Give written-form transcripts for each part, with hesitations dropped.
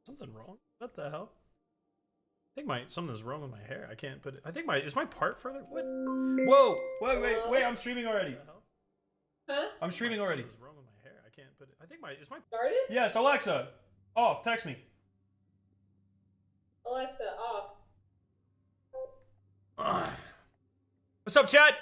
Something wrong? What the hell? I think something's wrong with my hair. I can't put it. I think is my part further? What? Whoa! Wait! I'm streaming already. Huh? I'm streaming already. Something's wrong with my hair. I can't put it. I think is my Started? Yes, Alexa. Off. Text me. Alexa, off. What's up, chat?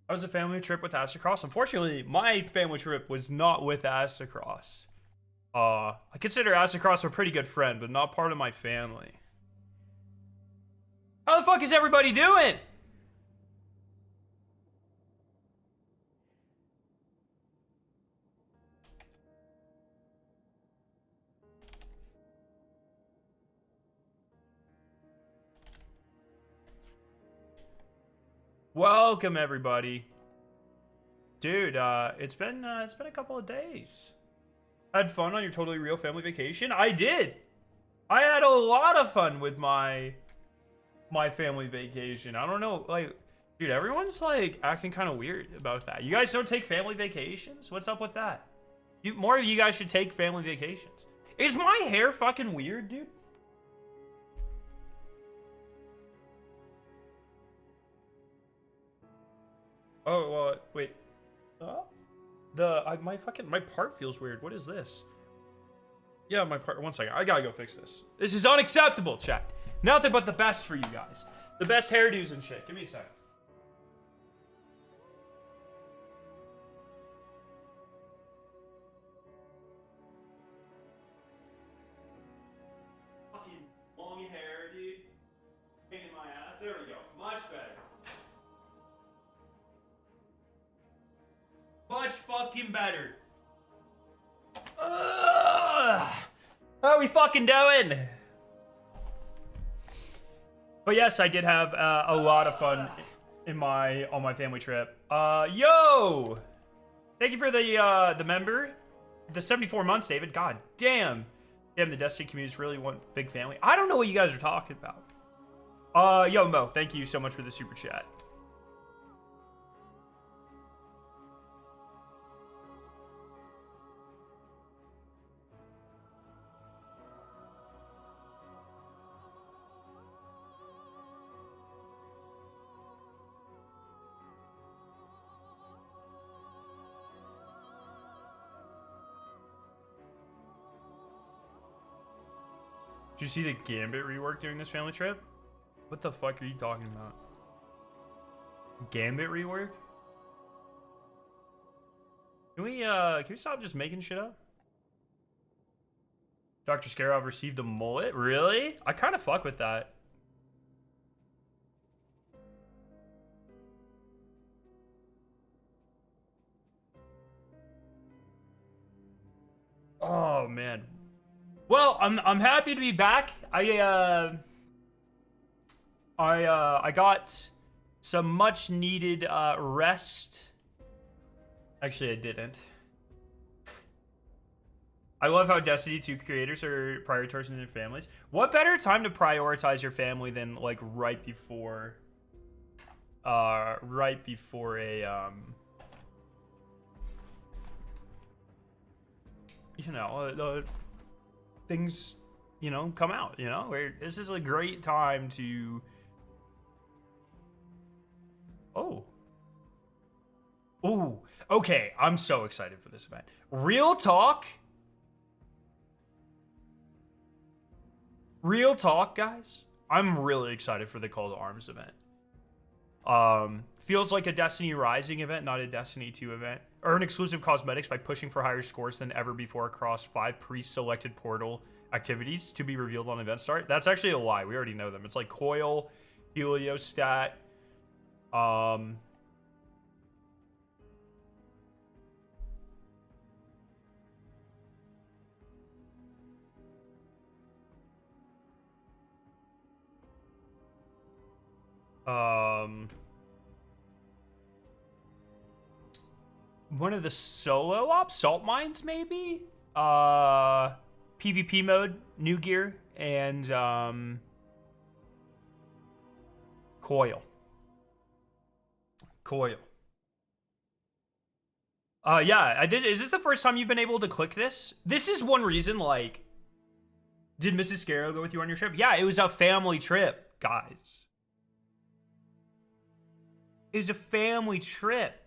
I was a family trip with Astacross. Unfortunately, my family trip was not with Astacross. I consider Astacross a pretty good friend, but not part of my family. How the fuck is everybody doing? Welcome everybody. Dude, it's been a couple of days. Had fun on your totally real family vacation? I did. I had a lot of fun with my family vacation. I don't know, like, dude, everyone's like acting kind of weird about that. You guys don't take family vacations? What's up with that? More of you guys should take family vacations. Is my hair fucking weird, dude? Oh, well, wait. My part feels weird. What is this? Yeah, my part. One second. I gotta go fix this. This is unacceptable, chat. Nothing but the best for you guys. The best hairdos and shit. Give me a second. Fucking long hair, dude. Pain in my ass. There we go. Much better. Much fucking better. How are we fucking doing? But yes, I did have a lot of fun on my family trip. Yo! Thank you for the member. The 74 months, David. God damn. Damn, the Destiny community is really one big family. I don't know what you guys are talking about. Yo, Mo, thank you so much for the super chat. Did you see the Gambit rework during this family trip? What the fuck are you talking about? Gambit rework? Can we stop just making shit up? Dr. Scarov received a mullet? Really? I kind of fuck with that. Oh, man. Well, I'm happy to be back. I got some much needed rest. Actually, I didn't. I love how Destiny 2 creators are prioritizing their families. What better time to prioritize your family than like right before a you know, things, you know, come out, you know, where this is a great time to oh, okay, I'm so excited for this event. Real talk, guys, I'm really excited for the Call to Arms event. Feels like a Destiny Rising event, not a Destiny 2 event. Earn exclusive cosmetics by pushing for higher scores than ever before across 5 pre-selected portal activities to be revealed on event start. That's actually a lie. We already know them. It's like Coil, Heliostat, one of the solo ops, salt mines maybe, PvP mode, new gear, and Coil. Coil. Yeah, is this the first time you've been able to click this? This is one reason, like, did Mrs. Scarrow go with you on your trip? Yeah, it was a family trip, guys. It was a family trip.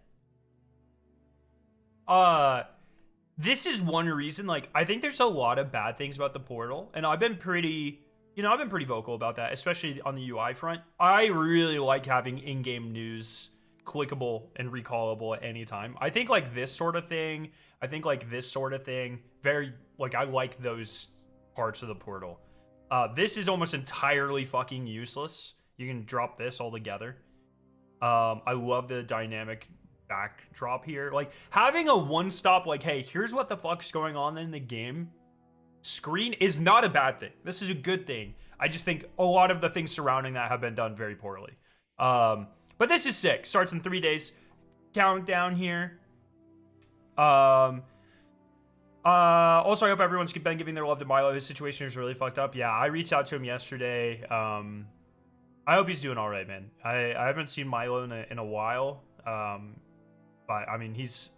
This is one reason, like, I think there's a lot of bad things about the portal, and I've been pretty vocal about that, especially on the UI front. I really like having in-game news clickable and recallable at any time. I think like this sort of thing, very, like, I like those parts of the portal. This is almost entirely fucking useless. You can drop this altogether. I love the dynamic backdrop here. Like, having a one-stop, like, hey, here's what the fuck's going on in the game screen is not a bad thing. This is a good thing. I just think a lot of the things surrounding that have been done very poorly. But this is sick. Starts in 3 days. Countdown here. Also, I hope everyone's been giving their love to Milo. His situation is really fucked up. Yeah, I reached out to him yesterday. I hope he's doing all right, man. I haven't seen Milo in a while. But I mean, he's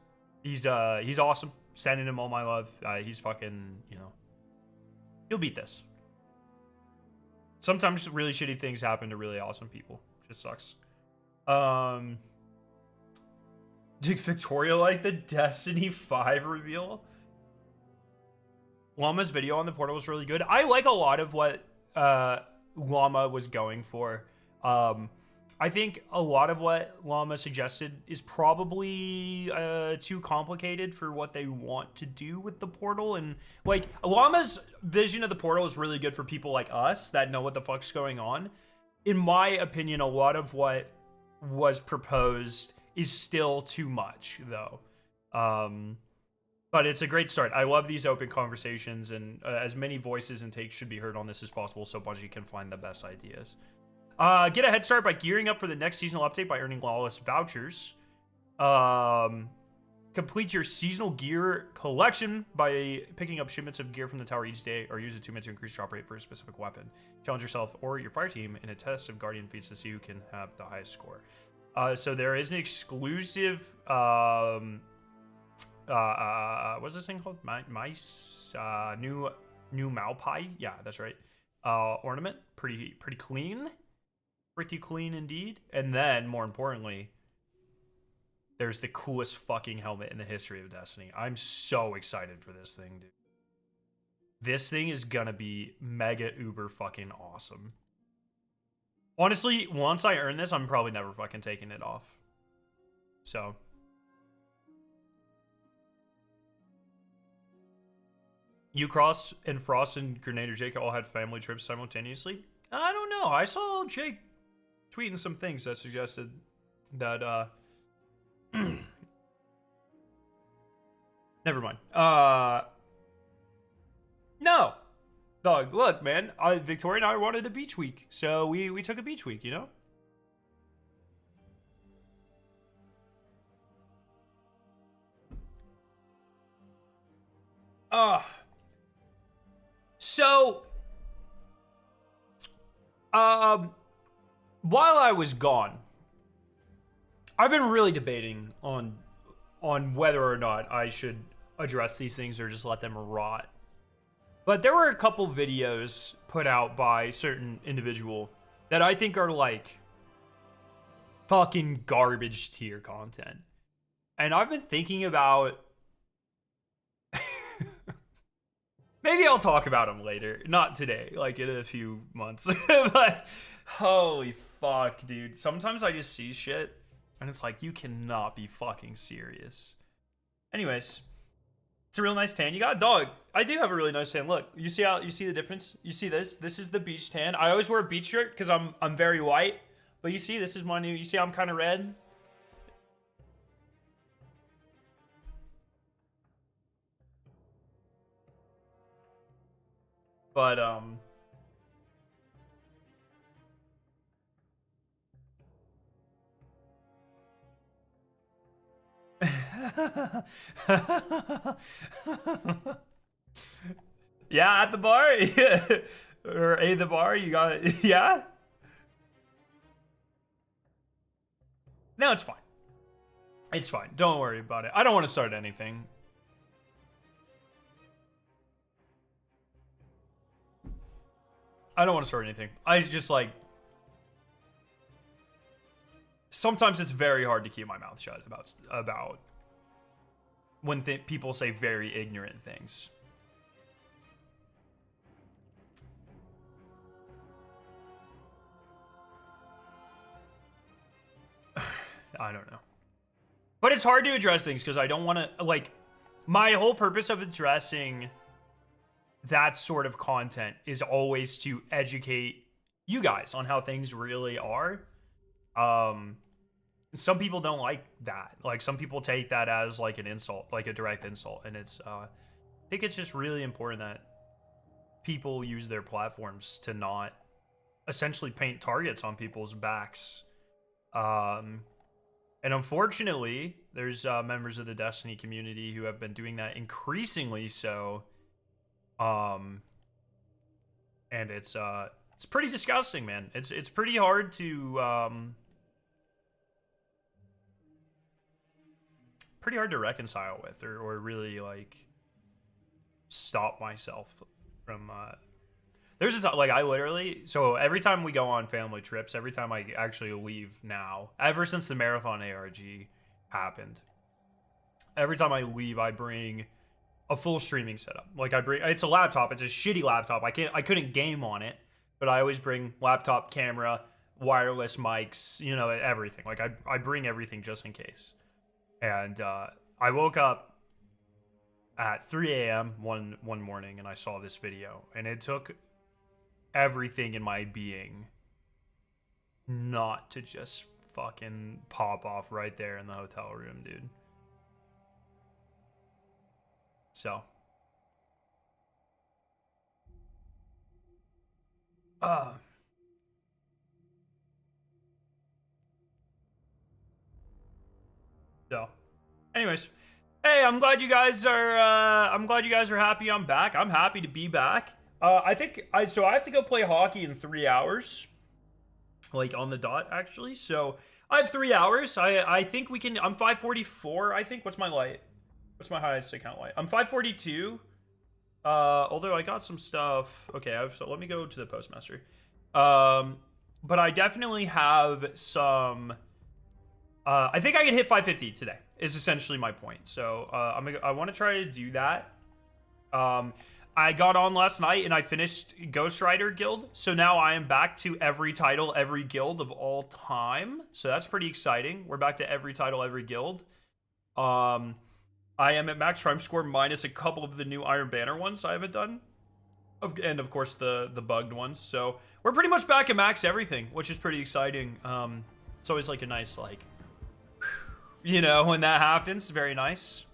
awesome. Sending him all my love. He's fucking, you know, he'll beat this. Sometimes really shitty things happen to really awesome people. Just sucks. Did Victoria like the Destiny 5 reveal? Llama's video on the portal was really good. I like a lot of what Llama was going for. I think a lot of what Llama suggested is probably too complicated for what they want to do with the portal. And like, Llama's vision of the portal is really good for people like us that know what the fuck's going on. In my opinion, a lot of what was proposed is still too much, though. But it's a great start. I love these open conversations, and as many voices and takes should be heard on this as possible so Bungie can find the best ideas. Get a head start by gearing up for the next seasonal update by earning Lawless vouchers. Complete your seasonal gear collection by picking up shipments of gear from the tower each day, or use a 2 minutes to increase drop rate for a specific weapon. Challenge yourself or your fire team in a test of Guardian feats to see who can have the highest score. So there is an exclusive, what's this thing called? Mice, new Malpai. Yeah, that's right. Ornament. Pretty clean. Pretty clean indeed. And then, more importantly, there's the coolest fucking helmet in the history of Destiny. I'm so excited for this thing, dude. This thing is gonna be mega uber fucking awesome. Honestly, once I earn this, I'm probably never fucking taking it off. So. Ucross and Frost and Grenadier Jake all had family trips simultaneously. I don't know. I saw Jake tweeting some things that suggested that, never mind. No. Dog, look, man. Victoria and I wanted a beach week, so we took a beach week, you know? So, while I was gone, I've been really debating on whether or not I should address these things or just let them rot. But there were a couple videos put out by certain individual that I think are like fucking garbage tier content. And I've been thinking about maybe I'll talk about them later. Not today, like in a few months. But holy fuck, dude. Sometimes I just see shit and it's like, you cannot be fucking serious. Anyways, it's a real nice tan. You got a dog. I do have a really nice tan. Look, you see the difference? You see this? This is the beach tan. I always wear a beach shirt because I'm very white. But you see, this is my new, you see I'm kind of red? But, yeah, at the bar? Or a the bar, you got, yeah? No, it's fine. It's fine. Don't worry about it. I don't want to start anything. I don't want to start anything. I just like... Sometimes it's very hard to keep my mouth shut about when people say very ignorant things. I don't know. But it's hard to address things because I don't want to, like, my whole purpose of addressing that sort of content is always to educate you guys on how things really are. Some people don't like that. Like, some people take that as like an insult, like a direct insult. And it's, I think it's just really important that people use their platforms to not essentially paint targets on people's backs. And unfortunately, there's members of the Destiny community who have been doing that increasingly so. And it's pretty disgusting, man. It's pretty hard to reconcile with or really like stop myself from there's this, like, I literally, so every time we go on family trips, every time I actually leave now, ever since the marathon ARG happened, every time I leave, I bring a full streaming setup. Like, it's a laptop, it's a shitty laptop. I couldn't game on it, but I always bring laptop, camera, wireless mics, you know, everything. Like, I bring everything just in case. And I woke up at 3 a.m. one morning and I saw this video, and it took everything in my being not to just fucking pop off right there in the hotel room, dude. So anyways, hey, I'm glad you guys are happy I'm back. I'm happy to be back. I have to go play hockey in 3 hours, like on the dot, actually. So I have 3 hours. I think we can. I'm 544. I think. What's my light? What's my highest account light? I'm 542. Although I got some stuff. Okay, so let me go to the postmaster. But I definitely have some. I think I can hit 550 today. Is essentially my point. So I want to try to do that. I got on last night and I finished Ghost Rider Guild. So now I am back to every title, every guild of all time. So that's pretty exciting. We're back to every title, every guild. I am at max triumph score minus a couple of the new Iron Banner ones I haven't done. And of course the bugged ones. So we're pretty much back at max everything, which is pretty exciting. It's always like a nice, like, you know, when that happens, very nice.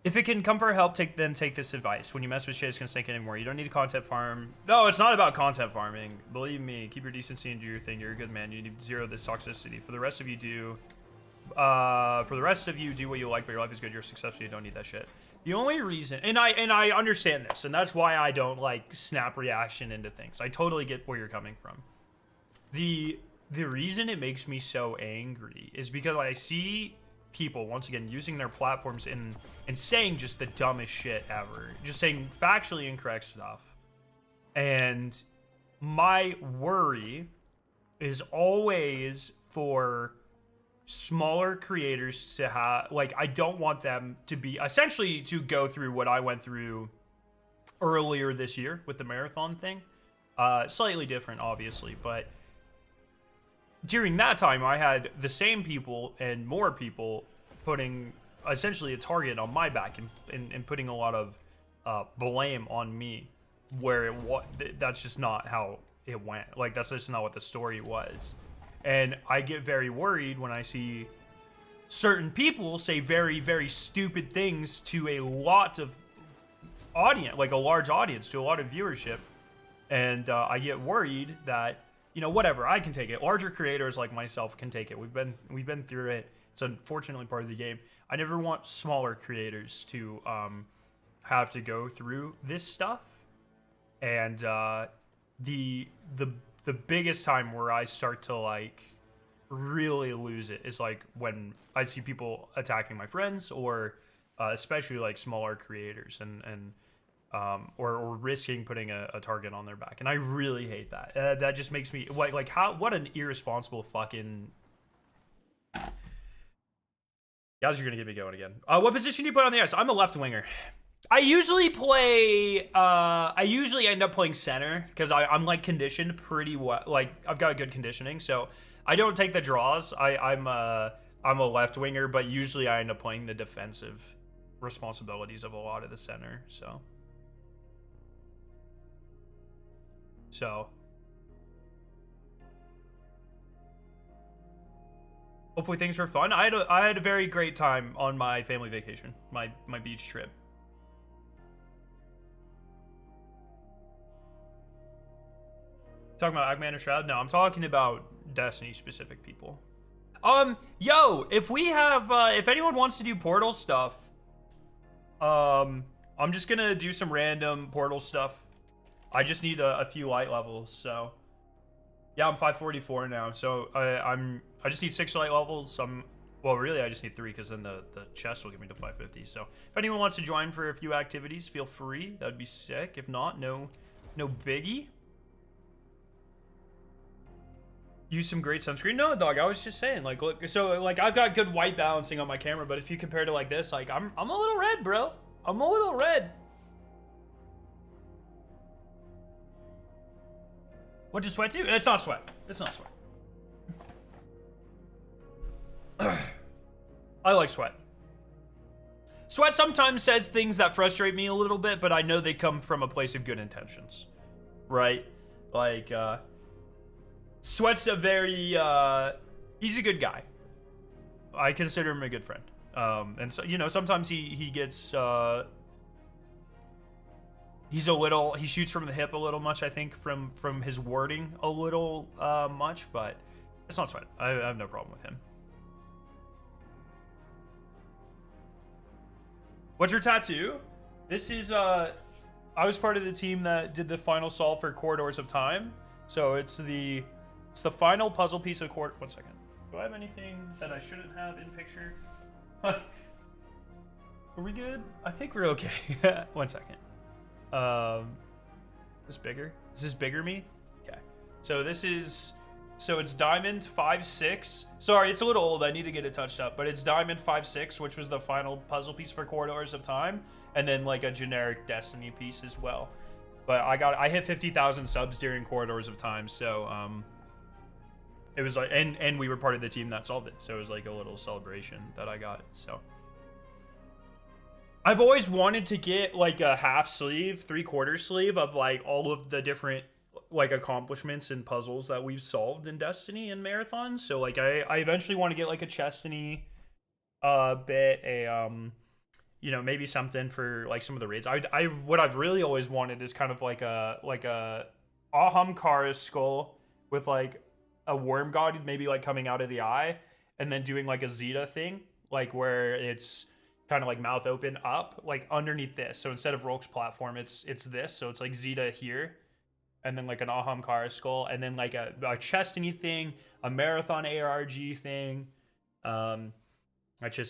If it can come for help, then take this advice. When you mess with shit, it's gonna stink anymore. You don't need to content farm. No, it's not about content farming. Believe me, keep your decency and do your thing. You're a good man. You need to zero this toxicity. For the rest of you, do what you like, but your life is good. You're successful. You don't need that shit. The only reason, and I understand this, and that's why I don't like snap reaction into things. I totally get where you're coming from. The reason it makes me so angry is because I see people, once again, using their platforms and saying just the dumbest shit ever. Just saying factually incorrect stuff. And my worry is always for smaller creators to have, like, I don't want them to be, essentially to go through what I went through earlier this year with the marathon thing. Slightly different, obviously, but during that time, I had the same people and more people putting essentially a target on my back and putting a lot of blame on me, where that's just not how it went. Like, that's just not what the story was. And I get very worried when I see certain people say very, very stupid things to a lot of audience, like a large audience, to a lot of viewership. And I get worried that, you know, whatever, I can take it. Larger creators like myself can take it. We've been through it. It's unfortunately part of the game. I never want smaller creators to have to go through this stuff. And the biggest time where I start to like really lose it is like when I see people attacking my friends or especially like smaller creators or risking putting a target on their back, and I really hate that. That just makes me like how what an irresponsible fucking. Guys, you're gonna get me going again. What position do you play on the ice? I'm a left winger. I usually play. I usually end up playing center because I'm like conditioned pretty well. Like I've got good conditioning, so I don't take the draws. I'm a left winger, but usually I end up playing the defensive responsibilities of a lot of the center. So. Hopefully things were fun. I had a very great time on my family vacation, my beach trip. Talking about Eggman or Shroud? No, I'm talking about Destiny specific people. Yo, if we have, if anyone wants to do Portal stuff, I'm just gonna do some random Portal stuff. I just need a few light levels, so. Yeah, I'm 544 now, so I just need 6 light levels. Well, really, I just need 3 because then the chest will get me to 550. So if anyone wants to join for a few activities, feel free. That'd be sick. If not, no biggie. Use some great sunscreen. No, dog. I was just saying, like, look. So like, I've got good white balancing on my camera, but if you compare to like this, like, I'm a little red, bro. I'm a little red. What'd you sweat to? It's not sweat. It's not sweat. I like sweat. Sweat sometimes says things that frustrate me a little bit, but I know they come from a place of good intentions, right? Like, Sweat's a very, he's a good guy. I consider him a good friend. And so, you know, sometimes he gets, he shoots from the hip a little much, I think, from his wording a little much, but it's not Sweat. I have no problem with him. What's your tattoo? This is, I was part of the team that did the final solve for Corridors of Time. So it's the final puzzle piece of One second. Do I have anything that I shouldn't have in picture? Are we good? I think we're okay. 1 second. Is this bigger? Is this bigger me? Okay. So it's Diamond 5-6. Sorry, it's a little old. I need to get it touched up. But it's Diamond 5-6, which was the final puzzle piece for Corridors of Time. And then like a generic Destiny piece as well. But I hit 50,000 subs during Corridors of Time. So, it was like, and we were part of the team that solved it. So it was like a little celebration that I got. So. I've always wanted to get like a half sleeve, 3/4 sleeve of like all of the different like accomplishments and puzzles that we've solved in Destiny and Marathon. So like I eventually want to get like a chestiny bit, you know, maybe something for like some of the raids. What I've really always wanted is kind of like a Ahamkara skull with like a worm god maybe like coming out of the eye, and then doing like a Zeta thing, like where it's kind of like mouth open up, like underneath this. So instead of Rolk's platform, it's this. So it's like Zeta here, and then like an Ahamkara skull, and then like a chestiny thing, a Marathon ARG thing. I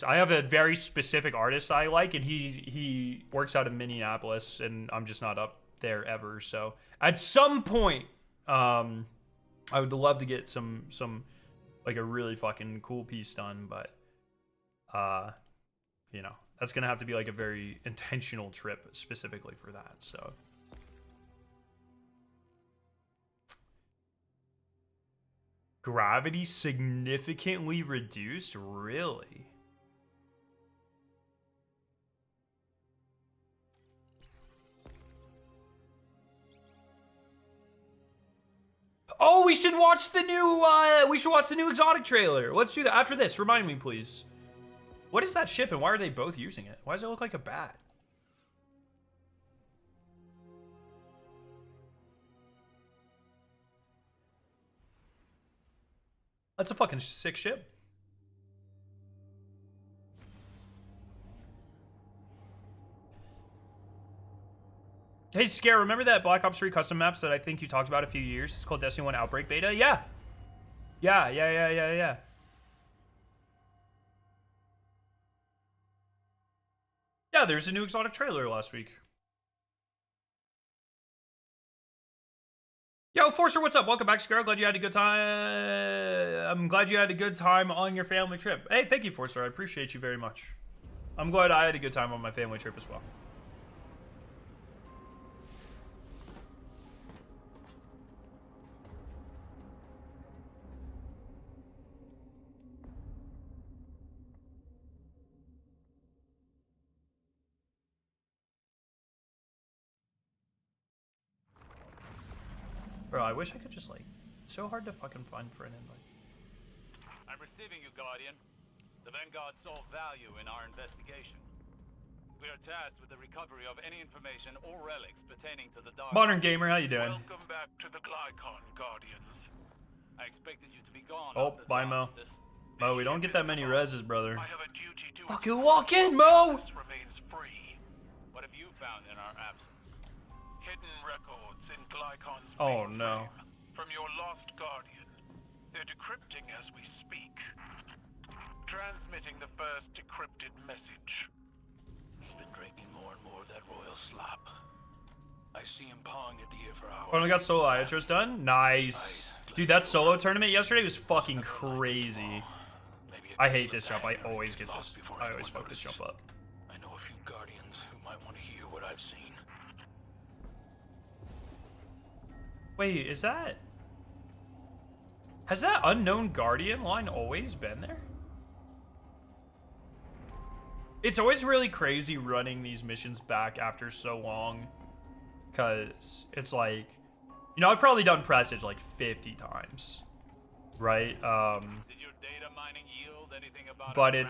have a very specific artist I like, and he works out of Minneapolis, and I'm just not up there ever. So at some point, I would love to get some like a really fucking cool piece done, but you know, that's gonna have to be like a very intentional trip specifically for that. So gravity significantly reduced, really? Oh, we should watch the new exotic trailer. Let's do that after this. Remind me, please. What is that ship, and why are they both using it? Why does it look like a bat? That's a fucking sick ship. Hey, Scare, remember that Black Ops 3 custom maps that I think you talked about a few years? It's called Destiny 1 Outbreak Beta? Yeah. Yeah. Yeah, there's a new exotic trailer last week. Yo, Forcer, what's up? Welcome back, Scarrow. Glad you had a good time. I'm glad you had a good time on your family trip. Hey, thank you, Forcer. I appreciate you very much. I'm glad I had a good time on my family trip as well. Bro, I wish I could just, like... It's so hard to fucking find for an invite. I'm receiving you, Guardian. The Vanguard saw value in our investigation. We are tasked with the recovery of any information or relics pertaining to the Dark. Modern Gamer, how you doing? Welcome back to the Glycon, Guardians. I expected you to be gone. Oh, after the bye, Mo. armistice. Mo, we don't get that many reses, brother. I have a duty to Fucking walk in, Mo! This remains free. What have you found in our absence? Hidden records in Glycon's Oh, mainframe no. from your lost Guardian. They're decrypting as we speak. Transmitting the first decrypted message. He's been drinking more and more of that royal slop. I see him pawing at the ear for hours. Oh, we got solo Iatros done? Nice. Dude, that solo tournament yesterday was fucking crazy. I hate this jump. I always get this. I always fuck this jump up. I know a few Guardians who might want to hear what I've seen. Wait, is that... Has that unknown Guardian line always been there? It's always really crazy running these missions back after so long. Because it's like... You know, I've probably done Presage like 50 times. Right? Did your data mining yield anything about But our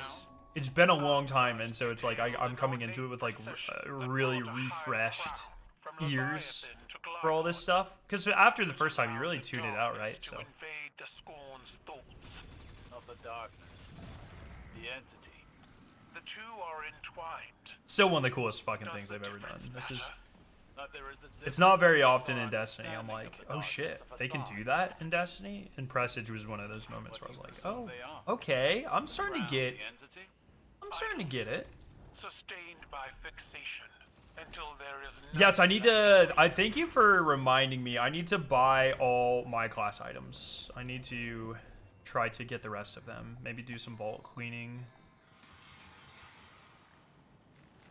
it's been a long time, and so it's like I'm coming into it with like really refreshed ears for all this stuff. Because after the first time, you really tune it out, right? So. To invade the Scorn's thoughts. of the darkness? The entity. The two are entwined. Still one of the coolest fucking things I've ever done. This is... There is a It's not very difference often in our Destiny. I'm understanding like, of the oh darkness shit, of they can facade. do that in Destiny? And Presage was one of those moments where I was like, oh, They are. okay, I'm starting to Around get... the entity? I'm starting to get it. Sustained by fixation until there is Yes, I need nothing to... I thank you for reminding me. I need to buy all my class items. I need to try to get the rest of them. Maybe do some vault cleaning.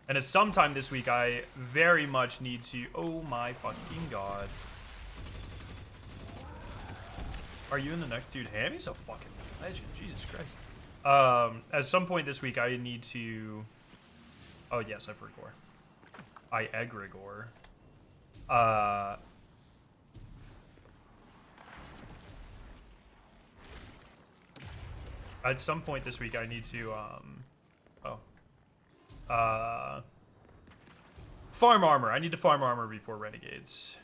And at some time this week, I very much need to... Oh my fucking god. Are you in the next... Dude, Hammy's a fucking legend. Jesus Christ. At some point this week, I need to... Oh, yes, I forgot. I egregore. At some point this week, I need to, farm armor. I need to farm armor before Renegades.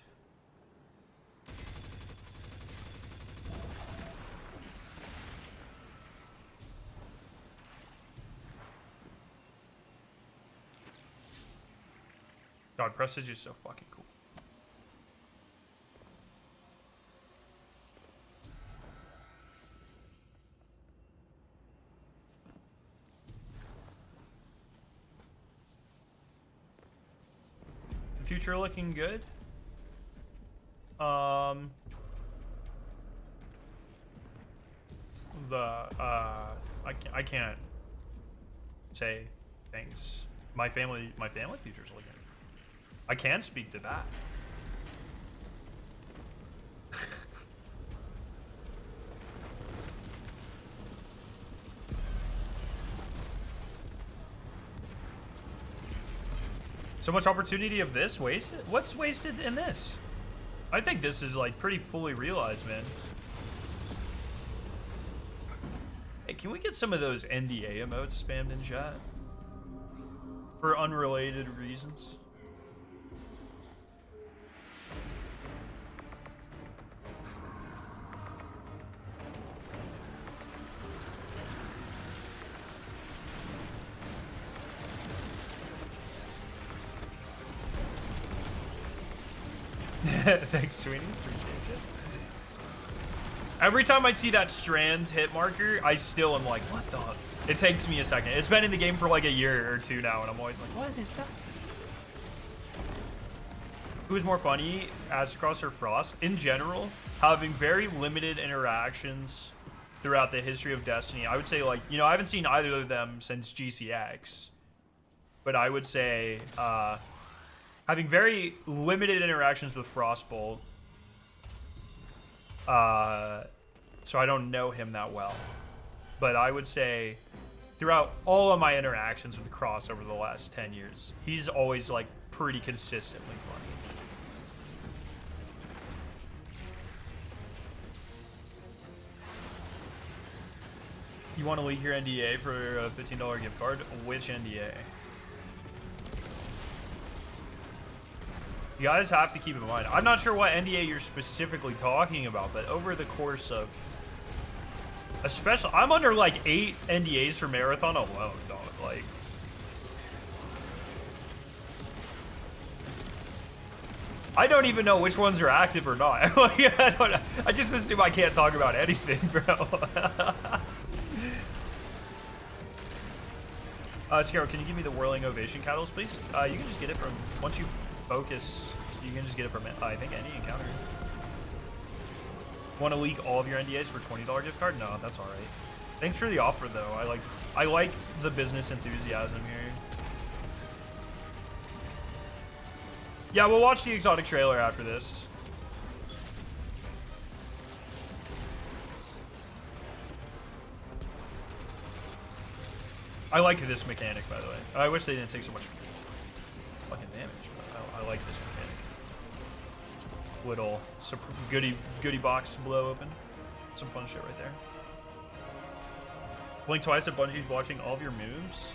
God, Prestige is so fucking cool. The future looking good. I can't say things. My family future's looking. I can speak to that. So much opportunity of this wasted? What's wasted in this? I think this is like pretty fully realized, man. Hey, can we get some of those NDA emotes spammed in chat? For unrelated reasons. Thanks, Sweeney. Appreciate it. Every time I see that strand hit marker, I still am like, what the? It takes me a second. It's been in the game for like a year or two now, and I'm always like, what is that? Who's more funny, Aztecross or Frost? In general, having very limited interactions throughout the history of Destiny. I would say, like, you know, I haven't seen either of them since GCX. But I would say, having very limited interactions with Frostbolt. So I don't know him that well. But I would say, throughout all of my interactions with Cross over the last 10 years, he's always, like, pretty consistently funny. You want to leak your NDA for a $15 gift card? Which NDA? You guys have to keep in mind. I'm not sure what NDA you're specifically talking about, but over the course of... Especially... I'm under like 8 NDAs for Marathon alone, dog. Like... I don't even know which ones are active or not. Like, I just assume I can't talk about anything, bro. Scarrow, can you give me the Whirling Ovation catalyst, please? You can just get it from, once you focus, you can just get it from, I think, any encounter. Want to leak all of your NDAs for $20 gift card? No, that's alright. Thanks for the offer, though. I like the business enthusiasm here. Yeah, we'll watch the exotic trailer after this. I like this mechanic, by the way. I wish they didn't take so much fucking damage, but I like this mechanic. Little goodie box blow open. Some fun shit right there. Blink twice at Bungie's watching all of your moves.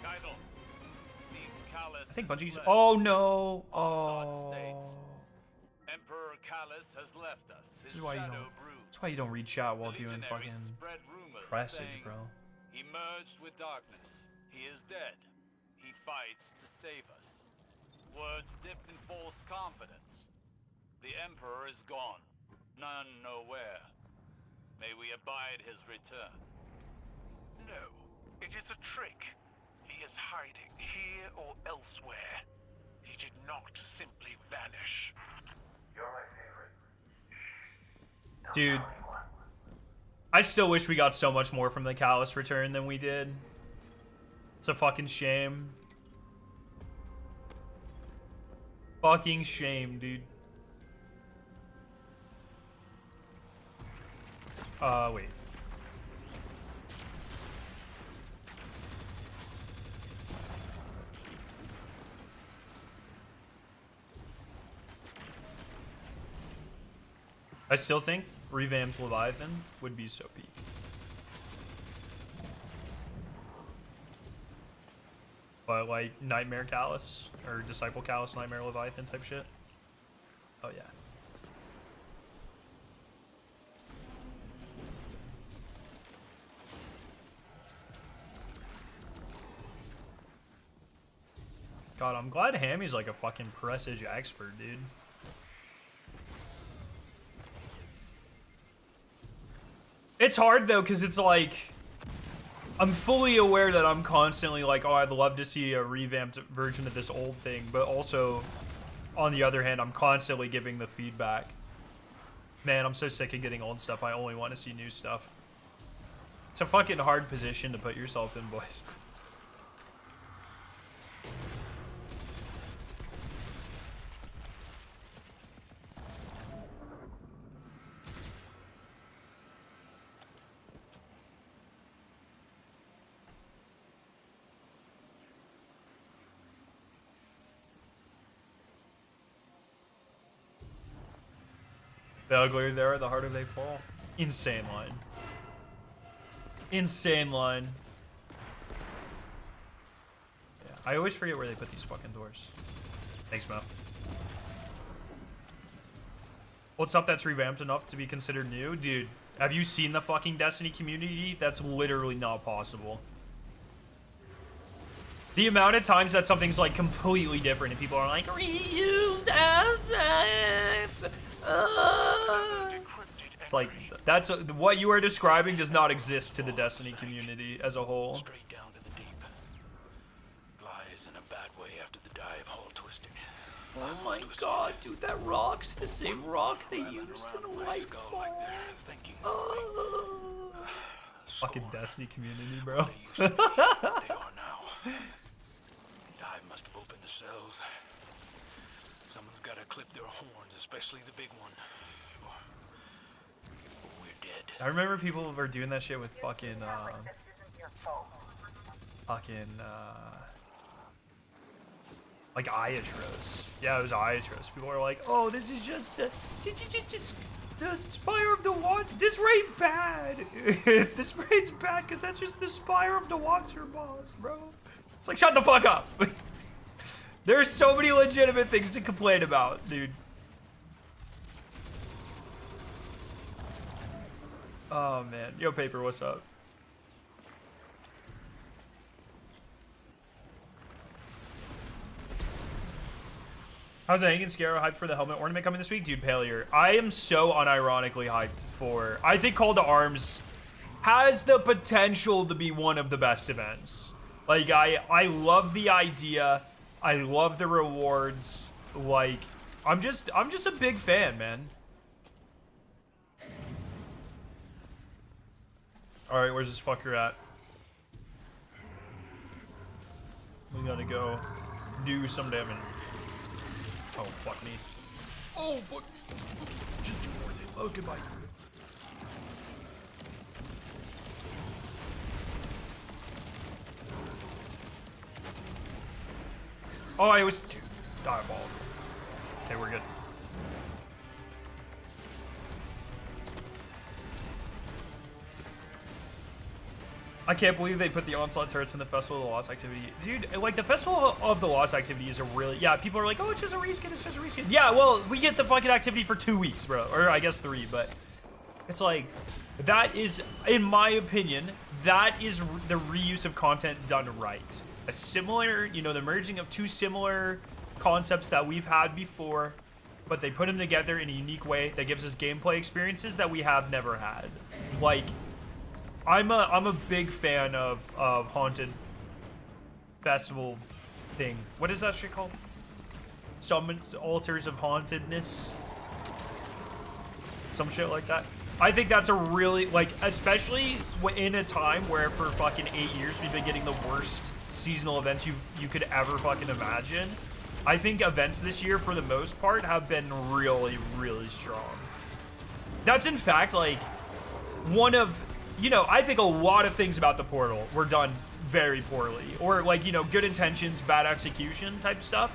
I think Bungie's... Oh, no. Oh. Emperor Callus has left us. This is why you don't read chat while doing fucking presage, bro. He merged with darkness. He is dead. He fights to save us. Words dipped in false confidence. The Emperor is gone. None know where. May we abide his return. No, it is a trick. He is hiding here or elsewhere. He did not simply vanish. You're my favorite. Dude. I still wish we got so much more from the Callus return than we did. It's a fucking shame. Fucking shame, dude. Wait. I still think revamped Leviathan would be so peak. But like Nightmare Callus or Disciple Callus, Nightmare Leviathan type shit. Oh yeah. God, I'm glad Hammy's like a fucking presage expert, dude. It's hard though, because it's like, I'm fully aware that I'm constantly like, oh, I'd love to see a revamped version of this old thing, but also, on the other hand, I'm constantly giving the feedback. Man, I'm so sick of getting old stuff. I only want to see new stuff. It's a fucking hard position to put yourself in, boys. The uglier they are, the harder they fall. Insane line. Insane line. Yeah, I always forget where they put these fucking doors. Thanks, Mo. What's up that's revamped enough to be considered new? Dude, have you seen the fucking Destiny community? That's literally not possible. The amount of times that something's like completely different and people are like, reused assets. Decrypted It's like, that's what you are describing does not exist to the Destiny community as a whole. Straight down to the deep. Lies in a bad way after the dive hole twisted. Oh my god, dude, that rock's the same rock they used in Skull like they're thinking. Fucking Destiny community, bro. They used to be what they are now. Dive must have opened the cells. Someone's got to clip their horns, especially the big one. We're dead. I remember people were doing that shit with fucking, like Iatros. Yeah, it was Iatros. People are like, oh, this is just the Spire of the Watcher. This raid bad. This raid's bad because that's just the Spire of the Watcher boss, bro. It's like, shut the fuck up. There's so many legitimate things to complain about, dude. Oh, man. Yo, Paper, what's up? How's it hanging? Scarrow hyped for the helmet ornament coming this week? Dude, Palier, I am so unironically hyped for... I think Call to Arms has the potential to be one of the best events. Like, I love the idea. I love the rewards. Like, I'm just a big fan, man. Alright, where's this fucker at? We gotta go do some damage. Oh, fuck me. Oh, fuck me. Just do more damage. Oh, goodbye. Oh, I was... Dude, diabolical. Okay, we're good. I can't believe they put the Onslaught turrets in the Festival of the Lost activity. Dude, like, the Festival of the Lost activity is a really... Yeah, people are like, oh, it's just a reskin, it's just a reskin. Yeah, well, we get the fucking activity for 2 weeks, bro. Or I guess 3, but... It's like... That is, in my opinion, that is the reuse of content done right. A similar, you know, the merging of 2 similar concepts that we've had before, but they put them together in a unique way that gives us gameplay experiences that we have never had. Like... I'm a big fan of Haunted Festival thing. What is that shit called? Summons, Altars of Hauntedness. Some shit like that. I think that's a really, like, especially in a time where for fucking 8 years we've been getting the worst seasonal events you could ever fucking imagine. I think events this year, for the most part, have been really, really strong. That's in fact, like, one of... You know, I think a lot of things about the Portal were done very poorly. Or, like, you know, good intentions, bad execution type stuff.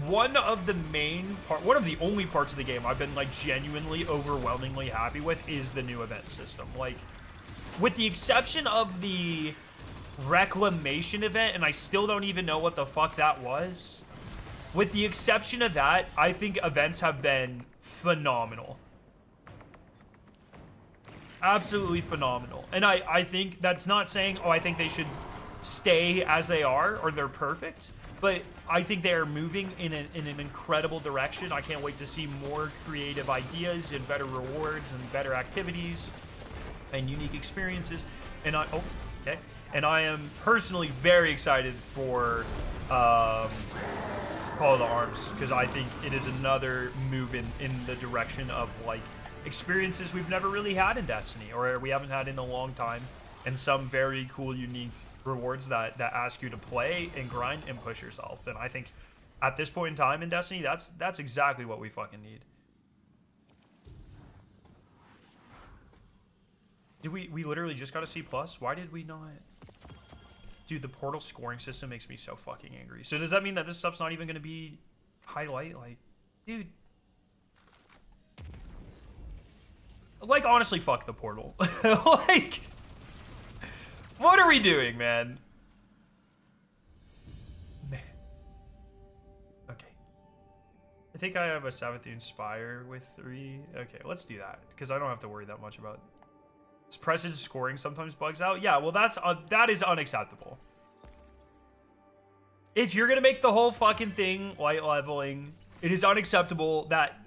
One of the only parts of the game I've been, like, genuinely, overwhelmingly happy with is the new event system. Like, with the exception of the Reclamation event, and I still don't even know what the fuck that was. With the exception of that, I think events have been phenomenal. Absolutely phenomenal. And I think that's not saying, oh, I think they should stay as they are or they're perfect, but I think they are moving in an incredible direction. I can't wait to see more creative ideas and better rewards and better activities and unique experiences. And and I am personally very excited for Call to Arms, because I think it is another move in the direction of, like, experiences we've never really had in Destiny, or we haven't had in a long time, and some very cool, unique rewards that ask you to play and grind and push yourself. And I think at this point in time in Destiny, that's exactly what we fucking need. Did we literally just got a C+? Why did we not? Dude, the Portal scoring system makes me so fucking angry. So does that mean that this stuff's not even gonna be highlight? Like, dude. Like, honestly, fuck the Portal. Like, what are we doing, man? Okay. I think I have a Savathun Spire with 3. Okay, let's do that, because I don't have to worry that much about it. This Presage scoring sometimes bugs out. Yeah, well, that is unacceptable. If you're gonna make the whole fucking thing light leveling, it is unacceptable that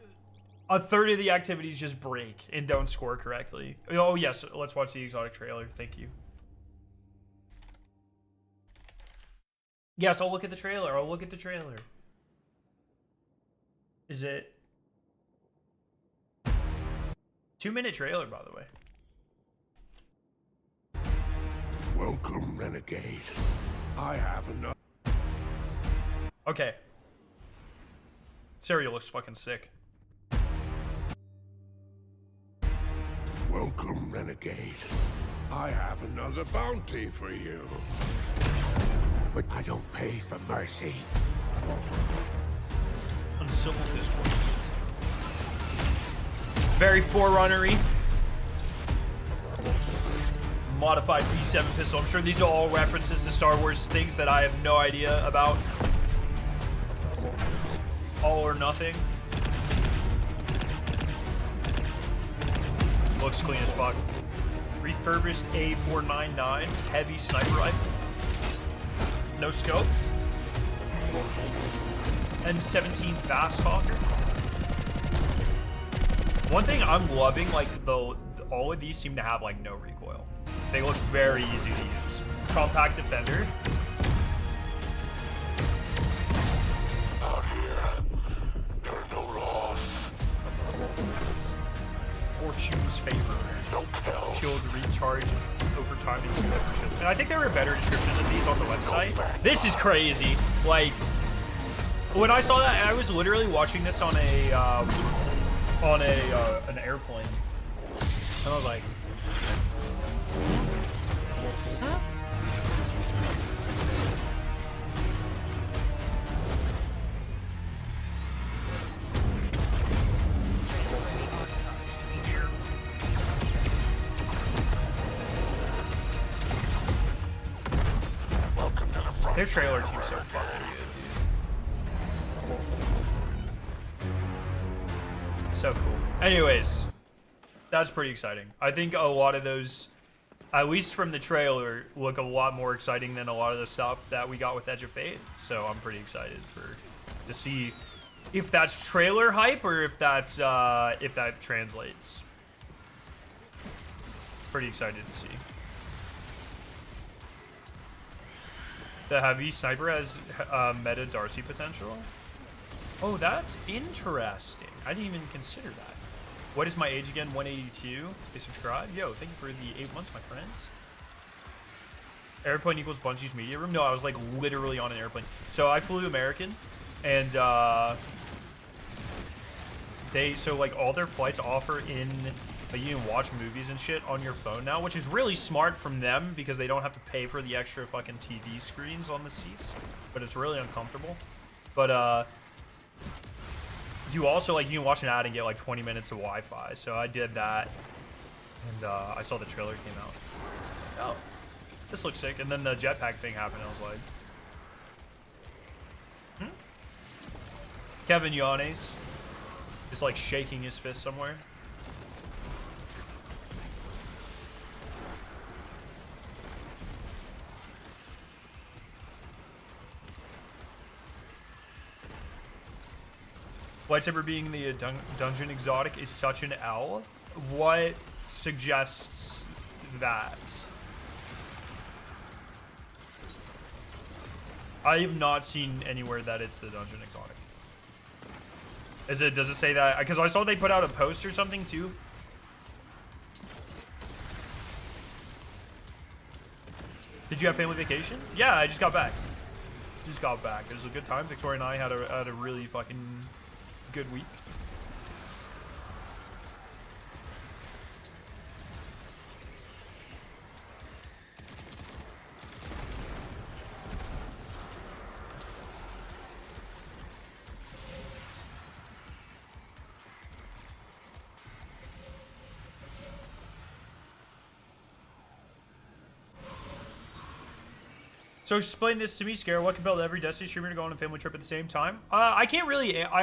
a third of the activities just break and don't score correctly. Oh yes, let's watch the exotic trailer. Thank you. Yes, I'll look at the trailer. I'll look at the trailer. Is it 2-minute trailer, by the way? Welcome, renegade. I have enough. Okay. Cereal looks fucking sick. Welcome, renegade. I have another bounty for you. But I don't pay for mercy. Uncivil discourse. Very Forerunner-y. Modified P7 pistol. I'm sure these are all references to Star Wars things that I have no idea about. All or nothing. Looks clean as fuck. Refurbished A499 heavy sniper rifle. No scope. M17 fast talker. One thing I'm loving, like all of these seem to have like no recoil. They look very easy to use. Compact defender. Out here, there are no laws. Fortune's favor. No hell. Shield recharge over time and temperatures. And I think there are better descriptions of these on the website. This is crazy. Like, when I saw that, I was literally watching this on an airplane, and I was like, huh? Their trailer team's so fucking good, dude. So cool. Anyways, that's pretty exciting. I think a lot of those, at least from the trailer, look a lot more exciting than a lot of the stuff that we got with Edge of Fate. So I'm pretty excited to see if that's trailer hype or if that's if that translates. Pretty excited to see. The heavy sniper has meta Darcy potential. Oh, that's interesting. I didn't even consider that. What is my age again? 182. They subscribe. Yo, thank you for the 8 months, my friends. Airplane equals Bungie's media room. No, I was like literally on an airplane. So I flew American, and so like all their flights offer in. Like you can watch movies and shit on your phone now, which is really smart from them because they don't have to pay for the extra fucking TV screens on the seats. But it's really uncomfortable. But you also like you can watch an ad and get like 20 minutes of Wi-Fi. So I did that, and I saw the trailer came out. I was like, oh, this looks sick. And then the jetpack thing happened. I was like, Kevin Yanes is like shaking his fist somewhere. Lightsaber being the dungeon exotic is such an L. What suggests that? I have not seen anywhere that it's the dungeon exotic. Does it say that? Because I saw they put out a post or something too. Did you have family vacation? Yeah, I just got back. It was a good time. Victoria and I had a really fucking good week. So explain this to me, Scare. What compelled every Destiny streamer to go on a family trip at the same time? I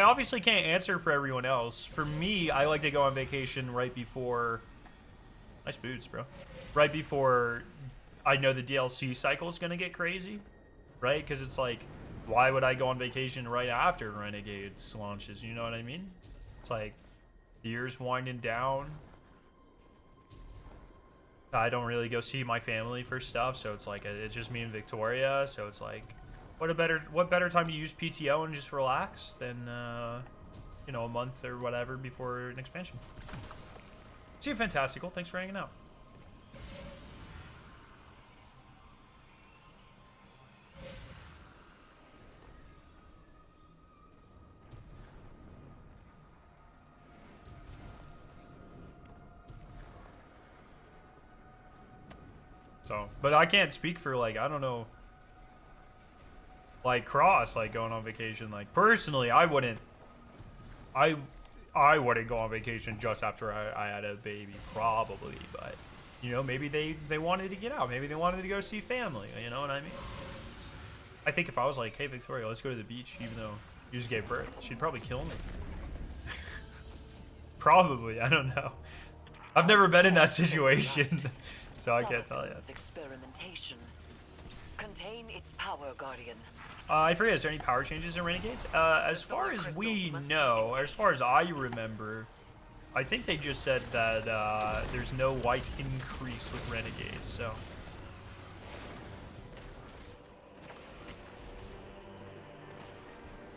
obviously can't answer for everyone else. For me, I like to go on vacation right before... Nice boots, bro. Right before I know the DLC cycle is going to get crazy. Right? Because it's like, why would I go on vacation right after Renegades launches? You know what I mean? It's like, The year's winding down. I don't really go see my family for stuff, so it's like it's just me and Victoria. So it's like, what better time to use PTO and just relax than you know, a month or whatever before an expansion. See you, Fantastical. Thanks for hanging out. So, but I can't speak for, like, I don't know, like, Cross, like, going on vacation. Like, personally, I wouldn't go on vacation just after I had a baby, probably. But, you know, maybe they wanted to get out. Maybe they wanted to go see family. You know what I mean? I think if I was like, hey, Victoria, let's go to the beach, even though you just gave birth, she'd probably kill me. Probably. I don't know. I've never been in that situation, so I can't tell you. Experimentation. Contain its power, Guardian. I forget, is there any power changes in Renegades? As far as we know, as far as I remember, I think they just said that there's no white increase with Renegades, so.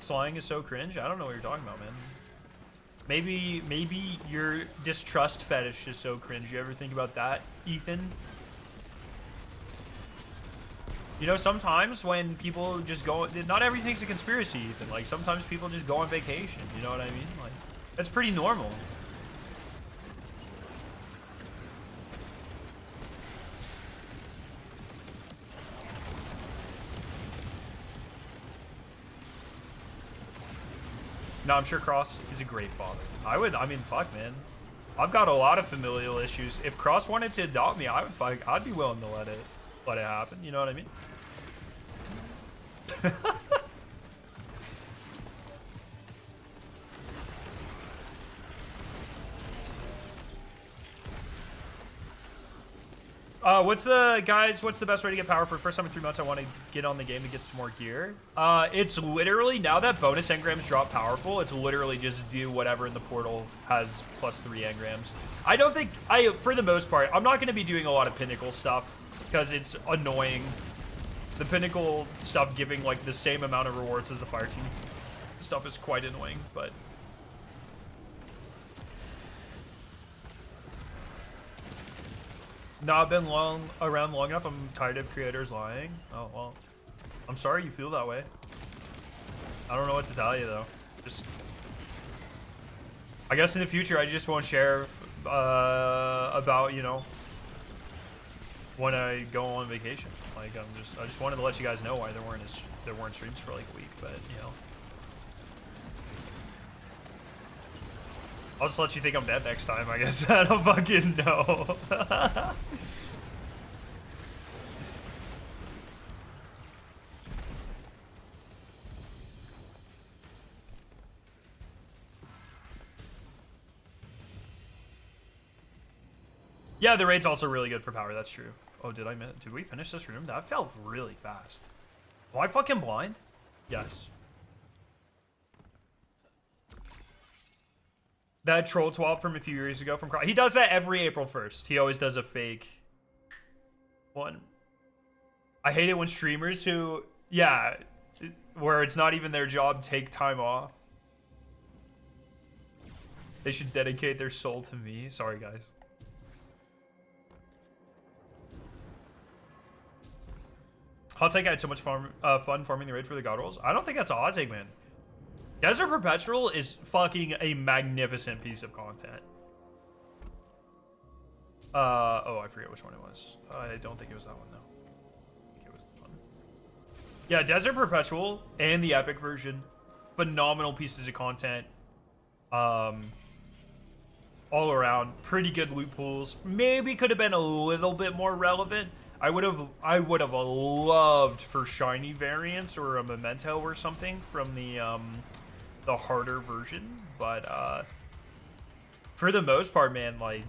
Slang is so cringe? I don't know what you're talking about, man. Maybe your distrust fetish is so cringe. You ever think about that, Ethan? You know, sometimes when people just go, not everything's a conspiracy, Ethan. Like, sometimes people just go on vacation. You know what I mean? Like, that's pretty normal. No, I'm sure Cross is a great father. I mean, fuck, man. I've got a lot of familial issues. If Cross wanted to adopt me, I'd be willing to let it happen. You know what I mean? What's the best way to get power for the first time in 3 months? I want to get on the game to get some more gear. It's literally, now that bonus engrams drop powerful, it's literally just do whatever in the portal has +3 engrams. I don't think, for the most part, I'm not going to be doing a lot of pinnacle stuff because it's annoying. The pinnacle stuff giving like the same amount of rewards as the fire team stuff is quite annoying, but. Not been around long enough. I'm tired of creators lying. Oh, well. I'm sorry you feel that way. I don't know what to tell you, though. Just... I guess in the future, I just won't share about, you know, when I go on vacation. Like, I just wanted to let you guys know why there weren't streams for like a week, but, you know. I'll just let you think I'm dead next time, I guess. I don't fucking know. Yeah, the raid's also really good for power, that's true. Oh, did we finish this room? That felt really fast. Am I fucking blind? Yes. That troll swap from a few years ago from He does that every April 1st. He always does a fake one. I hate it when streamers who, yeah, where it's not even their job, take time off. They should dedicate their soul to me. Sorry, guys. Hot take, I had so much fun farming the raid for the God Rolls. I don't think that's a hot take, man. Desert Perpetual is fucking a magnificent piece of content. Oh, I forget which one it was. I don't think it was that one, though. I think it was this one. Yeah, Desert Perpetual and the Epic version. Phenomenal pieces of content. All around. Pretty good loot pools. Maybe could have been a little bit more relevant. I would have loved for shiny variants or a memento or something from the harder version, but for the most part, man, like,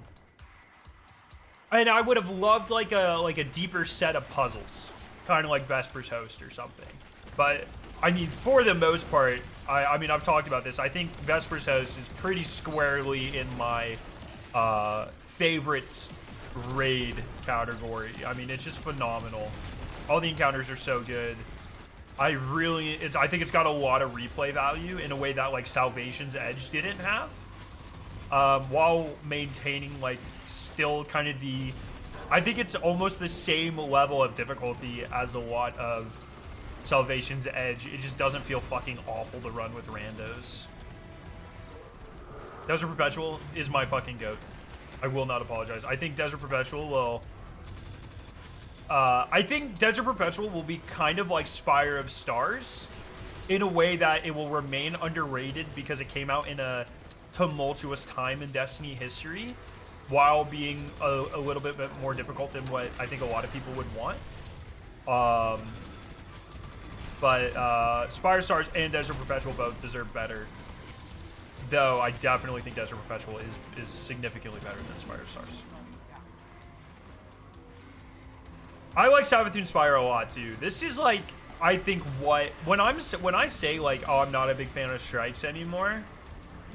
and I would have loved like a deeper set of puzzles, kind of like Vesper's Host or something. But I mean, for the most part, I mean, I've talked about this. I think Vesper's House is pretty squarely in my favorite raid category. I mean, it's just phenomenal. All the encounters are so good. I think it's got a lot of replay value in a way that like Salvation's Edge didn't have, while maintaining like still kind of I think it's almost the same level of difficulty as a lot of Salvation's Edge. It just doesn't feel fucking awful to run with randos. Desert Perpetual is my fucking goat. I will not apologize. I think Desert Perpetual will... I think Desert Perpetual will be kind of like Spire of Stars in a way that it will remain underrated because it came out in a tumultuous time in Destiny history while being a little bit more difficult than what I think a lot of people would want. But Spire of Stars and Desert Perpetual both deserve better. Though I definitely think Desert Perpetual is significantly better than Spire of Stars. I like Savathûn Spire a lot too. This is like, I think when I say like, oh, I'm not a big fan of strikes anymore,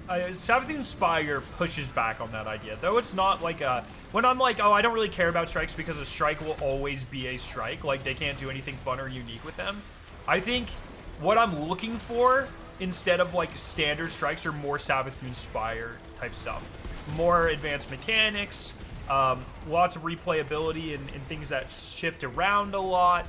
Savathûn Spire pushes back on that idea. Though it's not like when I'm like, oh, I don't really care about strikes because a strike will always be a strike. Like they can't do anything fun or unique with them. I think what I'm looking for instead of like standard strikes are more Savathûn Spire type stuff. More advanced mechanics, lots of replayability and things that shift around a lot.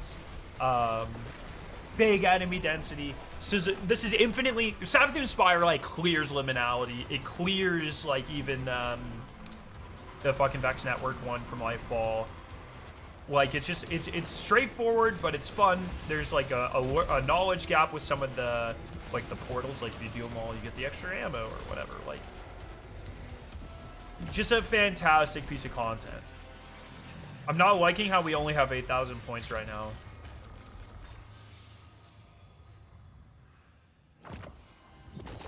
Big enemy density. So this is infinitely... Savathûn Spire like clears liminality. It clears like even the fucking Vex Network one from Lightfall. Like it's just it's straightforward, but it's fun. There's like a knowledge gap with some of the like the portals. Like if you do them all, you get the extra ammo or whatever. Like just a fantastic piece of content. I'm not liking how we only have 8,000 points right now.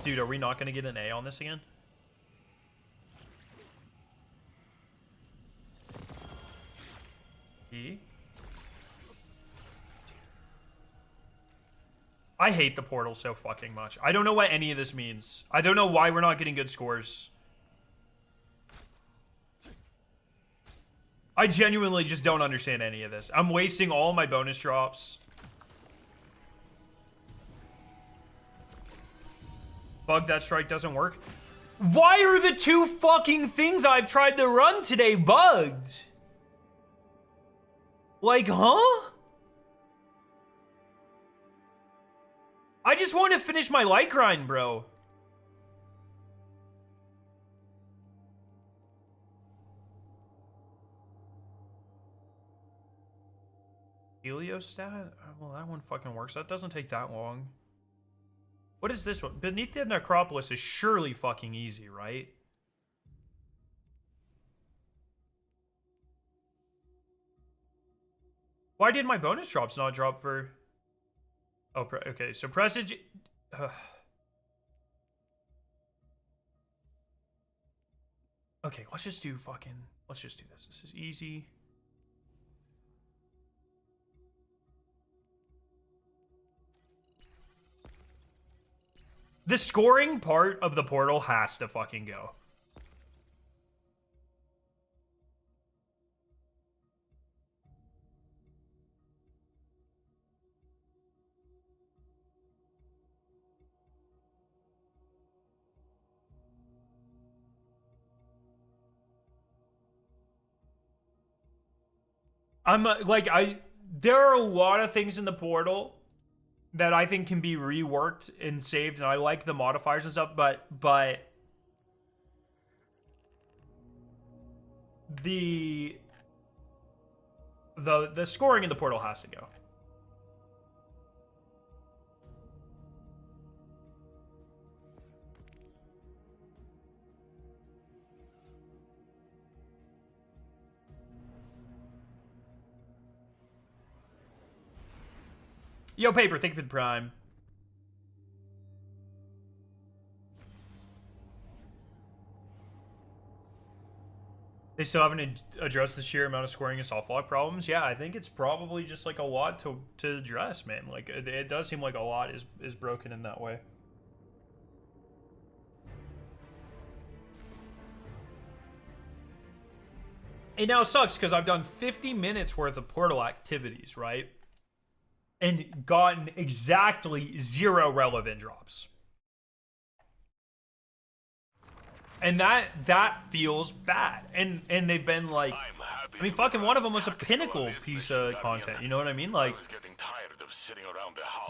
Dude, are we not going to get an A on this again? E? I hate the portal so fucking much. I don't know what any of this means. I don't know why we're not getting good scores. I genuinely just don't understand any of this. I'm wasting all my bonus drops. Bug that strike doesn't work. Why are the two fucking things I've tried to run today bugged? Like, huh? I just want to finish my light grind, bro. Heliostat? Well, that one fucking works. That doesn't take that long. What is this one? Beneath the Necropolis is surely fucking easy, right? Why did my bonus drops not drop for... Oh, okay, so Presage... Okay, let's just do fucking... Let's just do this. This is easy. The scoring part of the portal has to fucking go. There are a lot of things in the portal that I think can be reworked and saved, and I like the modifiers and stuff, but the scoring in the portal has to go. Yo, Paper, thank you for the prime. They still haven't addressed the sheer amount of scoring and soft lock problems. Yeah, I think it's probably just like a lot to address, man. Like it does seem like a lot is broken in that way. It now sucks because I've done 50 minutes worth of Portal activities, right? And gotten exactly 0 relevant drops. And that feels bad. And they've been like, I mean, fucking one of them was a pinnacle piece of content. You know what I mean? Like,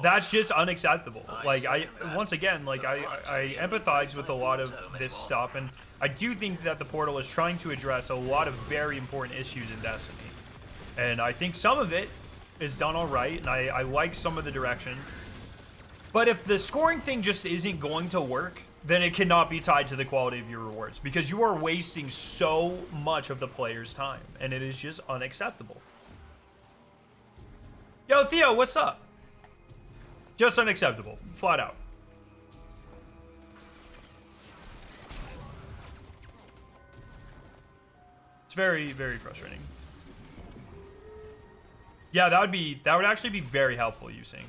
that's just unacceptable. Like, once again, like, I empathize with a lot of this stuff. And I do think that the Portal is trying to address a lot of very important issues in Destiny. And I think some of it is done all right. And I like some of the direction. But if the scoring thing just isn't going to work, then it cannot be tied to the quality of your rewards, because you are wasting so much of the player's time, and it is just unacceptable. Yo, Theo, what's up? Just unacceptable, flat out. It's very, very frustrating. Yeah, that would actually be very helpful, you think.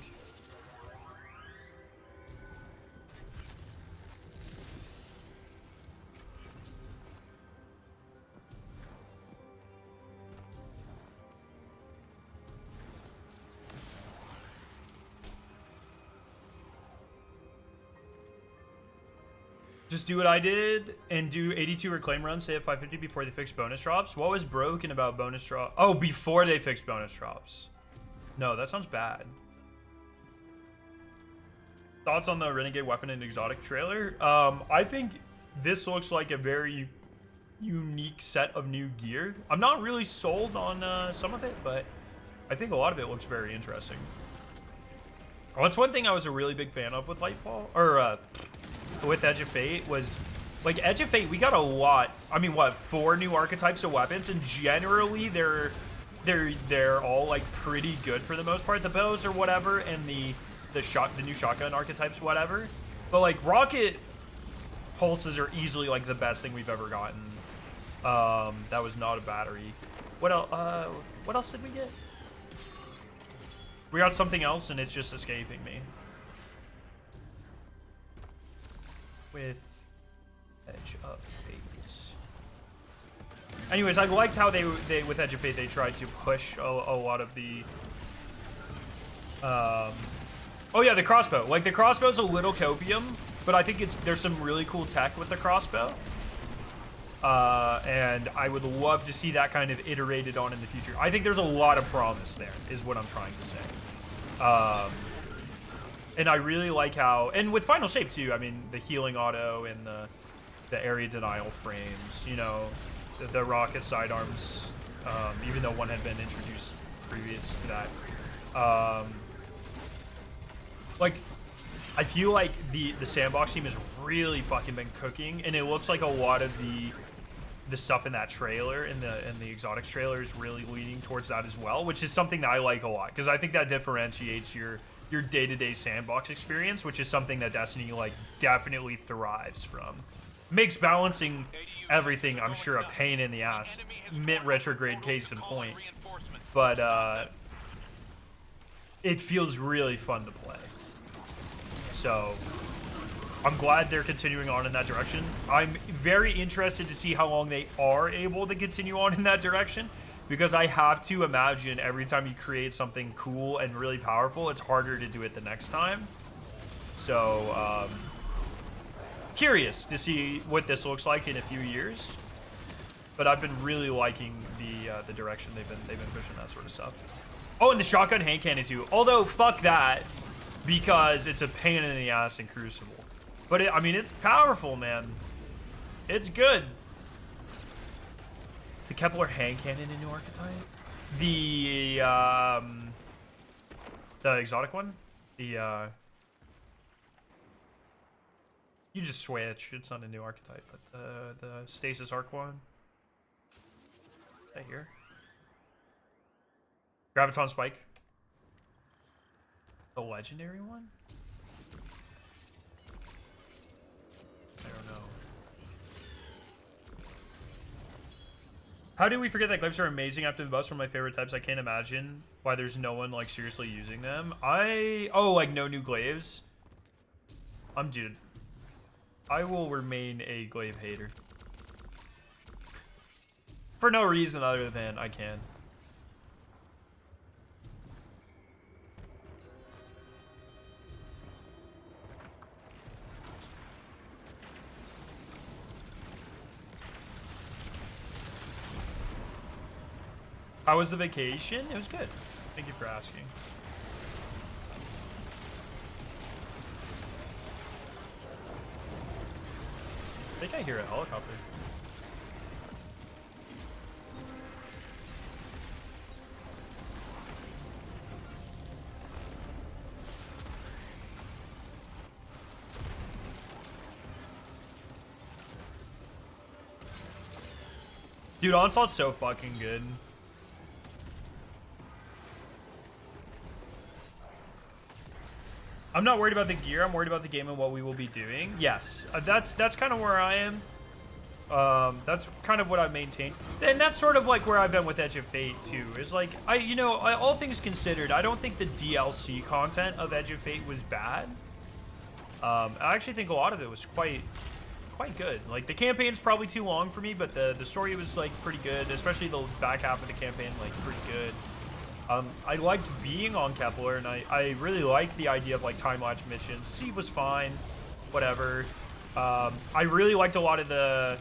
Just do what I did and do 82 reclaim runs, stay at 550 before they fix bonus drops. What was broken about bonus drop? Oh, before they fix bonus drops. No, that sounds bad. Thoughts on the Renegade weapon and exotic trailer? I think this looks like a very unique set of new gear. I'm not really sold on some of it, but I think a lot of it looks very interesting. Oh, that's one thing I was a really big fan of with Lightfall, or with Edge of Fate, was like Edge of Fate, we got a lot. I mean, what, 4 new archetypes of weapons, and generally they're all like pretty good for the most part. The bows or whatever, and the new shotgun archetypes, whatever. But like rocket pulses are easily like the best thing we've ever gotten. That was not a battery. What else did we get? We got something else, and it's just escaping me. With Edge of Fate. Anyways, I liked how they with Edge of Fate they tried to push a lot of the oh yeah, the crossbow. Like the crossbow's a little copium, but I think there's some really cool tech with the crossbow. And I would love to see that kind of iterated on in the future. I think there's a lot of promise there, is what I'm trying to say. And I really like how, and with Final Shape too, I mean, the healing auto and the area denial frames, you know, the rocket sidearms, even though one had been introduced previous to that. Like, I feel like the sandbox team has really fucking been cooking, and it looks like a lot of the stuff in that trailer, in the exotics trailer, is really leaning towards that as well, which is something that I like a lot, because I think that differentiates your day-to-day sandbox experience, which is something that Destiny like definitely thrives from. Makes balancing everything, I'm sure, a pain in the ass. Mint retrograde case in point, but it feels really fun to play. So I'm glad they're continuing on in that direction. I'm very interested to see how long they are able to continue on in that direction, because I have to imagine every time you create something cool and really powerful, it's harder to do it the next time. So, curious to see what this looks like in a few years. But I've been really liking the direction they've been pushing that sort of stuff. Oh, and the shotgun hand cannon too. Although, fuck that, because it's a pain in the ass in Crucible. But I mean, it's powerful, man. It's good. Is the Kepler hand cannon a new archetype? The exotic one? You just switch. It's not a new archetype, but the Stasis Arc one. Right here. Graviton Spike. The legendary one? I don't know. How do we forget that glyphs are amazing after the buffs? One of my favorite types. I can't imagine why there's no one like seriously using them. Oh, like no new glaives. Dude. I will remain a glaive hater. For no reason other than I can. How was the vacation? It was good. Thank you for asking. I think I hear a helicopter. Dude, Onslaught's so fucking good. I'm not worried about the gear. I'm worried about the game and what we will be doing. Yes, that's kind of where I am. That's kind of what I maintain, and that's sort of like where I've been with Edge of Fate too. Is like all things considered, I don't think the DLC content of Edge of Fate was bad. I actually think a lot of it was quite good. Like the campaign's probably too long for me, but the story was like pretty good, especially the back half of the campaign, like pretty good. I liked being on Kepler, and I really liked the idea of like time-lapse missions. Sieve was fine, whatever. I really liked a lot of the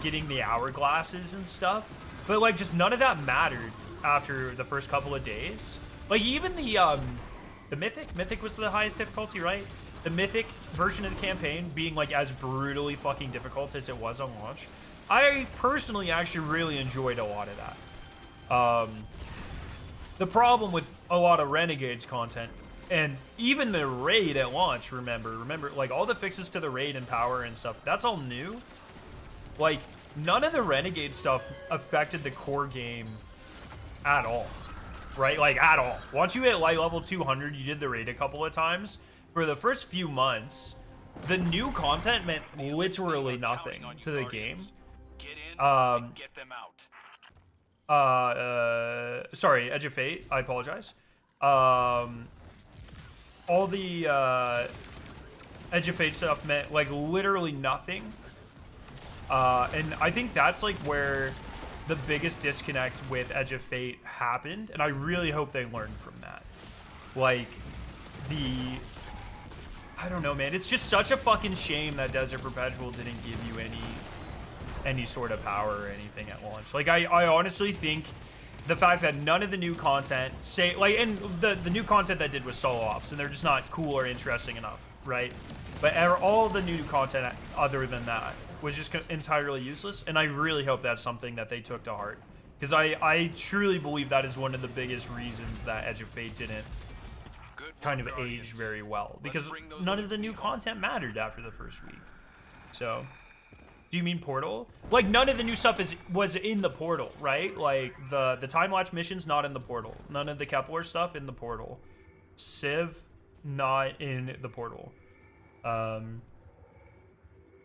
getting the hourglasses and stuff, but like just none of that mattered after the first couple of days. Like even the mythic was the highest difficulty, right? The mythic version of the campaign being like as brutally fucking difficult as it was on launch. I personally actually really enjoyed a lot of that. The problem with a lot of Renegades content, and even the raid at launch, remember, like all the fixes to the raid and power and stuff, that's all new. Like, none of the Renegade stuff affected the core game at all, right? Like, at all. Once you hit light level 200, you did the raid a couple of times. For the first few months, the new content meant literally nothing to the game. Get in and get them out. Sorry, Edge of Fate, I apologize. All the Edge of Fate stuff meant like literally nothing. And I think that's like where the biggest disconnect with Edge of Fate happened, and I really hope they learned from that. Like I don't know, man. It's just such a fucking shame that Desert Perpetual didn't give you any sort of power or anything at launch. Like, I honestly think the fact that none of the new content and the new content that did was solo ops, and they're just not cool or interesting enough, right? But all the new content other than that was just entirely useless, and I really hope that's something that they took to heart, because I truly believe that is one of the biggest reasons that Edge of Fate didn't kind of age very well, because none of the new content mattered after the first week. So, do you mean Portal? Like, none of the new stuff was in the Portal, right? Like, the time-lapse mission's not in the Portal. None of the Kepler stuff in the Portal. Civ, not in the Portal. The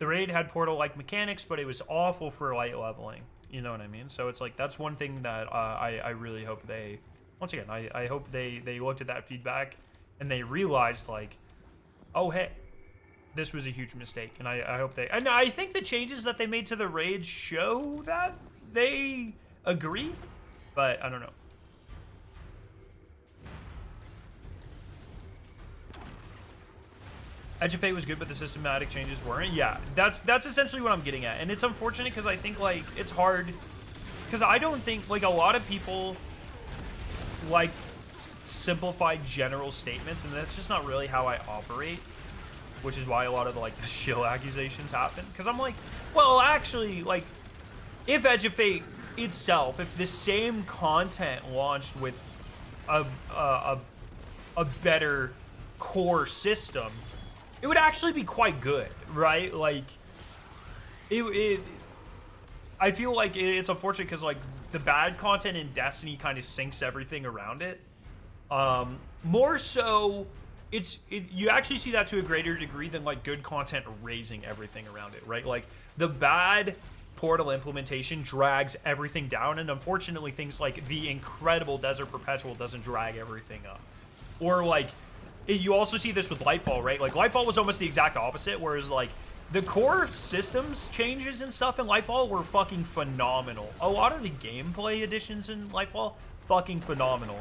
raid had Portal-like mechanics, but it was awful for light leveling. You know what I mean? So it's like, that's one thing that I really hope they... Once again, I hope they looked at that feedback and they realized, like, oh, hey, this was a huge mistake. And I hope they... And I think the changes that they made to the raid show that they agree, but I don't know. Edge of Fate was good, but the systematic changes weren't. Yeah, that's essentially what I'm getting at. And it's unfortunate because I think, like, it's hard... Because I don't think, like, a lot of people like simplified general statements, and that's just not really how I operate, which is why a lot of the shill accusations happen. Because I'm like, well, actually, like, if Edge of Fate itself, if the same content launched with a better core system, it would actually be quite good, right? Like, I feel like it's unfortunate because, like, the bad content in Destiny kind of sinks everything around it. More so, you actually see that to a greater degree than, like, good content raising everything around it, right? Like, the bad Portal implementation drags everything down, and unfortunately things like the incredible Desert Perpetual doesn't drag everything up. Or like, you also see this with Lightfall, right? Like Lightfall was almost the exact opposite, whereas like the core systems changes and stuff in Lightfall were fucking phenomenal. A lot of the gameplay additions in Lightfall, fucking phenomenal.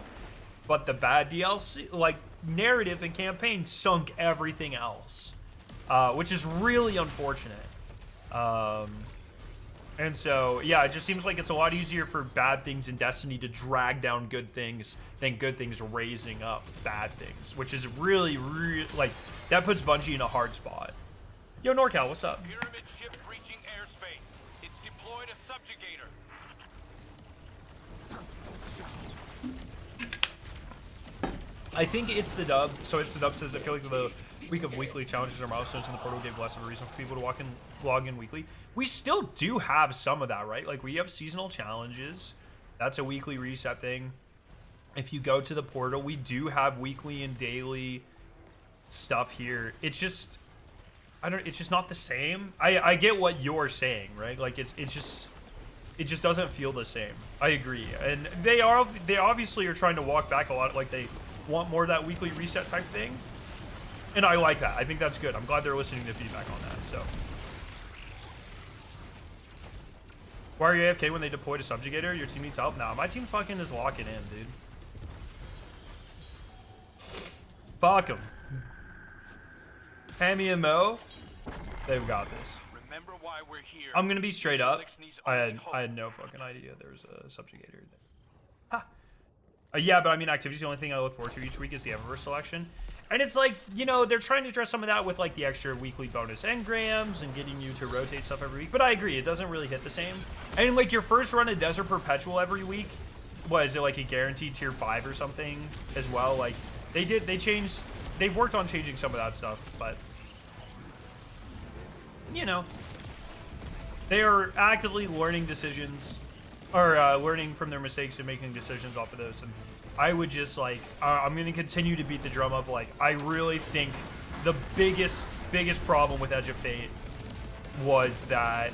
But the bad DLC, like narrative and campaign, sunk everything else, which is really unfortunate. And so, yeah, it just seems like it's a lot easier for bad things in Destiny to drag down good things than good things raising up bad things, which is really, like, that puts Bungie in a hard spot. Yo, NorCal, what's up? Pyramid ship breaching airspace. It's deployed a subjugator. I think it's the dub. So it's the dub says, I feel like the week of weekly challenges or milestones in the portal gave less of a reason for people to log in weekly. We still do have some of that, right? Like we have seasonal challenges. That's a weekly reset thing. If you go to the portal, we do have weekly and daily stuff here. It's just, it's just not the same. I get what you're saying, right? Like it just doesn't feel the same. I agree. And they obviously are trying to walk back a lot. Like they want more of that weekly reset type thing. And I like that. I think that's good. I'm glad they're listening to feedback on that. So, why are you AFK when they deployed a subjugator? Your team needs help? Nah, my team fucking is locking in, dude. Fuck them. Hammy and Mo, they've got this. Remember why we're here. I'm gonna be straight up. I had no fucking idea there was a subjugator there. Ha. Yeah, but I mean, activity's the only thing I look forward to each week is the Eververse selection. And it's like, you know, they're trying to address some of that with like the extra weekly bonus engrams and getting you to rotate stuff every week. But I agree, it doesn't really hit the same. And like your first run of Desert Perpetual every week, what is it, like a guaranteed tier 5 or something as well? Like they've worked on changing some of that stuff, but you know, they are actively learning decisions or learning from their mistakes and making decisions off of those. And I would just like, I'm going to continue to beat the drum of like, I really think the biggest problem with Edge of Fate was that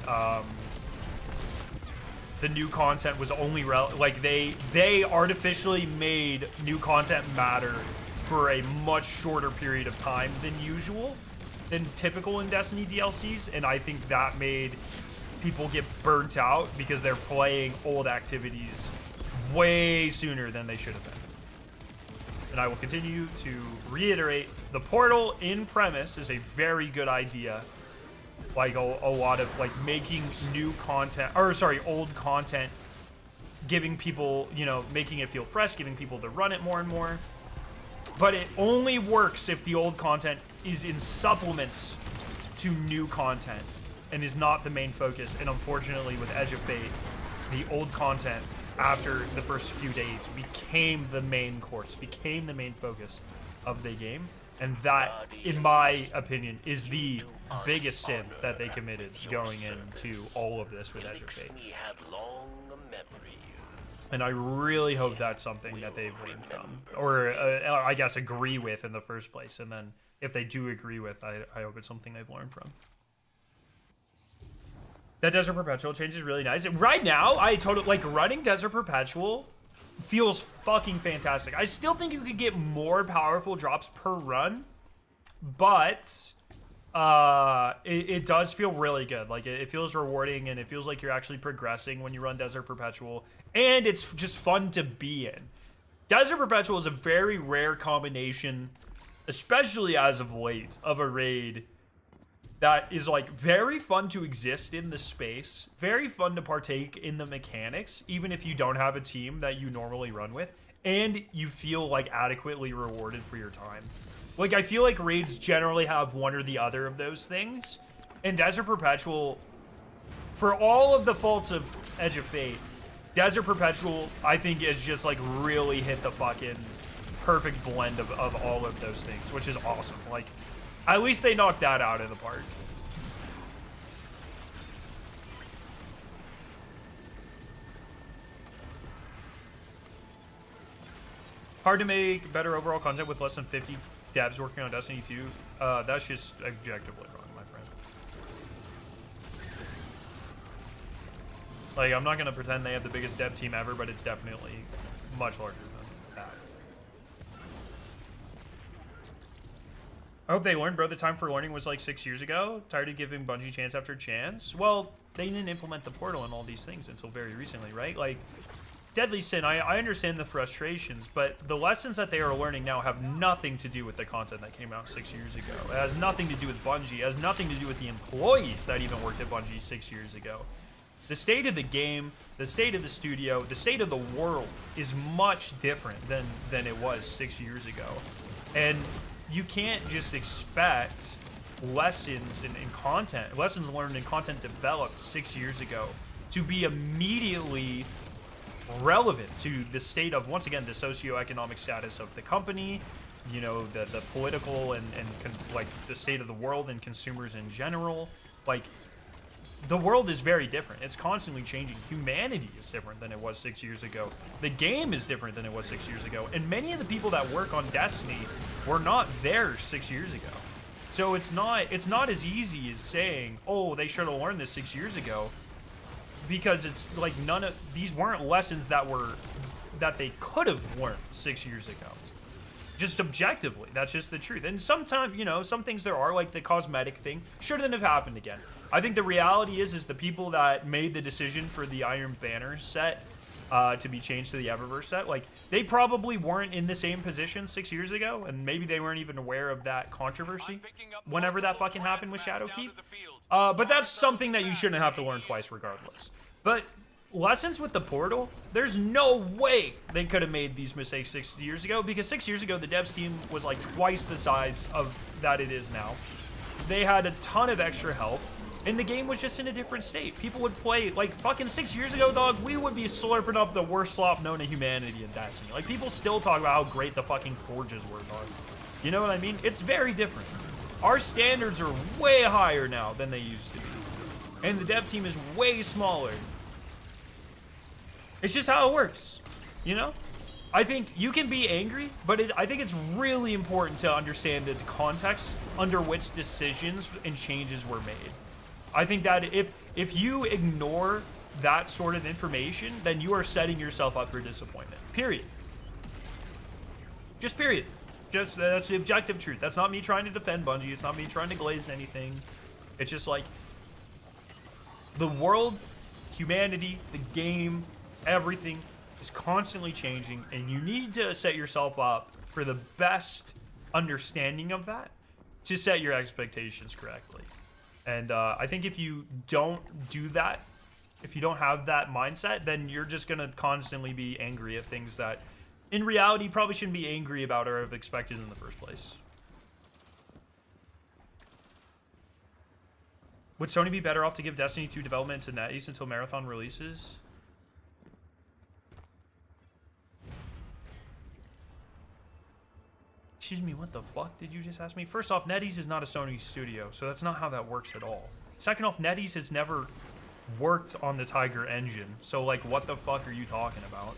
the new content was only like they artificially made new content matter for a much shorter period of time than typical in Destiny DLCs, and I think that made people get burnt out because they're playing old activities way sooner than they should have been. And I will continue to reiterate, the portal in premise is a very good idea. Like a lot of like making new content, or sorry, old content, giving people, you know, making it feel fresh, giving people to run it more and more. But it only works if the old content is in supplements to new content and is not the main focus. And unfortunately with Edge of Fate, the old content after the first few days became the main course, became the main focus of the game. And that, in my opinion, is the biggest sin that they committed going into all of this with Edge of Fate. And I really hope that's something that they've learned from, or I guess agree with in the first place. And then if they do agree with, I hope it's something they've learned from. That Desert Perpetual change is really nice. Right now, I totally like running Desert Perpetual feels fucking fantastic. I still think you could get more powerful drops per run, but it does feel really good. Like it feels rewarding, and it feels like you're actually progressing when you run Desert Perpetual, and it's just fun to be in. Desert Perpetual is a very rare combination, especially as of late, of a raid that is like very fun to exist in the space, very fun to partake in the mechanics, even if you don't have a team that you normally run with, and you feel like adequately rewarded for your time. Like I feel like raids generally have one or the other of those things, and Desert Perpetual, for all of the faults of Edge of Fate, Desert Perpetual I think is just like really hit the fucking perfect blend of all of those things, which is awesome. Like at least they knocked that out of the park. Hard to make better overall content with less than 50 devs working on Destiny 2. That's just objectively wrong, my friend. Like, I'm not gonna pretend they have the biggest dev team ever, but it's definitely much larger than that. I hope they learned, bro. The time for learning was like 6 years ago. Tired of giving Bungie chance after chance. Well, they didn't implement the portal and all these things until very recently, right? Like, Deadly Sin, I understand the frustrations, but the lessons that they are learning now have nothing to do with the content that came out 6 years ago. It has nothing to do with Bungie. It has nothing to do with the employees that even worked at Bungie 6 years ago. The state of the game, the state of the studio, the state of the world is much different than it was 6 years ago. And you can't just expect lessons in content, lessons learned and content developed 6 years ago to be immediately relevant to the state of, once again, the socioeconomic status of the company, you know, the political and like the state of the world and consumers in general. Like, the world is very different. It's constantly changing. Humanity is different than it was 6 years ago. The game is different than it was 6 years ago. And many of the people that work on Destiny were not there 6 years ago. So it's not as easy as saying, oh, they should have learned this 6 years ago. Because it's like none of these weren't lessons that they could have learned 6 years ago. Just objectively, that's just the truth. And sometimes, you know, some things there are, like the cosmetic thing, shouldn't have happened again. I think the reality is the people that made the decision for the Iron Banner set to be changed to the Eververse set, like, they probably weren't in the same position 6 years ago, and maybe they weren't even aware of that controversy whenever that fucking happened with Shadowkeep. But that's something that you shouldn't have to learn twice regardless. But lessons with the portal, there's no way they could have made these mistakes 6 years ago, because 6 years ago the devs team was like twice the size of that it is now. They had a ton of extra help, and the game was just in a different state. People would play, like, fucking 6 years ago, dog, we would be slurping up the worst slop known to humanity in Destiny. Like, people still talk about how great the fucking forges were, dog. You know what I mean? It's very different. Our standards are way higher now than they used to be. And the dev team is way smaller. It's just how it works, you know? I think you can be angry, but I think it's really important to understand the context under which decisions and changes were made. I think that if you ignore that sort of information, then you are setting yourself up for disappointment. Period. Just period. Just that's the objective truth. That's not me trying to defend Bungie. It's not me trying to glaze anything. It's just like the world, humanity, the game, everything is constantly changing, and you need to set yourself up for the best understanding of that to set your expectations correctly. And I think if you don't do that, if you don't have that mindset, then you're just going to constantly be angry at things that in reality you probably shouldn't be angry about or have expected in the first place. Would Sony be better off to give Destiny 2 development to NetEase until Marathon releases? Excuse me, what the fuck did you just ask me? First off, NetEase is not a Sony studio, so that's not how that works at all. Second off, NetEase has never worked on the Tiger engine, so like, what the fuck are you talking about?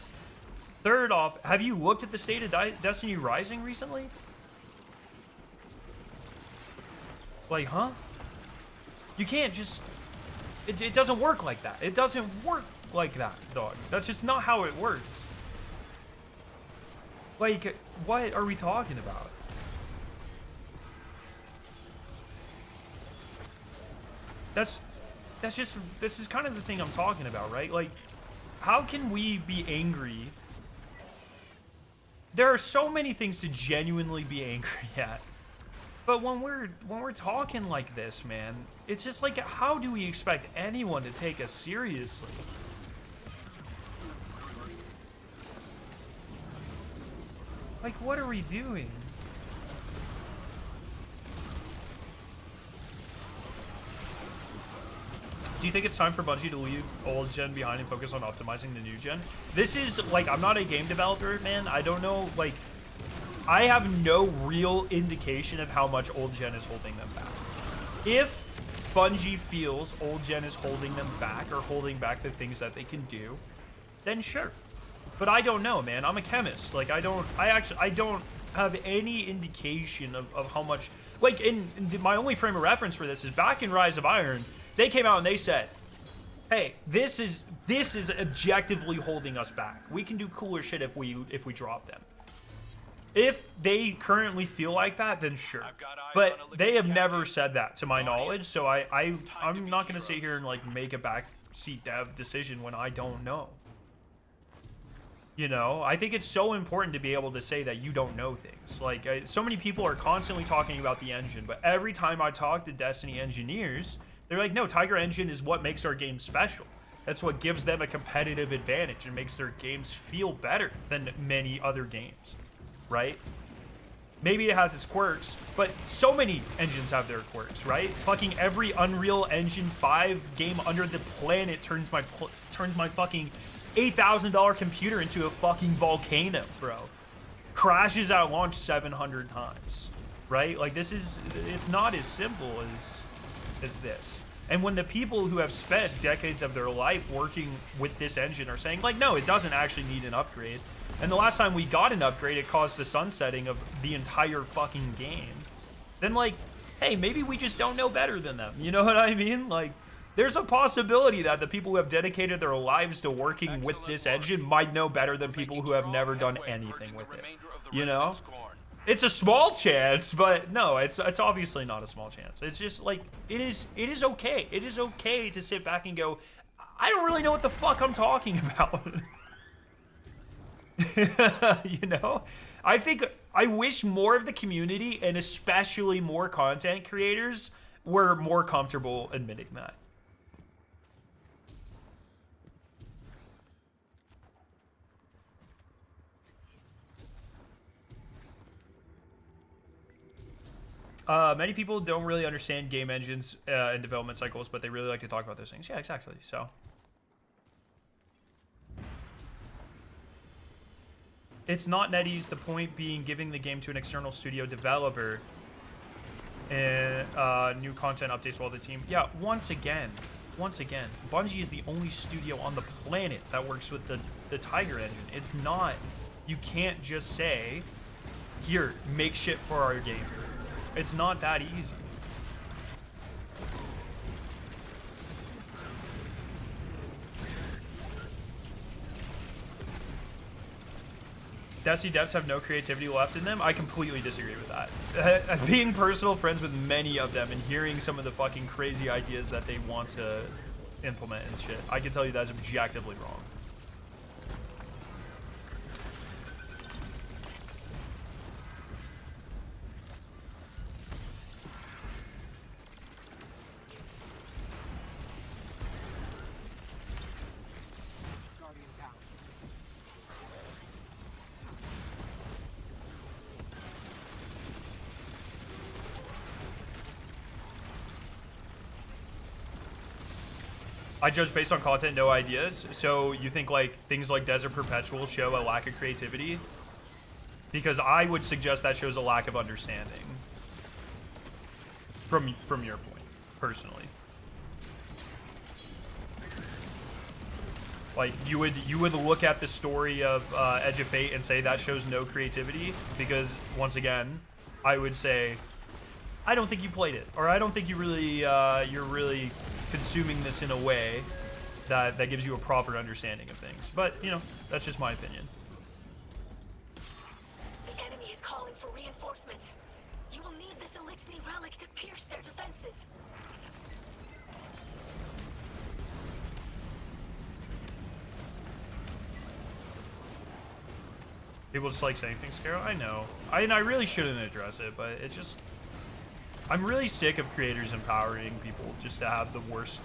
Third off, have you looked at the state of Destiny Rising recently? Like, huh? You can't just... It doesn't work like that. It doesn't work like that, dog. That's just not how it works. Like, what are we talking about? This is kind of the thing I'm talking about, right? Like, how can we be angry? There are so many things to genuinely be angry at. But when we're talking like this, man, it's just like, how do we expect anyone to take us seriously? Like, what are we doing? Do you think it's time for Bungie to leave old gen behind and focus on optimizing the new gen? This is, like, I'm not a game developer, man. I don't know, like, I have no real indication of how much old gen is holding them back. If Bungie feels old gen is holding them back or holding back the things that they can do, then sure. But I don't know, man. I'm a chemist. Like, I don't have any indication of how much, like, my only frame of reference for this is back in Rise of Iron, they came out and they said, hey, this is objectively holding us back. We can do cooler shit if we drop them. If they currently feel like that, then sure. But they have never said that to my knowledge, so I'm not gonna sit here and like make a backseat dev decision when I don't know. You know, I think it's so important to be able to say that you don't know things. Like, so many people are constantly talking about the engine, but every time I talk to Destiny engineers, they're like, no, Tiger Engine is what makes our game special. That's what gives them a competitive advantage and makes their games feel better than many other games, right? Maybe it has its quirks, but so many engines have their quirks, right? Fucking every Unreal Engine 5 game under the planet turns my fucking $8,000 computer into a fucking volcano, bro. Crashes at launch 700 times, right? Like, it's not as simple as this. And when the people who have spent decades of their life working with this engine are saying, like, no, it doesn't actually need an upgrade. And the last time we got an upgrade, it caused the sunsetting of the entire fucking game. Then, like, hey, maybe we just don't know better than them. You know what I mean? Like, there's a possibility that the people who have dedicated their lives to working with this engine might know better than people who have never done anything with it. You know? It's a small chance, but no, it's obviously not a small chance. It's just like, it is okay. It is okay to sit back and go, I don't really know what the fuck I'm talking about. You know? I wish more of the community, and especially more content creators, were more comfortable admitting that. Many people don't really understand game engines and development cycles, but they really like to talk about those things. Yeah, exactly. So, it's not NetEase. The point being giving the game to an external studio developer and new content updates while the team. Yeah, once again, Bungie is the only studio on the planet that works with the Tiger engine. It's not. You can't just say, here, make shit for our game. It's not that easy. Destiny devs have no creativity left in them. I completely disagree with that. Being personal friends with many of them and hearing some of the fucking crazy ideas that they want to implement and shit, I can tell you that's objectively wrong. I judge based on content, no ideas. So you think like things like Desert Perpetual show a lack of creativity? Because I would suggest that shows a lack of understanding. From your point, personally. Like you would look at the story of Edge of Fate and say that shows no creativity, because once again, I would say I don't think you played it, or I don't think you really you're really consuming this in a way that gives you a proper understanding of things. But, you know, that's just my opinion. The enemy is calling for reinforcements. You will need this Elixir relic to pierce their defenses. People just like saying things, Carol. I know. I really shouldn't address it, but it just... I'm really sick of creators empowering people just to have the worst,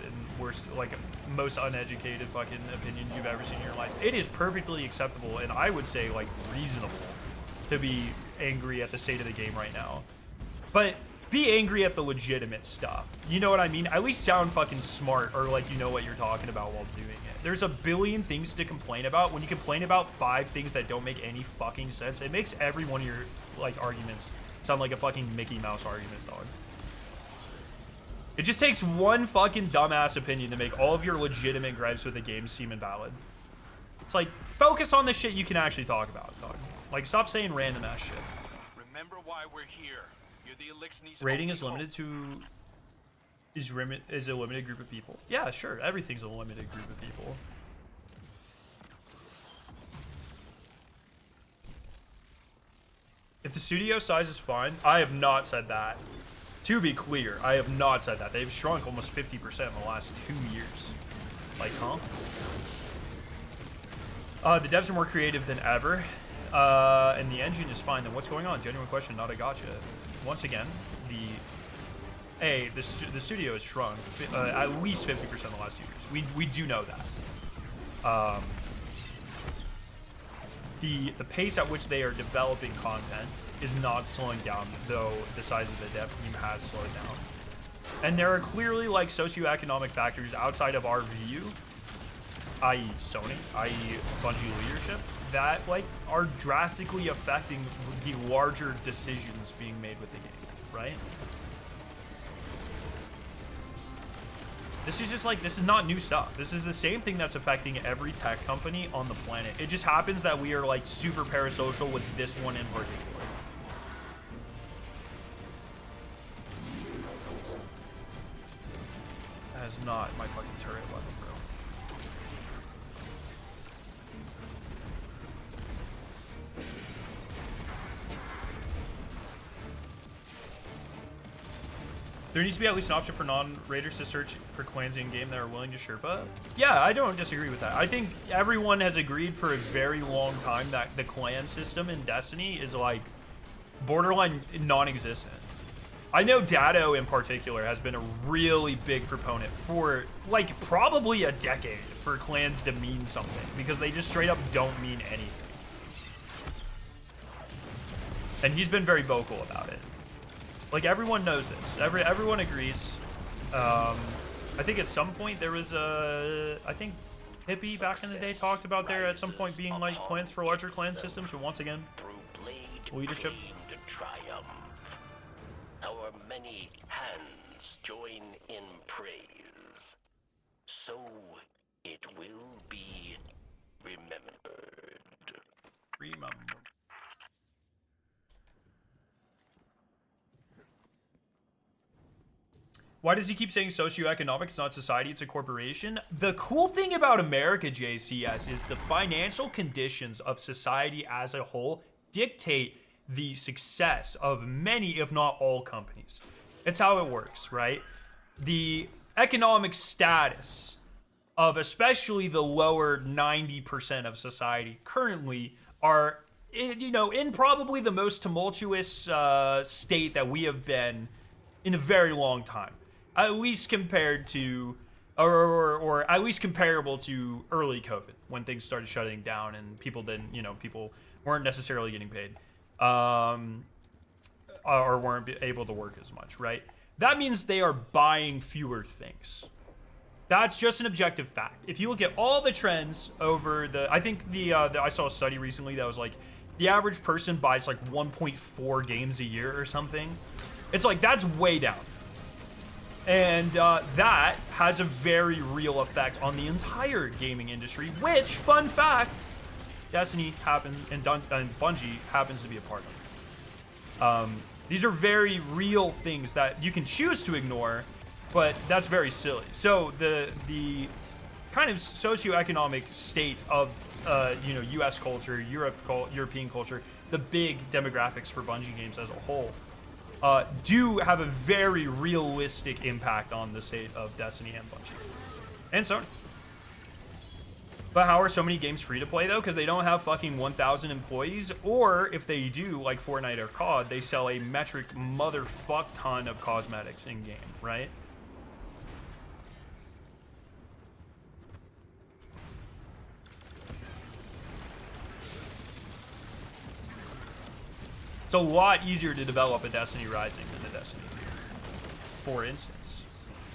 like, most uneducated fucking opinions you've ever seen in your life. It is perfectly acceptable, and I would say, like, reasonable to be angry at the state of the game right now. But be angry at the legitimate stuff. You know what I mean? At least sound fucking smart, or, like, you know what you're talking about while doing it. There's a billion things to complain about. When you complain about 5 things that don't make any fucking sense, it makes every one of your, like, arguments sound like a fucking Mickey Mouse argument, dog. It just takes one fucking dumbass opinion to make all of your legitimate gripes with the game seem invalid. It's like, focus on the shit you can actually talk about, dog. Like, stop saying random ass shit. Remember why we're here. You're the Elixir's Rating only is limited hope. to is a limited group of people. Yeah, sure. Everything's a limited group of people. If the studio size is fine, I have not said that. To be clear, I have not said that. They've shrunk almost 50% in the last 2 years. Like, huh? The devs are more creative than ever. And the engine is fine. Then what's going on? Genuine question, not a gotcha. Once again, the studio has shrunk at least 50% in the last 2 years. We do know that. The pace at which they are developing content is not slowing down, though the size of the dev team has slowed down. And there are clearly like socioeconomic factors outside of our view, i.e. Sony, i.e. Bungie leadership, that like are drastically affecting the larger decisions being made with the game, right? This is just like, this is not new stuff. This is the same thing that's affecting every tech company on the planet. It just happens that we are like super parasocial with this one in particular. That is not my fucking turret level, bro. There needs to be at least an option for non-raiders to search for clans in-game that are willing to Sherpa. Yeah, I don't disagree with that. I think everyone has agreed for a very long time that the clan system in Destiny is like borderline non-existent. I know Dado in particular has been a really big proponent for like probably a decade for clans to mean something, because they just straight up don't mean anything. And he's been very vocal about it. Like, everyone knows this. Everyone agrees. I think at some point there was a... I think Hippie back in the day talked about there at some point being, like, plans for larger clan systems, but once again, leadership. Our many hands join in praise. So it will be remembered. Remember. Why does he keep saying socioeconomic? It's not society, it's a corporation. The cool thing about America, JCS, is the financial conditions of society as a whole dictate the success of many, if not all, companies. It's how it works, right? The economic status of especially the lower 90% of society currently are, you know, in probably the most tumultuous state that we have been in a very long time. At least compared to, or at least comparable to early COVID, when things started shutting down and people didn't, you know, people weren't necessarily getting paid, or weren't able to work as much, right? That means they are buying fewer things. That's just an objective fact. If you look at all the trends over the, I think I saw a study recently that was like, the average person buys like 1.4 games a year or something. It's like, that's way down. And that has a very real effect on the entire gaming industry, which, fun fact, Destiny happens and Bungie happens to be a part of. These are very real things that you can choose to ignore, but that's very silly. So the kind of socioeconomic state of you know, U.S. culture, European culture, the big demographics for Bungie games as a whole, do have a very realistic impact on the state of Destiny and Bungie. And Sony. But how are so many games free to play though? Because they don't have fucking 1,000 employees, or if they do, like Fortnite or COD, they sell a metric motherfuck ton of cosmetics in game, right? It's a lot easier to develop a Destiny Rising than a Destiny 2, for instance.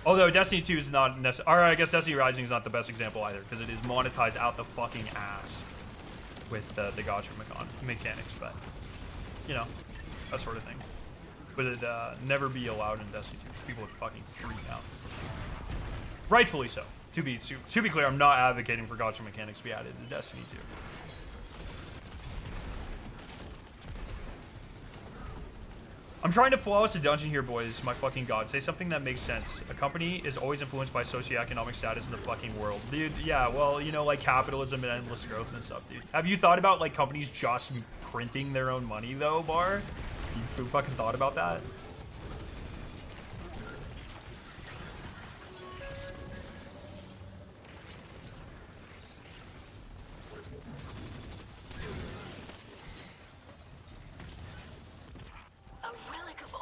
Although Destiny 2 is not necessarily, or I guess Destiny Rising is not the best example either, because it is monetized out the fucking ass with the gacha mechanics, but, you know, that sort of thing. But it'd never be allowed in Destiny 2, because people would fucking freak out. Rightfully so. To be clear, I'm not advocating for gacha mechanics to be added to Destiny 2. I'm trying to flawless a dungeon here, boys. My fucking god. Say something that makes sense. A company is always influenced by socioeconomic status in the fucking world. Dude, yeah, well, you know, like capitalism and endless growth and stuff, dude. Have you thought about, like, companies just printing their own money, though, Bar? You fucking thought about that?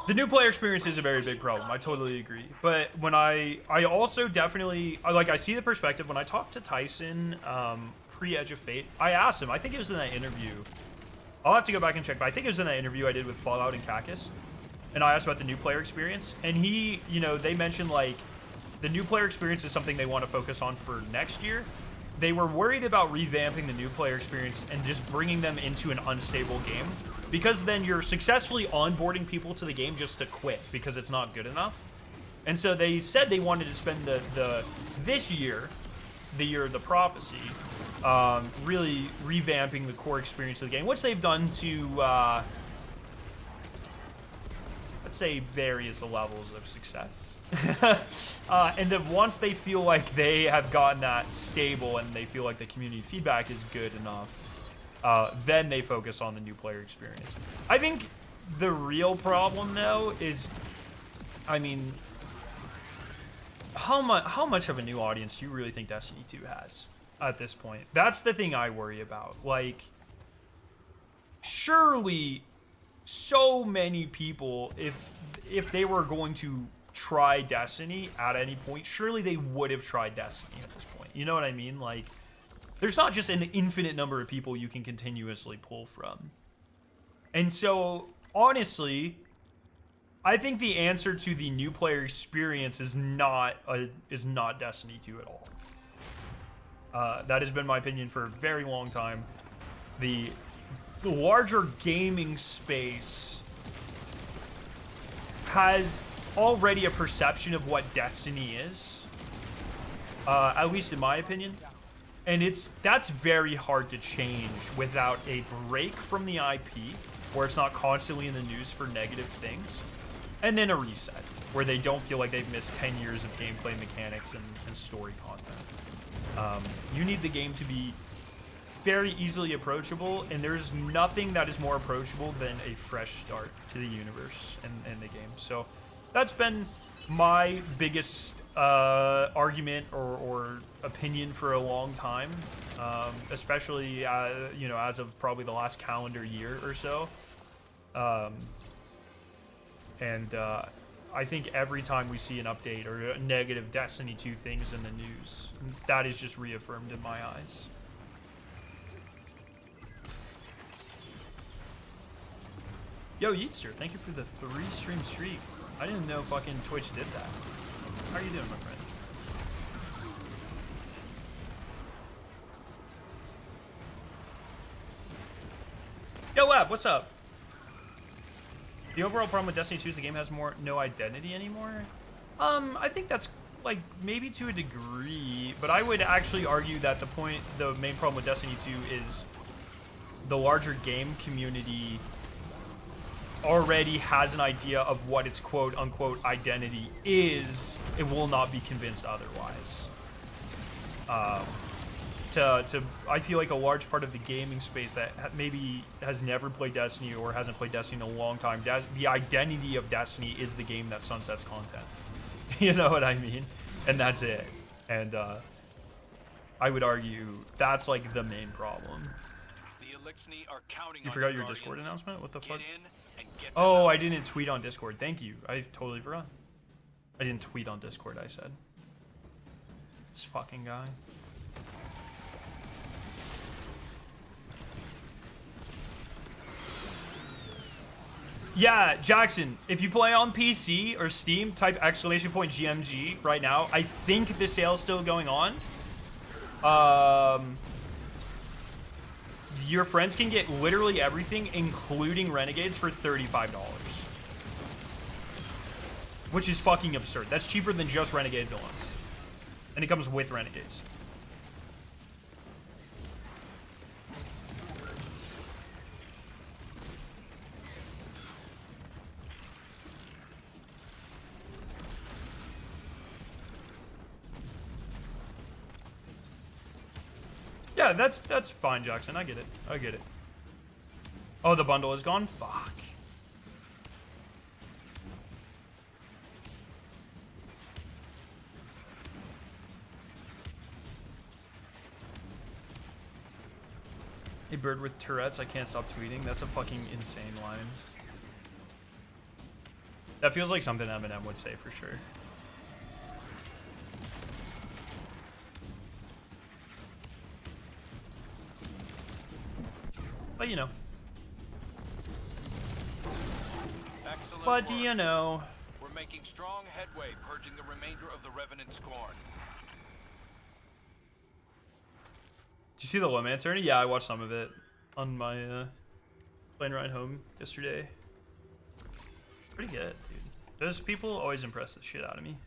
The new player experience is a very big problem. I totally agree. But when I also definitely, like, I see the perspective. When I talked to Tyson pre-Edge of Fate, I asked him, I think it was in that interview. I'll have to go back and check, but I think it was in that interview I did with Fallout and Cactus. And I asked about the new player experience. And he, you know, they mentioned, like, the new player experience is something they want to focus on for next year. They were worried about revamping the new player experience and just bringing them into an unstable game. Because then you're successfully onboarding people to the game just to quit because it's not good enough. And so they said they wanted to spend this year, the year of the prophecy, really revamping the core experience of the game, which they've done to, let's say, various levels of success. And then once they feel like they have gotten that stable and they feel like the community feedback is good enough, then they focus on the new player experience. I think the real problem, though, is, I mean, how much of a new audience do you really think Destiny 2 has at this point? That's the thing I worry about. Like, surely so many people, if they were going to try Destiny at any point, surely they would have tried Destiny at this point. You know what I mean? Like, there's not just an infinite number of people you can continuously pull from. And so, honestly, I think the answer to the new player experience is not Destiny 2 at all. That has been my opinion for a very long time. The larger gaming space has already a perception of what Destiny is, at least in my opinion. And that's very hard to change without a break from the IP, where it's not constantly in the news for negative things, and then a reset, where they don't feel like they've missed 10 years of gameplay mechanics and story content. You need the game to be very easily approachable, and there's nothing that is more approachable than a fresh start to the universe and the game. So that's been my biggest argument or opinion for a long time, especially you know, as of probably the last calendar year or so. I think every time we see an update or a negative Destiny 2 things in the news, that is just reaffirmed in my eyes. Yo, Yeetster, thank you for the 3-stream streak. I didn't know fucking Twitch did that. How are you doing, my friend? Yo, Lab, what's up? The overall problem with Destiny 2 is the game has no identity anymore. I think that's, like, maybe to a degree, but I would actually argue that the main problem with Destiny 2 is the larger game community already has an idea of what its quote-unquote identity is. It will not be convinced otherwise. I feel like a large part of the gaming space that maybe has never played Destiny or hasn't played Destiny in a long time, the identity of Destiny is the game that sunsets content. You know what I mean? And that's it. And I would argue that's like the main problem. You forgot your Discord announcement? What the fuck? Oh, I didn't tweet on Discord. Thank you. I totally forgot. I didn't tweet on Discord, I said. This fucking guy. Yeah, Jackson, if you play on PC or Steam, type !GMG right now. I think the sale's still going on. Your friends can get literally everything, including Renegades, for $35. Which is fucking absurd. That's cheaper than just Renegades alone. And it comes with Renegades. Yeah, that's fine, Jackson. I get it. I get it. Oh, the bundle is gone? Fuck. A bird with Tourette's, I can't stop tweeting. That's a fucking insane line. That feels like something Eminem would say for sure. But you know. Excellent But do work. you know? We're making strong headway purging the remainder of the Revenant Scorn. Did you see the Low Man tourney? Yeah, I watched some of it on my plane ride home yesterday. Pretty good, dude. Those people always impress the shit out of me.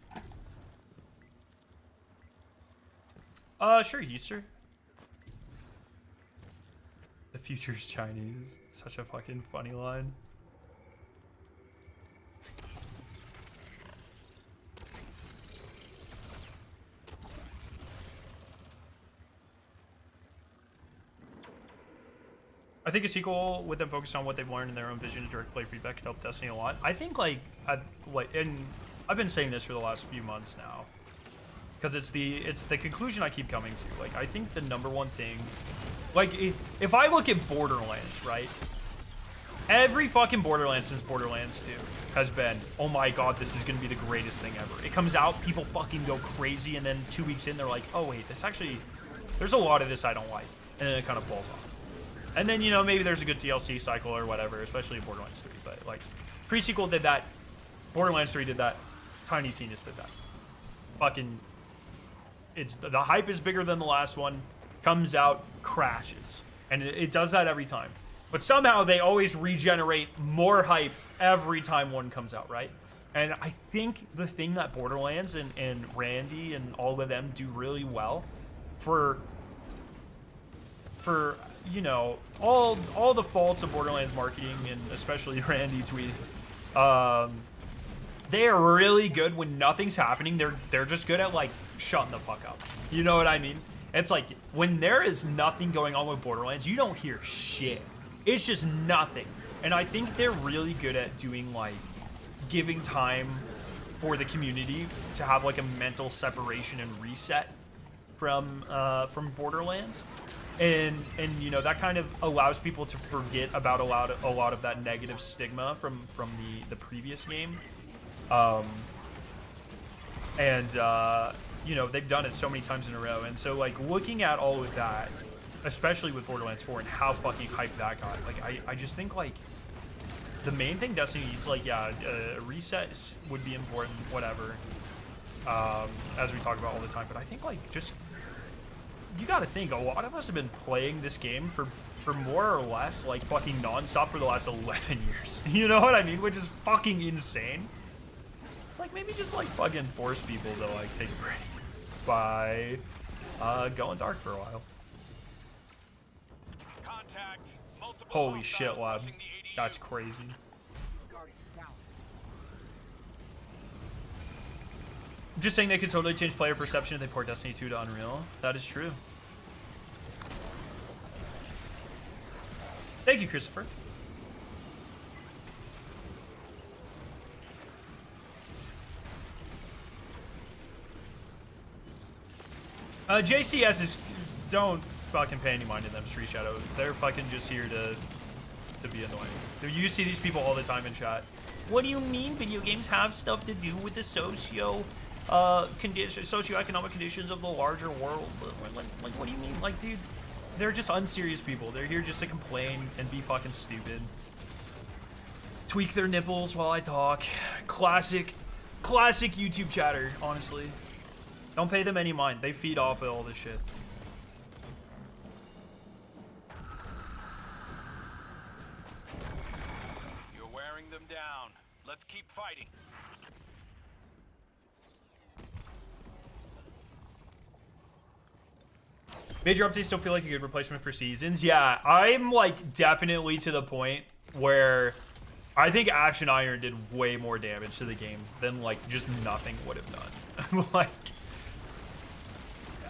Sure, Easter. The future's Chinese. Such a fucking funny line. I think a sequel with them focused on what they've learned in their own vision and direct play feedback could help Destiny a lot. I think and I've been saying this for the last few months now, because it's the conclusion I keep coming to. Like, I think the number one thing, like, if I look at Borderlands, right? Every fucking Borderlands since Borderlands 2 has been, oh my god, this is gonna be the greatest thing ever. It comes out, people fucking go crazy, and then 2 weeks in, they're like, oh wait, this actually, there's a lot of this I don't like, and then it kind of falls off. And then, you know, maybe there's a good DLC cycle or whatever, especially in Borderlands 3. But, like, pre-sequel did that. Borderlands 3 did that. Tiny Tina's did that. Fucking... The hype is bigger than the last one. Comes out, crashes. And it does that every time. But somehow they always regenerate more hype every time one comes out, right? And I think the thing that Borderlands and Randy and all of them do really well for you know, all the faults of Borderlands marketing, and especially Randy tweet, they are really good when nothing's happening. They're just good at, like, shutting the fuck up. You know what I mean? It's like, when there is nothing going on with Borderlands, you don't hear shit. It's just nothing. And I think they're really good at doing, like, giving time for the community to have, like, a mental separation and reset from Borderlands. And you know, that kind of allows people to forget about a lot of that negative stigma from the previous game. You know, they've done it so many times in a row. And so, like, looking at all of that, especially with Borderlands 4 and how fucking hyped that got, like, I just think, like, the main thing Destiny needs, like, yeah, reset would be important, whatever, as we talk about all the time. But I think, like, just... You gotta think, a lot of us have been playing this game for more or less, like, fucking non-stop for the last 11 years. You know what I mean? Which is fucking insane. It's like, maybe just, like, fucking force people to, like, take a break by going dark for a while. Contact. Holy shit, lad. That's crazy. Just saying they could totally change player perception if they port Destiny 2 to Unreal. That is true. Thank you, Christopher. JCS is... Don't fucking pay any mind to them, Street Shadow. They're fucking just here to be annoying. You see these people all the time in chat. What do you mean video games have stuff to do with the socioeconomic conditions of the larger world? Like, what do you mean? Like, dude, they're just unserious people. They're here just to complain and be fucking stupid. Tweak their nipples while I talk. Classic YouTube chatter, honestly. Don't pay them any mind. They feed off of all this shit. You're wearing them down. Let's keep fighting. Major updates don't feel like a good replacement for seasons. Yeah, I'm, like, definitely to the point where I think Ash and Iron did way more damage to the game than, like, just nothing would have done. Like,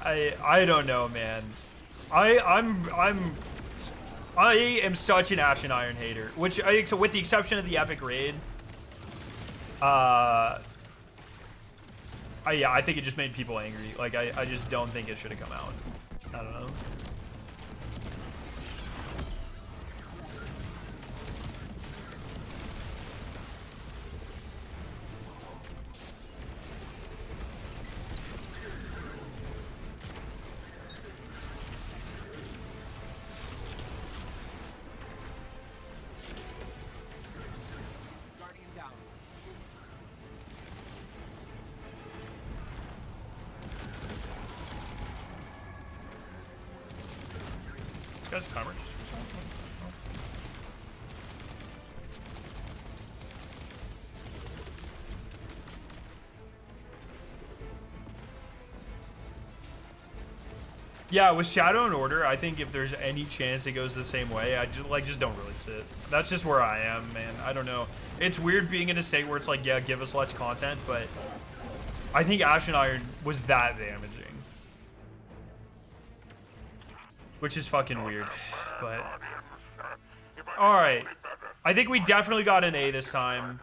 I don't know, man. I am such an Ashen Iron hater, which I think, so with the exception of the epic raid, yeah, I think it just made people angry. Like, I just don't think it should have come out. I don't know. Guy's timer just yeah, with Shadow and Order, I think if there's any chance it goes the same way, I just don't release it. That's just where I am, man. I don't know. It's weird being in a state where it's like, yeah, give us less content, but I think Ashen Iron was that damaging. Which is fucking weird, but all right. I think we definitely got an A this time.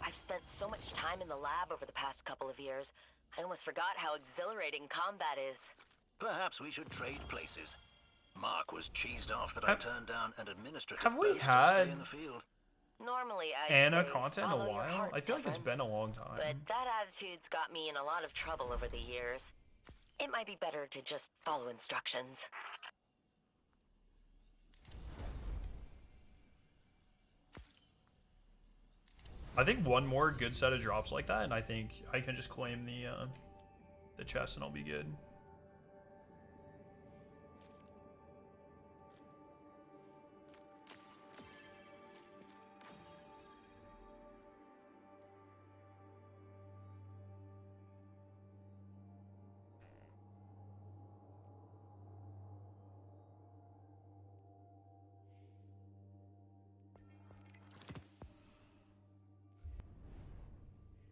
I've spent so much time in the lab over the past couple of years, I almost forgot how exhilarating combat is. Perhaps we should trade places. Mark was cheesed off that I turned down an administrative Have we post to had stay in the field. Normally, I'd Anna say content in a follow your while? heart, I feel like it's Devin. been a long time. But that attitude's got me in a lot of trouble over the years. It might be better to just follow instructions. I think one more good set of drops like that, and I think I can just claim the chest and I'll be good.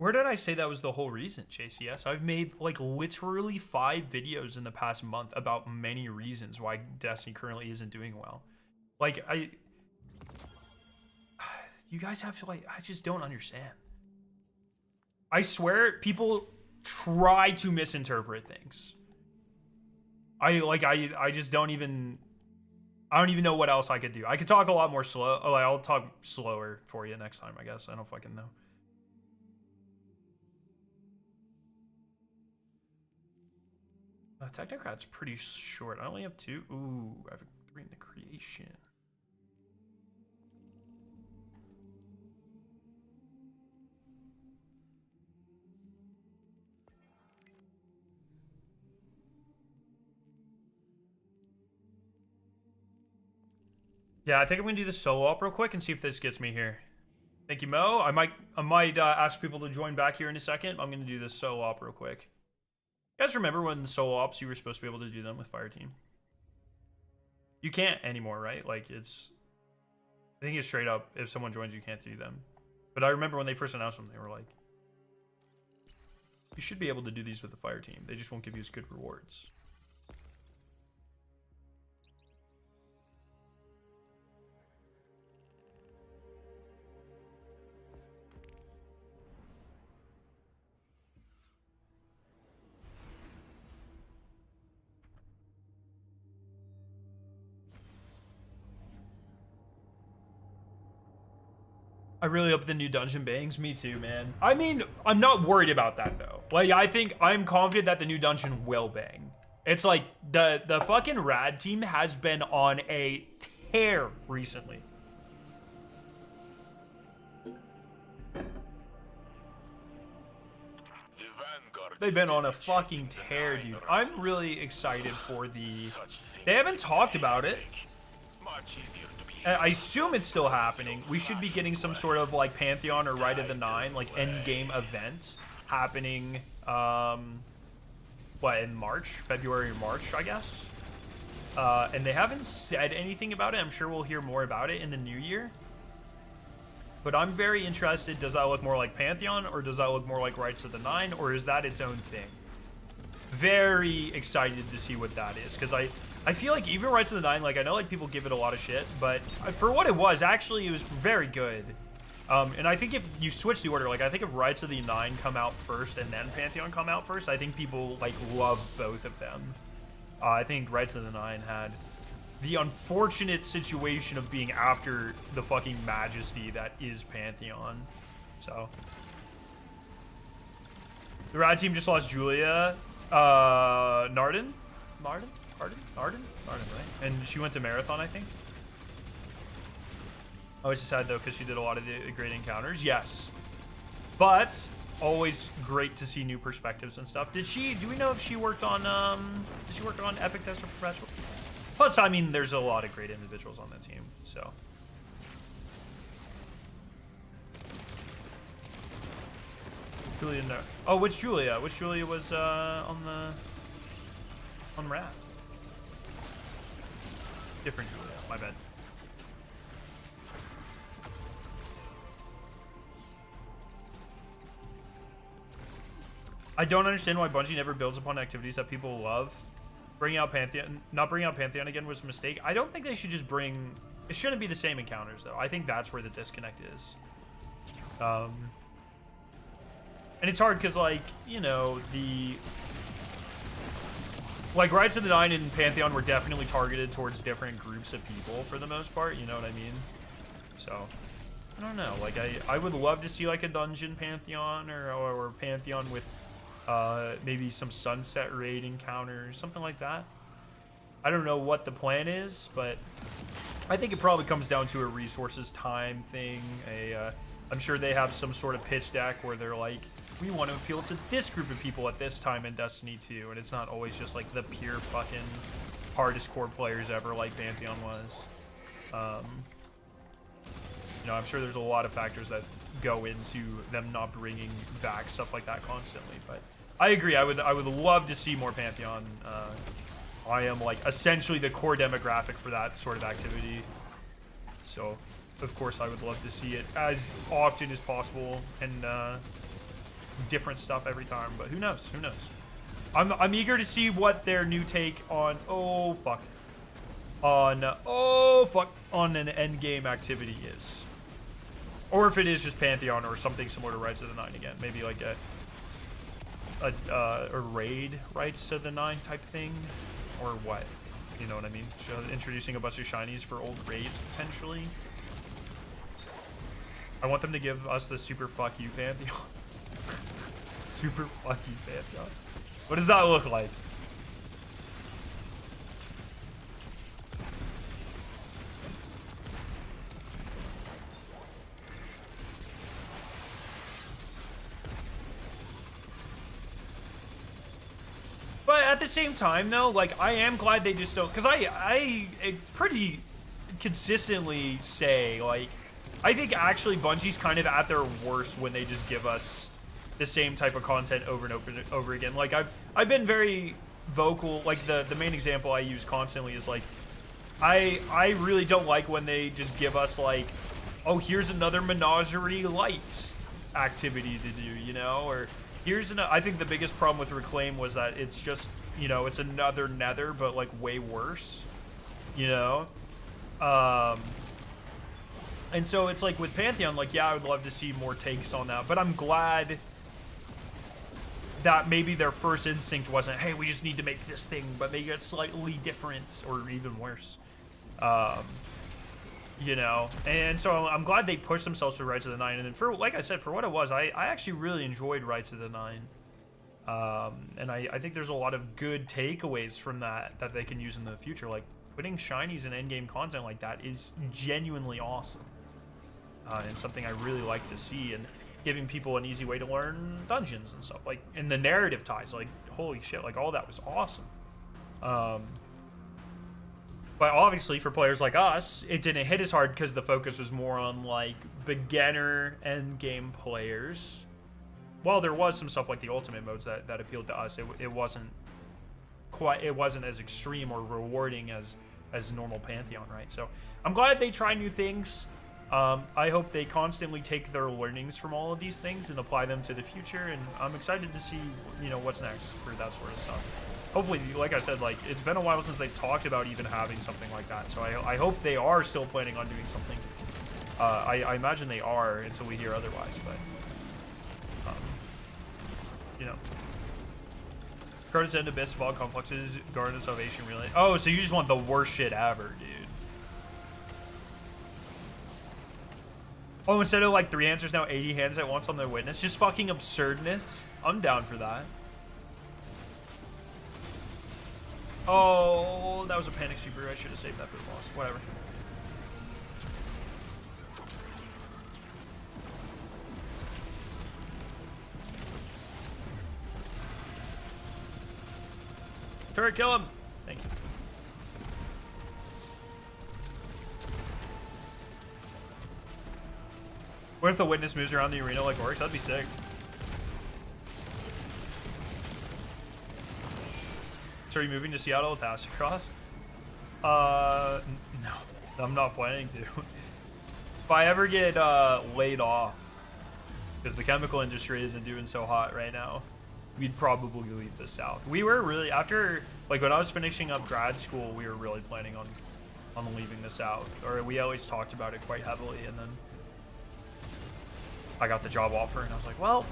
Where did I say that was the whole reason, JCS? I've made like literally 5 videos in the past month about many reasons why Destiny currently isn't doing well. Like, you guys have to, like, I just don't understand. I swear people try to misinterpret things. I just don't even, I don't even know what else I could do. I could talk a lot more slow. Oh, I'll talk slower for you next time, I guess. I don't fucking know. Technocrat's pretty short. I only have 2. Ooh, I have 3 in the creation. Yeah, I think I'm gonna do the solo op real quick and see if this gets me here. Thank you, Mo. I might ask people to join back here in a second. I'm gonna do this solo op real quick. You guys remember when the solo ops, you were supposed to be able to do them with Fireteam? You can't anymore, right? Like, it's... I think it's straight up, if someone joins, you can't do them. But I remember when they first announced them, they were like, you should be able to do these with the Fireteam. They just won't give you as good rewards. I really hope the new dungeon bangs. Me too, man. I mean, I'm not worried about that, though. Like, I think I'm confident that the new dungeon will bang. It's like, the fucking Rad team has been on a tear recently. They've been on a fucking tear, dude. I'm really excited for the... They haven't talked about it. I assume it's still happening. We should be getting some sort of like Pantheon or Rite of the Nine, like end game event happening. What, in March, February or March, I guess. And they haven't said anything about it. I'm sure we'll hear more about it in the new year. But I'm very interested, does that look more like Pantheon, or does that look more like Rights of the Nine, or is that its own thing? Very excited to see what that is, because I feel like even Rights of the Nine, like, I know, like, people give it a lot of shit, but for what it was, actually, it was very good. And I think if you switch the order, like, I think if Rights of the Nine come out first and then Pantheon come out first, I think people, like, love both of them. I think Rights of the Nine had the unfortunate situation of being after the fucking majesty that is Pantheon. So the Rad team just lost Julia Narden, right? And she went to Marathon, I think. I was just sad though because she did a lot of the great encounters. Yes, but always great to see new perspectives and stuff. Do we know if she worked on did she work on Epic Test or Perpetual? Plus, I mean, there's a lot of great individuals on that team, so. Julia, no. Oh, which Julia? Which Julia was on Wrath? Different Julia, my bad. I don't understand why Bungie never builds upon activities that people love. Not bringing out Pantheon again was a mistake. I don't think they should just bring... It shouldn't be the same encounters, though. I think that's where the disconnect is. And it's hard because, like, you know, like, Rights of the Nine and Pantheon were definitely targeted towards different groups of people for the most part, you know what I mean? So, I don't know. Like, I would love to see, like, a dungeon Pantheon or Pantheon with... maybe some sunset raid encounters, something like that. I don't know what the plan is, but I think it probably comes down to a resources time thing. I'm sure they have some sort of pitch deck where they're like, we want to appeal to this group of people at this time in Destiny 2, and it's not always just like the pure fucking hardest core players ever like Pantheon was. You know, I'm sure there's a lot of factors that go into them not bringing back stuff like that constantly, but I agree. I would love to see more Pantheon. I am like essentially the core demographic for that sort of activity, so of course I would love to see it as often as possible and different stuff every time. But who knows? Who knows? I'm eager to see what their new take on on an end game activity is, or if it is just Pantheon or something similar to Rights of the Nine again. Maybe like a raid Rights of the Nine type thing, or what? You know what I mean? So introducing a bunch of shinies for old raids potentially. I want them to give us the super fuck you Pantheon. Super fuck you Pantheon. What does that look like? But at the same time, though, like, I am glad they just don't... Because I pretty consistently say, like, I think actually Bungie's kind of at their worst when they just give us the same type of content over and over again. Like, I've been very vocal. Like, the main example I use constantly is, like, I really don't like when they just give us, like, oh, here's another Menagerie Light activity to do, you know? Or... I think the biggest problem with Reclaim was that it's just, you know, it's another Nether, but like way worse, you know? And so it's like with Pantheon, like, yeah, I would love to see more takes on that, but I'm glad that maybe their first instinct wasn't, hey, we just need to make this thing, but make it slightly different or even worse. You know, and so I'm glad they pushed themselves for Rights of the Nine, and for, like I said, for what it was, I actually really enjoyed Rights of the Nine, and I think there's a lot of good takeaways from that they can use in the future. Like, putting shinies in endgame content like that is genuinely awesome, and something I really like to see, and giving people an easy way to learn dungeons and stuff, like, and the narrative ties, like, holy shit, like, all that was awesome. But obviously, for players like us, it didn't hit as hard because the focus was more on, like, beginner endgame players. While there was some stuff like the ultimate modes that appealed to us, it wasn't as extreme or rewarding as normal Pantheon, right? So I'm glad they try new things. I hope they constantly take their learnings from all of these things and apply them to the future, and I'm excited to see, you know, what's next for that sort of stuff. Hopefully, like I said, like, it's been a while since they've talked about even having something like that, so I hope they are still planning on doing something. I imagine they are until we hear otherwise, but, you know. Garden's End Abyss of all complexes, Garden of Salvation, really. Oh, so you just want the worst shit ever, dude. Oh, instead of like 3 answers, now 80 hands at once on their witness. Just fucking absurdness. I'm down for that. Oh, that was a panic super. I should have saved that for the boss. Whatever. Turret, kill him. Thank you. What if the witness moves around the arena like orcs? That'd be sick. So are you moving to Seattle with Across? No, I'm not planning to. If I ever get laid off, because the chemical industry isn't doing so hot right now, we'd probably leave the South. We were really, after, like when I was finishing up grad school, we were really planning on leaving the South. Or we always talked about it quite heavily, and then I got the job offer, and I was like, well,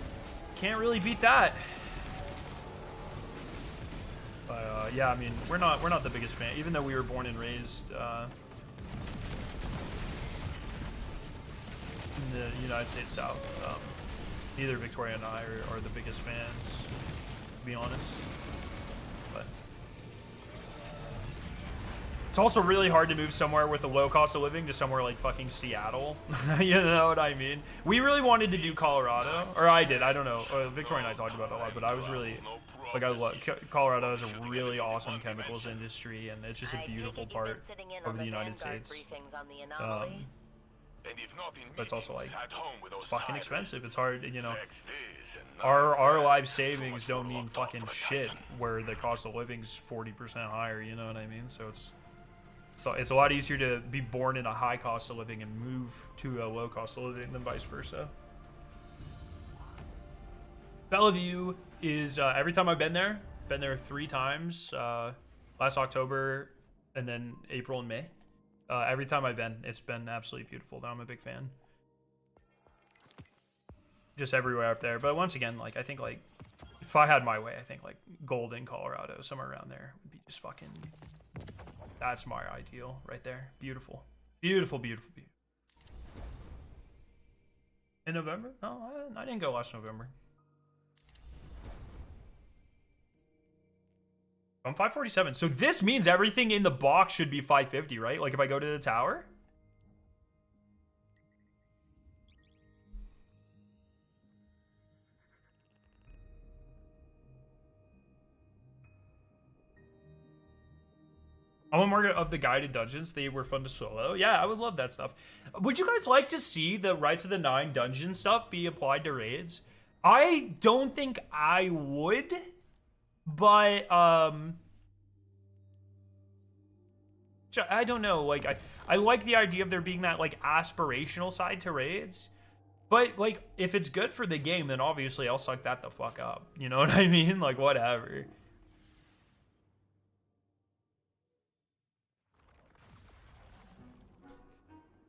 can't really beat that. But yeah, I mean, we're not the biggest fan, even though we were born and raised in the United States South. Neither Victoria and I are the biggest fans, to be honest. But it's also really hard to move somewhere with a low cost of living to somewhere like fucking Seattle. You know what I mean? We really wanted to do Colorado, or I did. I don't know. Victoria and I talked about it a lot, but I was really like, I love Colorado has a really awesome chemicals industry, and it's just a beautiful part of the United States. But it's also like, it's fucking expensive. It's hard, you know. Our life savings don't mean fucking shit where the cost of living's 40% higher. You know what I mean? So it's a lot easier to be born in a high cost of living and move to a low cost of living than vice versa. Bellevue is every time I've been there 3 times. Last October and then April and May. Every time I've been, it's been absolutely beautiful. I'm a big fan. Just everywhere up there. But once again, like, I think, like, if I had my way, I think, like, Golden, Colorado, somewhere around there would be just fucking... That's my ideal right there. Beautiful. Beautiful, beautiful, beautiful. In November? No, I didn't go last November. I'm 547. So this means everything in the box should be 550, right? Like if I go to the tower? I'm a market of the guided dungeons. They were fun to solo. Yeah, I would love that stuff. Would you guys like to see the Rights of the Nine dungeon stuff be applied to raids? I don't think I would, but I don't know. Like I like the idea of there being that like aspirational side to raids, but like if it's good for the game, then obviously I'll suck that the fuck up. You know what I mean? Like whatever.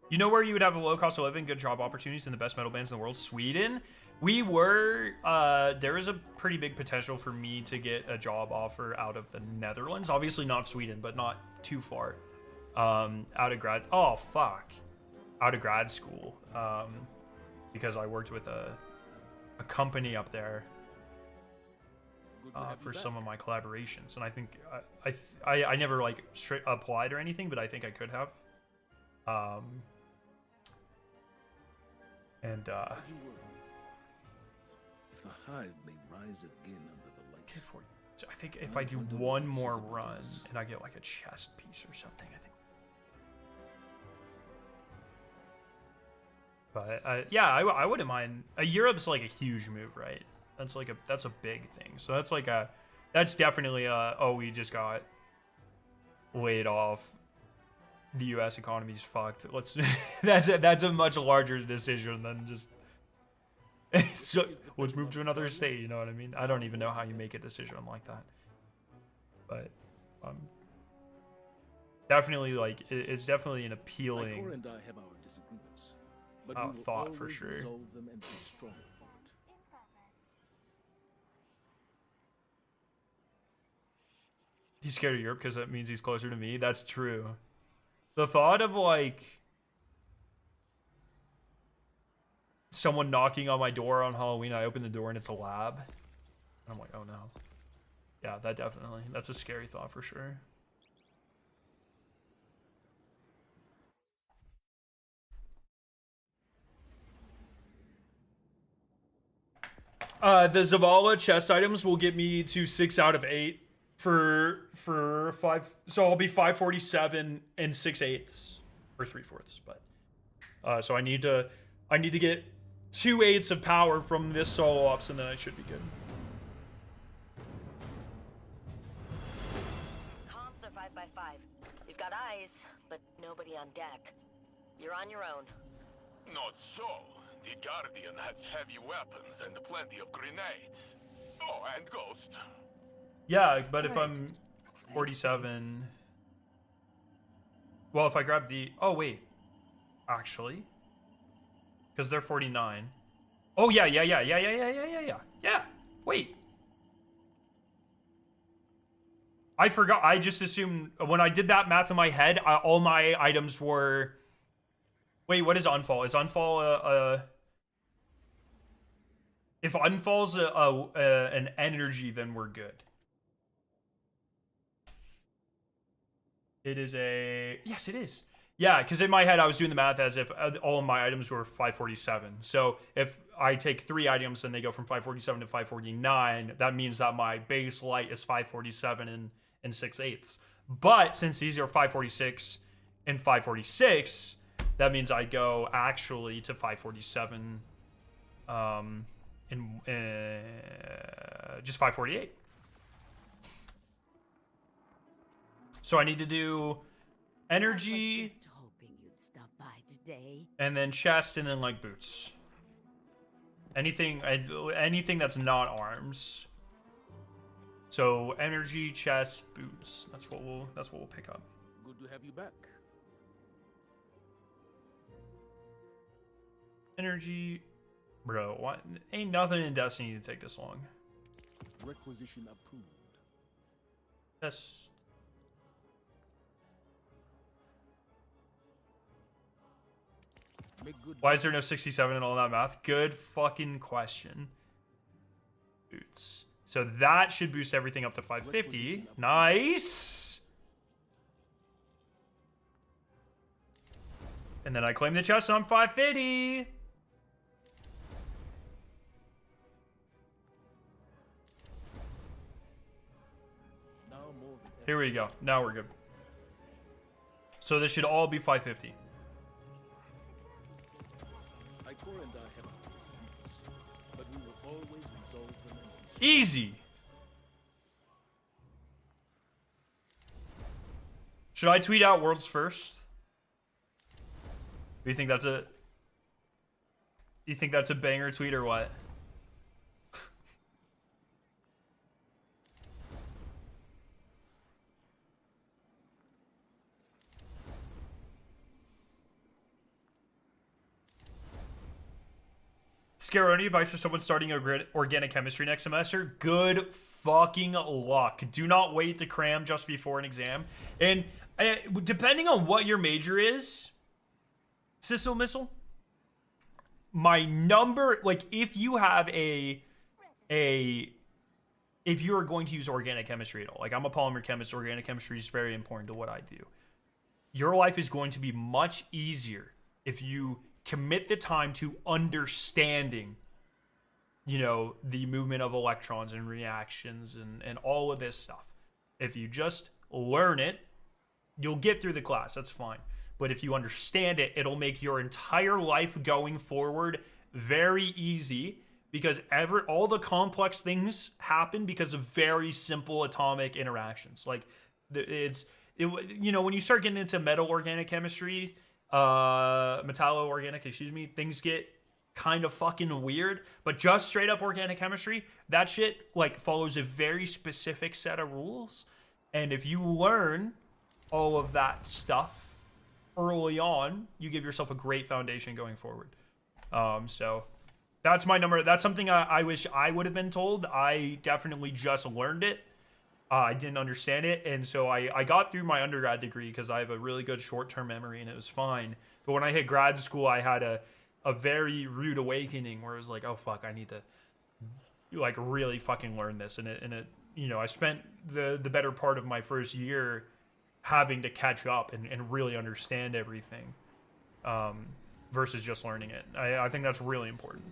You know where you would have a low cost of living, good job opportunities, and the best metal bands in the world? Sweden. We were, there is a pretty big potential for me to get a job offer out of the Netherlands. Obviously not Sweden, but not too far. Out of grad school. Because I worked with a company up there for some of my collaborations. And I think, I never like straight applied or anything, but I think I could have. If the hive may rise again under the light. So I think if I do one more run and I get like a chest piece or something, I think. But yeah, I wouldn't mind. Europe's like a huge move, right? That's like that's a big thing. So that's like that's definitely oh, we just got laid off the U.S. economy's fucked. Let's that's a much larger decision than just so, let's move to another state. You know what I mean? I don't even know how you make a decision like that. But definitely, like, it's definitely an appealing Ikora and I have our disagreements, but we will thought for always sure. resolve them and be stronger for it. He's scared of Europe because that means he's closer to me. That's true. The thought of, like, someone knocking on my door on Halloween, I open the door and it's a lab. And I'm like, oh no. Yeah, that definitely. That's a scary thought for sure. The Zavala chest items will get me to 6 out of 8 for 5. So I'll be 547 and 6/8 or 3/4. But so I need to get 2 8s of power from this solo ops, and then I should be good. Comms are 5x5. You've got eyes, but nobody on deck. You're on your own. Not so. The Guardian has heavy weapons and plenty of grenades. Oh, and Ghost. Yeah, but if I'm 47, well, if I grab the, oh wait, actually, because they're 49. Oh yeah. Wait, I forgot. I just assumed when I did that math in my head, all my items were. Wait, what is unfall? Is unfall if unfall's an energy, then we're good. It is a... Yes, it is. Yeah, because in my head, I was doing the math as if all of my items were 547. So if I take 3 items and they go from 547 to 549, that means that my base light is 547 and 6/8. But since these are 546 and 546, that means I go actually to 547 just 548. So I need to do energy, Just hoping you'd stop by today. and then chest, and then like boots. Anything that's not arms. So energy, chest, boots. That's what we'll pick up. Good to have you back. Energy, bro. What? Ain't nothing in Destiny to take this long. Requisition approved. Chest. Make good. Why is there no 67 in all that math? Good fucking question. Boots. So that should boost everything up to 550. Nice. And then I claim the chest on 550. Now more than Here we go. Now we're good. So this should all be 550. Ikora and I have our disagreements, but we will always resolve them and be Easy. Should I tweet out worlds first? Do you think that's a... You think that's a banger tweet or what? Scaroni advice for someone starting organic chemistry next semester. Good fucking luck. Do not wait to cram just before an exam. And depending on what your major is, missile, my number, like, if you have if you are going to use organic chemistry at all, like I'm a polymer chemist, organic chemistry is very important to what I do. Your life is going to be much easier if you commit the time to understanding, you know, the movement of electrons and reactions and all of this stuff. If you just learn it, you'll get through the class. That's fine. But if you understand it, it'll make your entire life going forward very easy, because all the complex things happen because of very simple atomic interactions. Like, you know, when you start getting into metal organic chemistry, metallo-organic, excuse me, things get kind of fucking weird. But just straight up organic chemistry, that shit like follows a very specific set of rules. And if you learn all of that stuff early on, you give yourself a great foundation going forward. So that's my number. That's something I wish I would have been told. I definitely just learned it. I didn't understand it, and so I got through my undergrad degree because I have a really good short-term memory, and it was fine. But when I hit grad school, I had a very rude awakening where it was like, oh fuck, I need to like really fucking learn this. And it you know, I spent the better part of my first year having to catch up and really understand everything, versus just learning it. I think that's really important.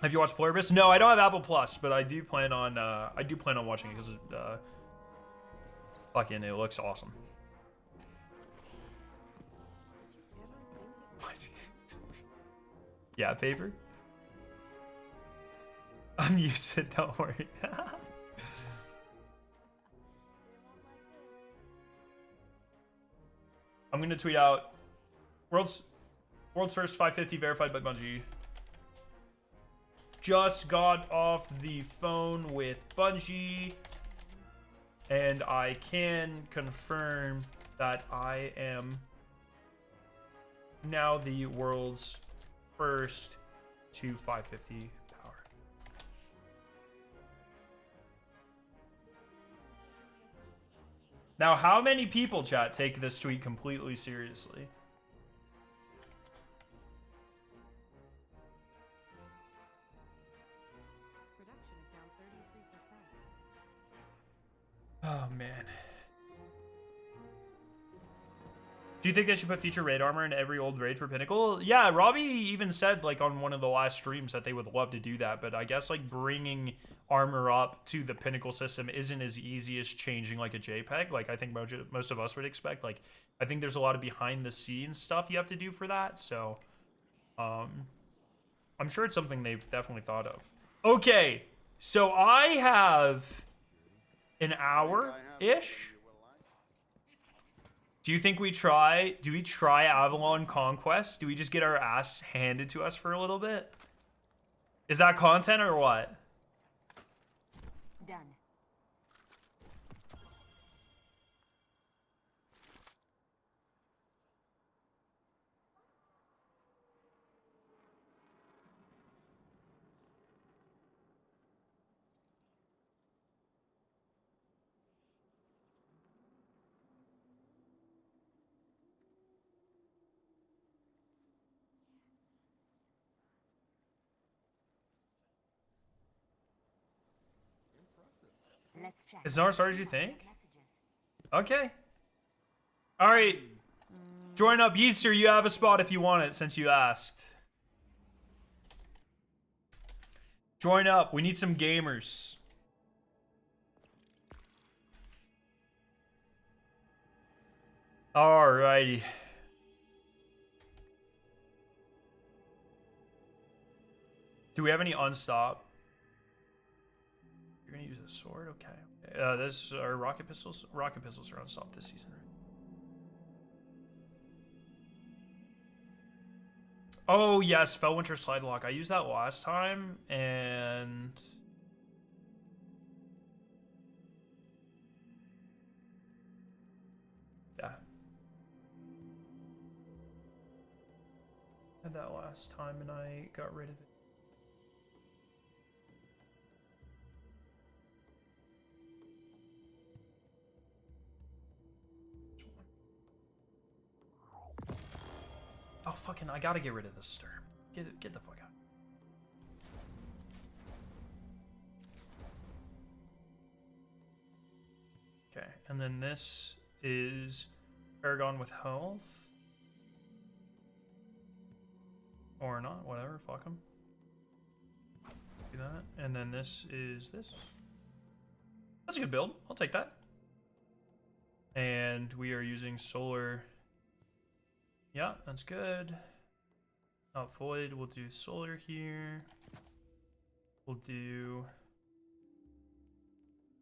Have you watched Pluribus? No, I don't have Apple Plus, but I do plan on watching it because fucking it looks awesome. What? Yeah, paper. I'm used to it, don't worry. I'm gonna tweet out world's first 550 verified by Bungie. Just got off the phone with Bungie, and I can confirm that I am now the world's first to 550 power. Now, how many people, chat, take this tweet completely seriously? Oh, man. Do you think they should put feature raid armor in every old raid for Pinnacle? Yeah, Robbie even said, like, on one of the last streams that they would love to do that, but I guess, like, bringing armor up to the Pinnacle system isn't as easy as changing, like, a JPEG, like I think most of us would expect. Like, I think there's a lot of behind-the-scenes stuff you have to do for that, so I'm sure it's something they've definitely thought of. Okay, so I have an hour-ish. Do you think we try Avalon Conquest? Do we just get our ass handed to us for a little bit? Is that content or what? Done. Let's check. Is it not as hard as you think? Okay. All right. Join up, Yeaster. You have a spot if you want it, since you asked. Join up. We need some gamers. Alrighty. Do we have any unstop? You're gonna use a sword, okay. This are rocket pistols. Rocket pistols are unstopped this season. Oh yes, Fellwinter Slide Lock. I used that last time, and yeah, had that last time, and I got rid of it. Oh, fucking, I gotta get rid of this sturm. Get the fuck out. Okay, and then this is Paragon with health. Or not, whatever, fuck them. Do that. And then this is this. That's a good build, I'll take that. And we are using solar. Yeah, that's good. Out void, we'll do solar here. We'll do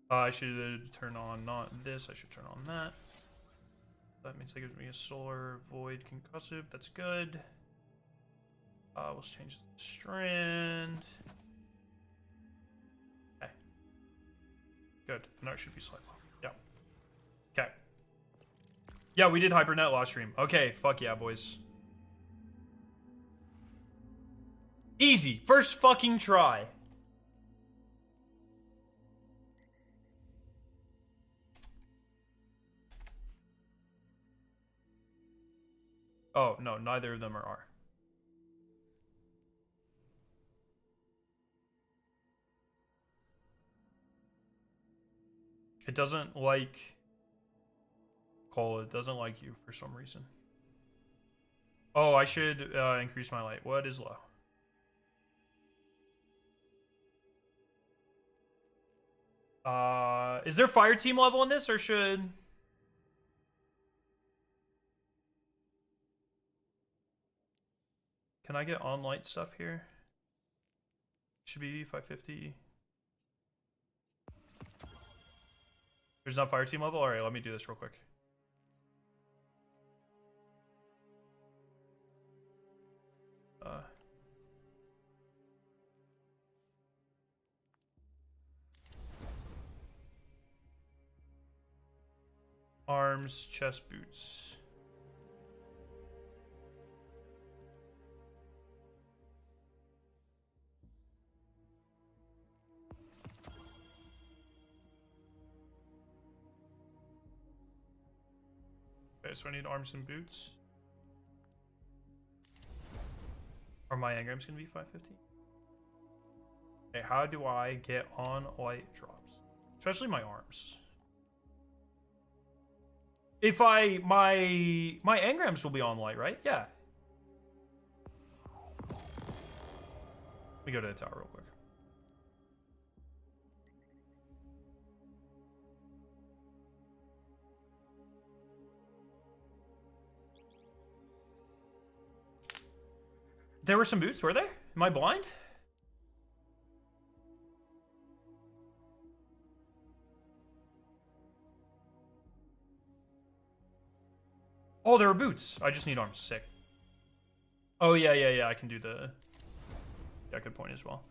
I should turn on not this. I should turn on that. That means that gives me a solar void concussive. That's good. Let's change the strand. Okay. Good. Now it should be slightly. Yeah. Okay. Yeah, we did Hypernet last stream. Okay, fuck yeah, boys. Easy. First fucking try. Oh, no, neither of them are R. It doesn't like... Cole, it doesn't like you for some reason. Oh, I should increase my light. What is low? Is there fire team level in this, or should... Can I get on light stuff here? Should be 550. There's not fire team level? Alright, let me do this real quick. Arms, chest, boots. Okay, so I need arms and boots. Are my engrams gonna be 550? Okay, how do I get on light drops? Especially my arms. If my engrams will be on light, right? Yeah. Let me go to the tower real quick. There were some boots, were there? Am I blind? Oh, there were boots. I just need arms. Sick. Oh, yeah. I can do the... Yeah, good point as well.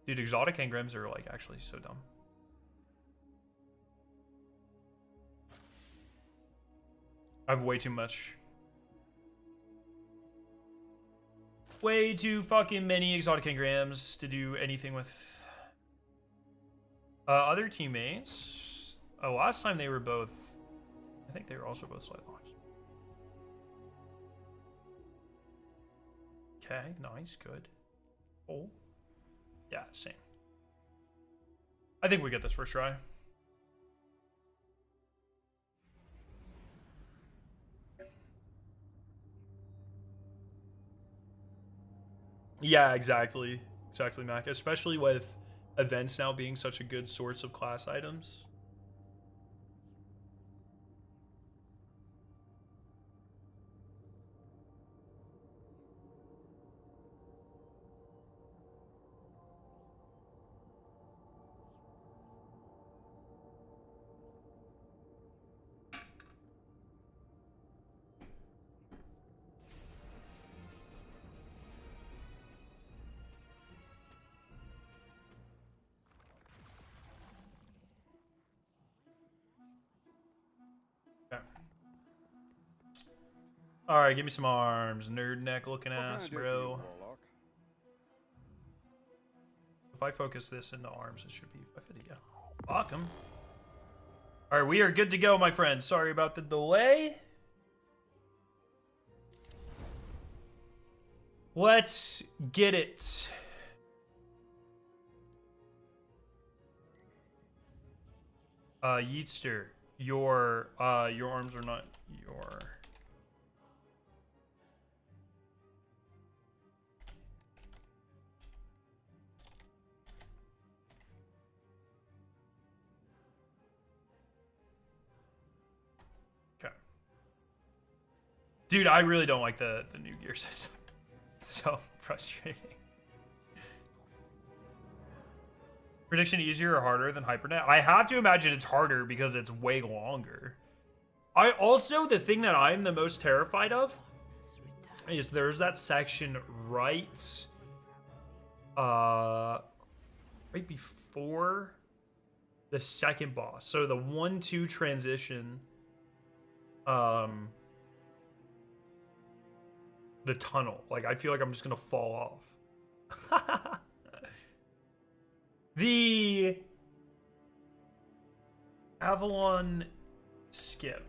Dude, exotic engrams are, like, actually so dumb. I have way too much. Way too fucking many exotic engrams to do anything with. Other teammates. Oh, last time they were both... I think they were also both slight locks. Okay, nice, good. Oh. Yeah, same. I think we get this first try. Yeah, exactly. Exactly, Mac. Especially with events now being such a good source of class items. Alright, give me some arms. Nerd neck looking ass, bro. If I focus this into arms, it should be 550. Yeah. Fuck him. Alright, we are good to go, my friends. Sorry about the delay. Let's get it. Yeetster, your arms are not your... Dude, I really don't like the new gear system. It's so frustrating. Prediction easier or harder than HyperNet? I have to imagine it's harder because it's way longer. I also, the thing that I'm the most terrified of is there's that section right before the second boss. So the 1-2 transition, the tunnel. Like, I feel like I'm just gonna fall off. The Avalon skip.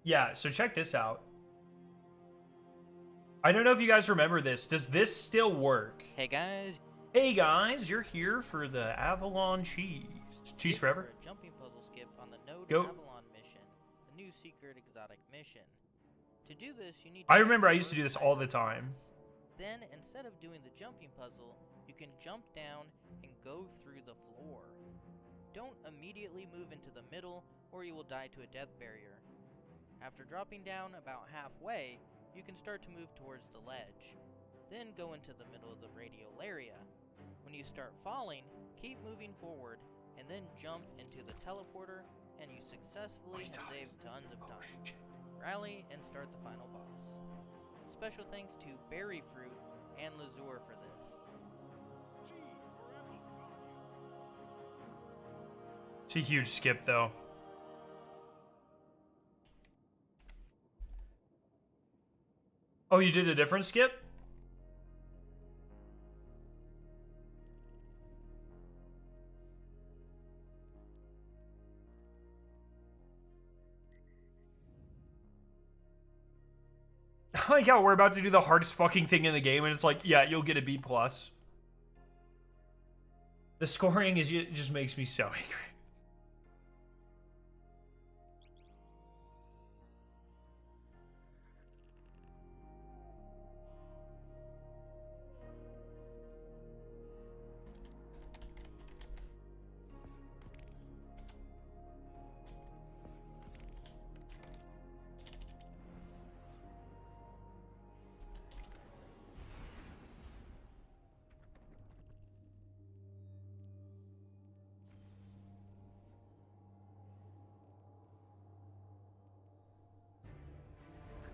Yeah, so check this out. I don't know if you guys remember this. Does this still work? Hey guys. Hey guys, you're here for the Avalon cheese. Cheese forever? A jumping puzzle skip on the Node Go. Avalon mission, the new secret exotic mission. To do this, you need to I remember I used to do this all the time. Then, instead of doing the jumping puzzle, you can jump down and go through the floor. Don't immediately move into the middle, or you will die to a death barrier. After dropping down about halfway, you can start to move towards the ledge. Then go into the middle of the radial area. When you start falling, keep moving forward, and then jump into the teleporter, and you successfully have saved tons of time. Rally and start the final boss. Special thanks to Berry Fruit and Lazur for this. It's a huge skip, though. Oh, you did a different skip? I like how we're about to do the hardest fucking thing in the game, and it's like, yeah, you'll get a B+. The scoring is just makes me so angry.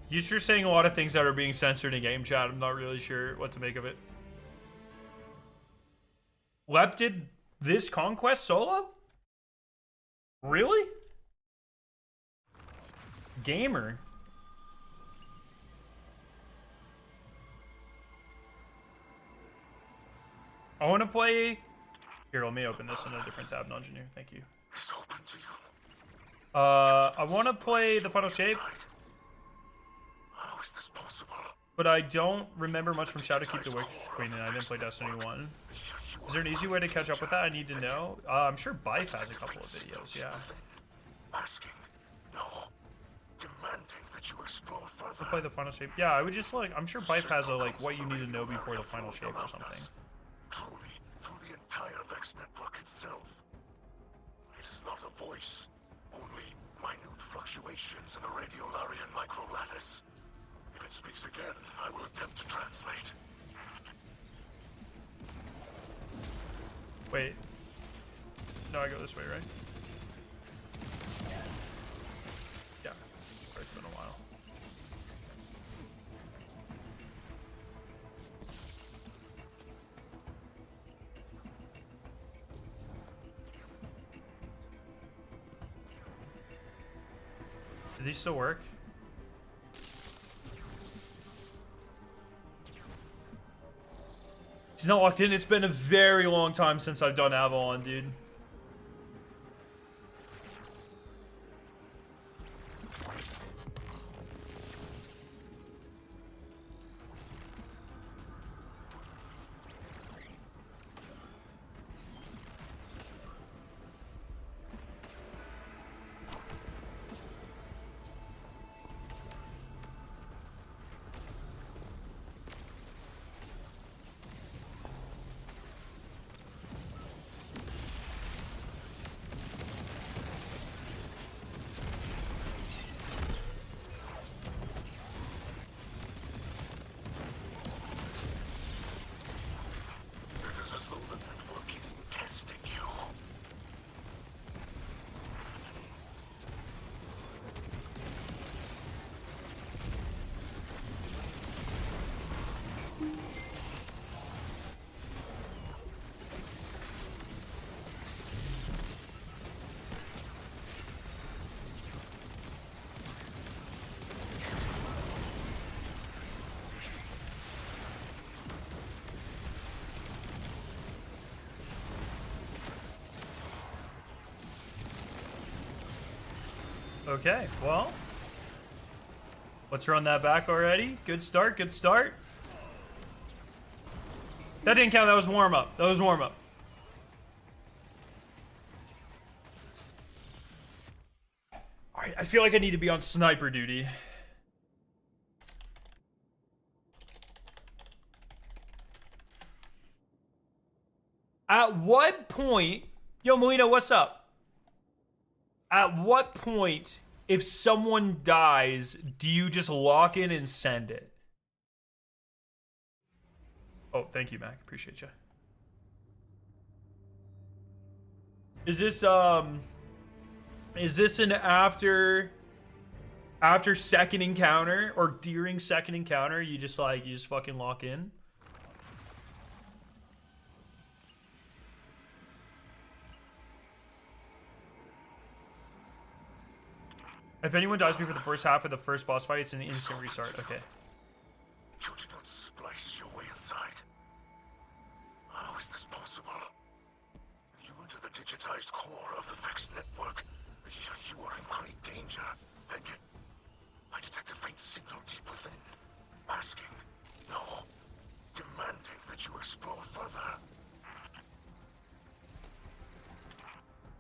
You're saying a lot of things that are being censored in game chat. I'm not really sure what to make of it. Lep did this conquest solo? Really? Gamer. I want to play... Here, let me open this in a different tab, non-engineer. Thank you. I want to play the Final Shape. How is this possible? But I don't remember much from Shadowkeep the Witch Queen, and I didn't play Destiny 1. Is there an easy way to catch up with that? I need to know. I'm sure Bife has a couple of videos, yeah. Asking, no, demanding that you explore further. I'll play the Final Shape. Yeah, I would just like, I'm sure Bife has a like what you need to know before the Final Shape or something. Truly, through the entire Vex network itself. It is not a voice, only minute fluctuations in the radiolarian microlattice. If it speaks again, I will attempt to translate. Wait. No, I go this way, right? Yeah. Sorry, it's been a while. Do these still work? He's not locked in. It's been a very long time since I've done Avalon, dude. Okay, well. Let's run that back already. Good start, good start. That didn't count, that was warm-up. That was warm-up. Alright, I feel like I need to be on sniper duty. At what point... Yo, Molina, what's up? At what point, if someone dies, do you just lock in and send it? Oh, thank you, Mac. Appreciate you. Is this an after second encounter or during second encounter, you just fucking lock in? If anyone dies before the first half of the first boss fight, it's an instant restart. Okay. You did not splice your way inside. How is this possible? You enter the digitized core of the Vex network. You are in great danger. And yet, I detect a faint signal deep within. Asking, no, demanding that you explore further.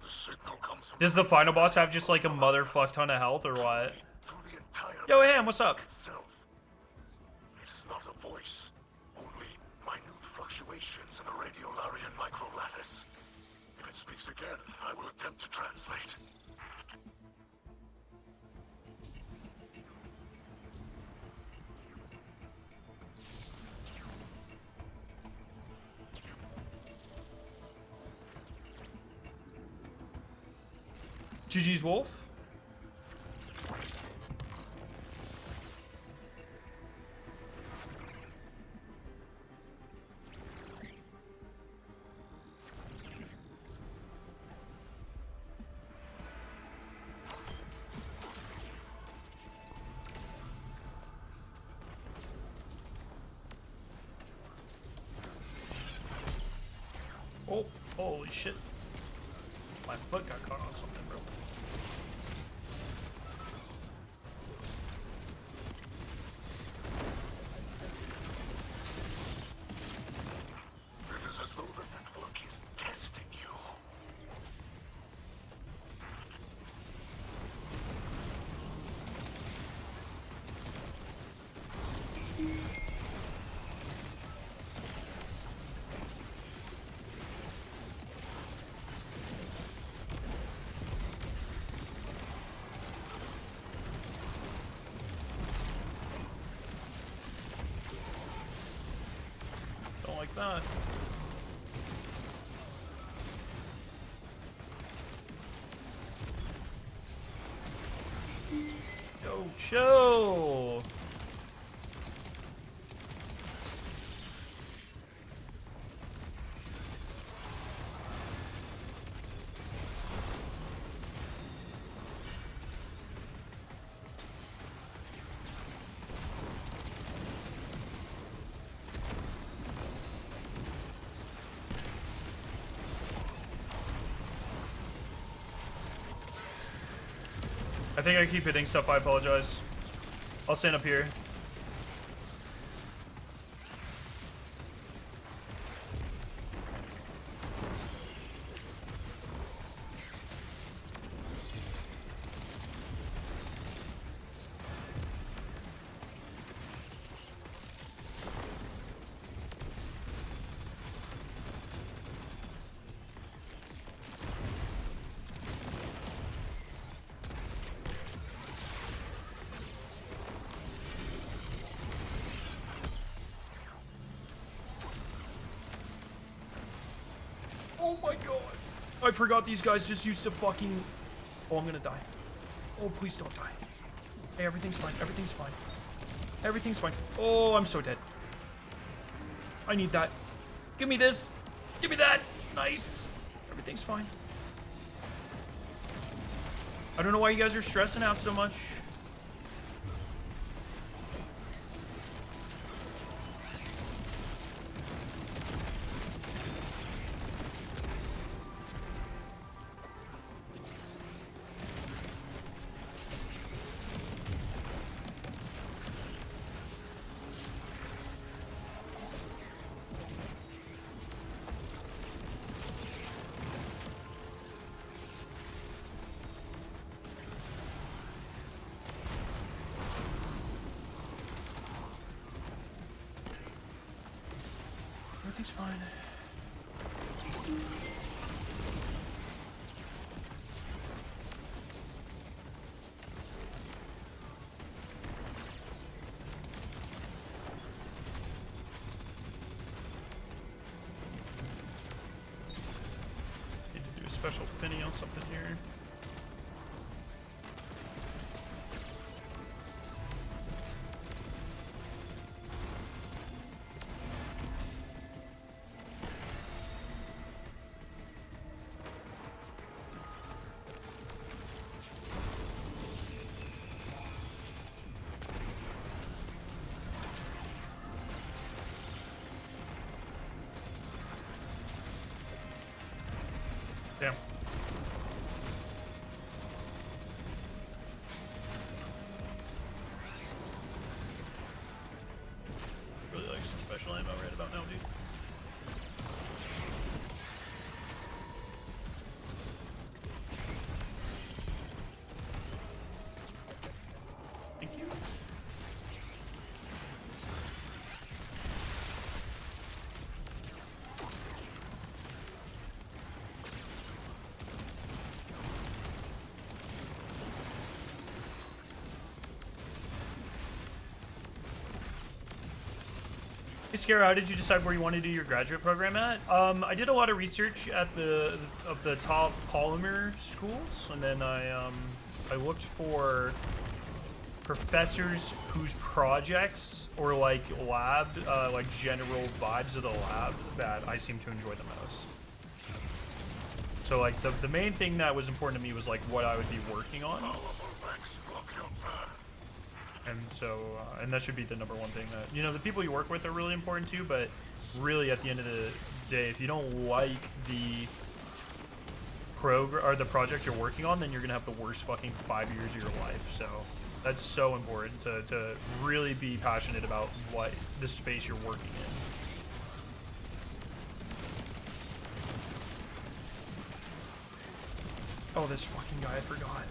The signal comes from... Does the final boss have just like a motherfuck ton of health or what? Yo, Ham, what's up? Itself. It is not a voice, only minute fluctuations in the radiolarian microlattice. If it speaks again, I will attempt to translate. GG's Wolf. Oh, holy shit. My foot got caught on something, bro. It is as though the network is testing you. Don't like that. Yo, chill. I think I keep hitting stuff, I apologize. I'll stand up here. Oh my god. I forgot these guys just used to fucking... Oh, I'm gonna die. Oh, please don't die. Hey, everything's fine. Everything's fine. Everything's fine. Oh, I'm so dead. I need that. Give me this. Give me that. Nice. Everything's fine. I don't know why you guys are stressing out so much. Everything's fine. Need to do a special finny on something here. Damn. Really like some special ammo right about now, dude. Thank you. Hey Scaro, how did you decide where you want to do your graduate program at? I did a lot of research at the top polymer schools, and then I looked for professors whose projects or like lab, like general vibes of the lab that I seem to enjoy the most. So like the main thing that was important to me was like what I would be working on. And so, and that should be the number one thing that, you know, the people you work with are really important too, but really at the end of the day, if you don't like the program or the project you're working on, then you're going to have the worst fucking 5 years of your life. So that's so important to really be passionate about what the space you're working in. Oh, this fucking guy, I forgot.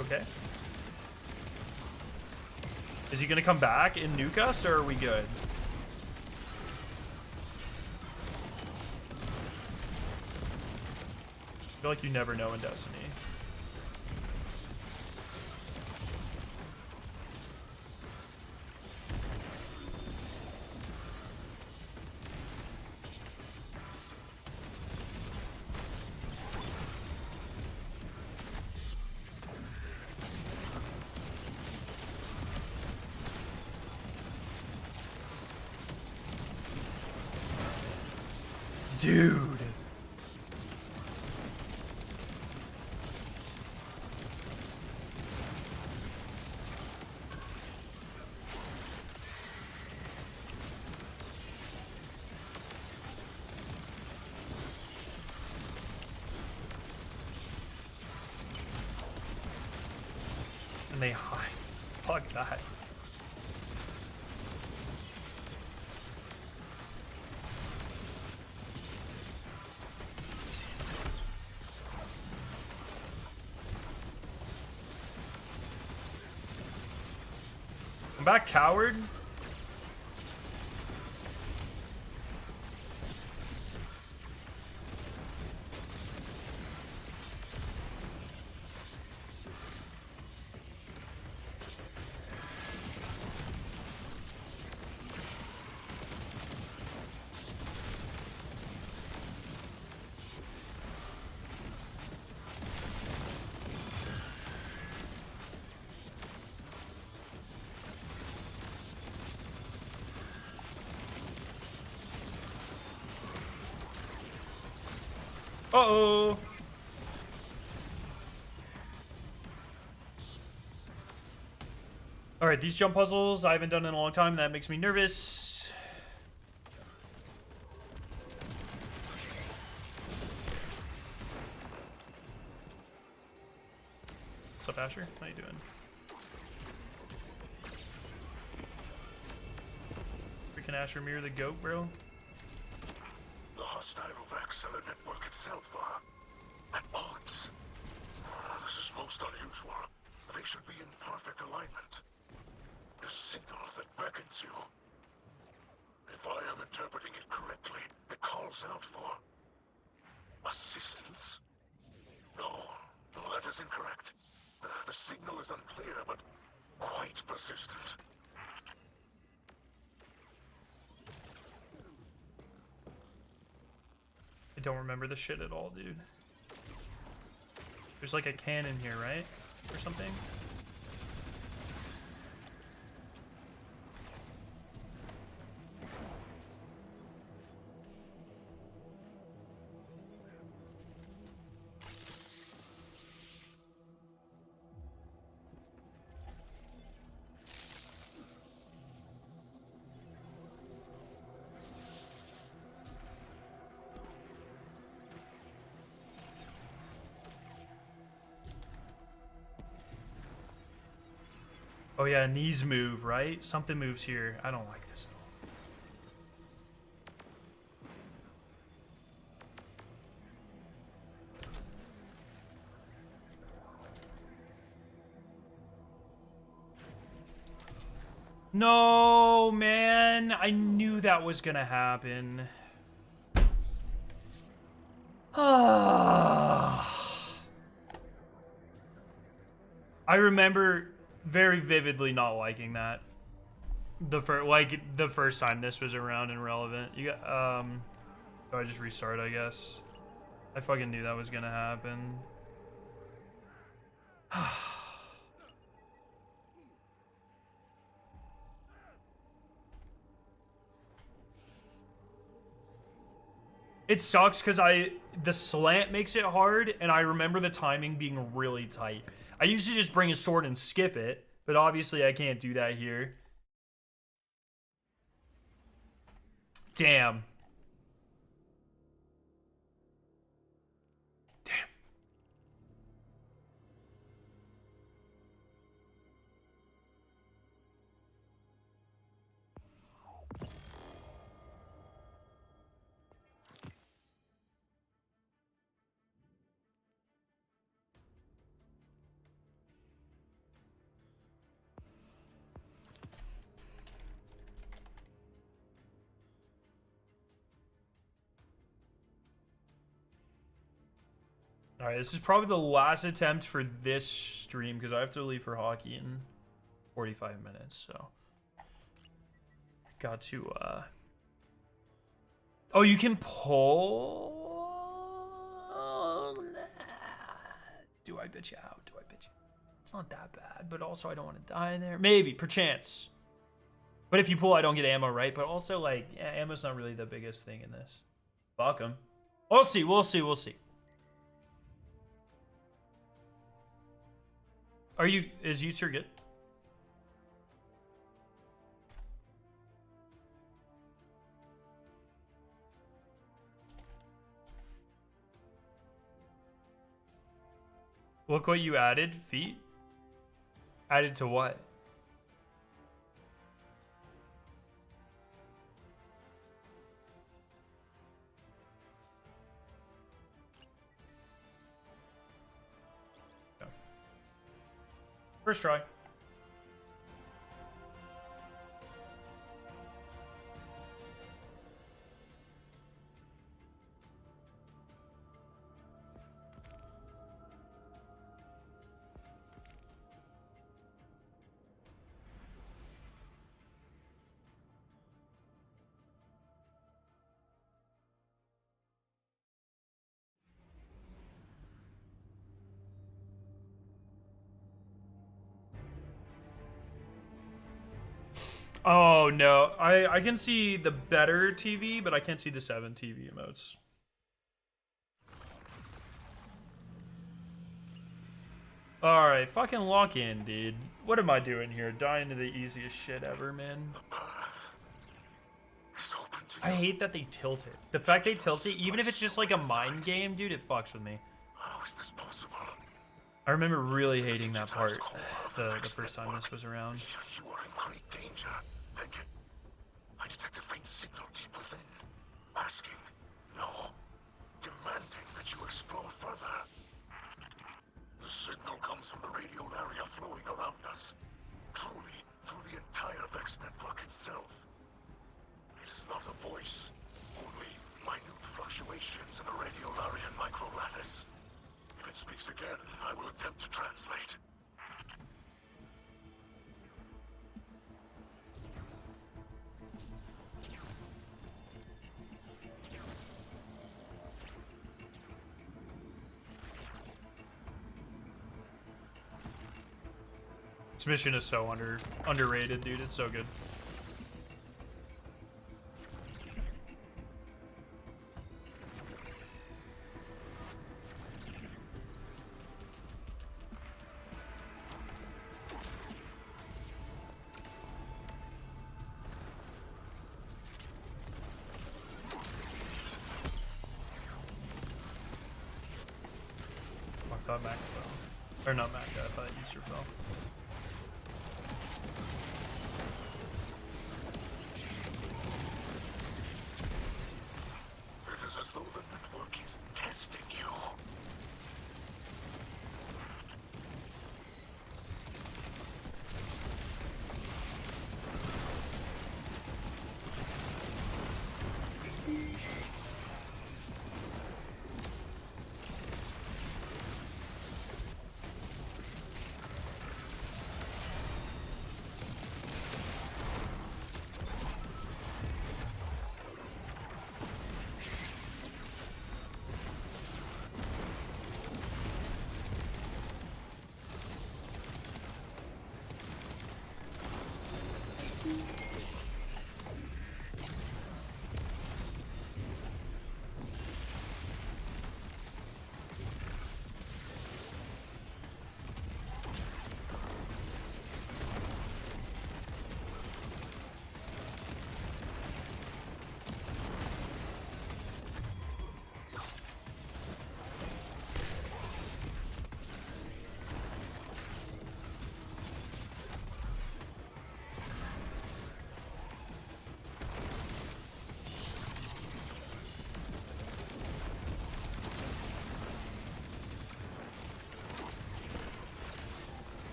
Okay. Is he gonna come back and nuke us, or are we good? I feel like you never know in Destiny. Dude. And they hide. Fuck that. Come back, coward. Uh-oh. Alright, these jump puzzles I haven't done in a long time. That makes me nervous. What's up, Asher? How you doing? Freaking Asher Mirror the goat, bro. The hostile Vex and the network itself are at odds. This is most unusual. They should be in perfect alignment. The signal that beckons you signals out for? Assistance? No, that is incorrect. The signal is unclear, but quite persistent. I don't remember the shit at all, dude. There's like a cannon here, right? Or something? Oh yeah, and these move, right? Something moves here. I don't like this at all. No, man. I knew that was gonna happen. I remember very vividly not liking that. The first time this was around and relevant. You got do I just restart, I guess? I fucking knew that was gonna happen. It sucks because the slant makes it hard, and I remember the timing being really tight. I used to just bring a sword and skip it, but obviously I can't do that here. Damn. Damn. Alright, this is probably the last attempt for this stream because I have to leave for hockey in 45 minutes, so. Got to, Oh, you can pull? Do I bitch out? Do I bitch out? It's not that bad, but also I don't want to die there. Maybe, perchance. But if you pull, I don't get ammo, right? But also, like, yeah, ammo's not really the biggest thing in this. Fuck 'em. We'll see, we'll see, we'll see. Is Uther good? Look what you added, feet? Added to what? First try. Oh no, I can see the better TV, but I can't see the 7 TV emotes. Alright, fucking lock in, dude. What am I doing here? Dying to the easiest shit ever, man. I hate that they tilt it. The fact they tilt it, even if it's just like a mind game, dude, it fucks with me. How is this possible? I remember really hating that part the first time this was around. You are in great danger. And yet, I detect a faint signal deep within. Asking, no, demanding that you explore further. The signal comes from the radial area flowing around us. Truly, through the entire Vex network itself. It is not a voice, only minute fluctuations in the radiolarian microlattice. If it speaks again, I will attempt to translate. This mission is so underrated, dude. It's so good. I thought Mac fell. Or not Mac, I thought Easter fell. It is as though the network is testing you.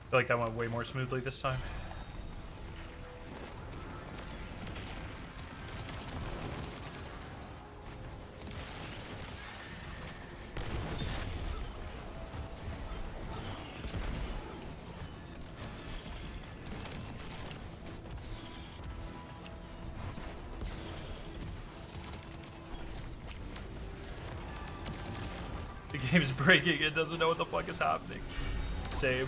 I feel like that went way more smoothly this time. The game's breaking, it doesn't know what the fuck is happening. Same.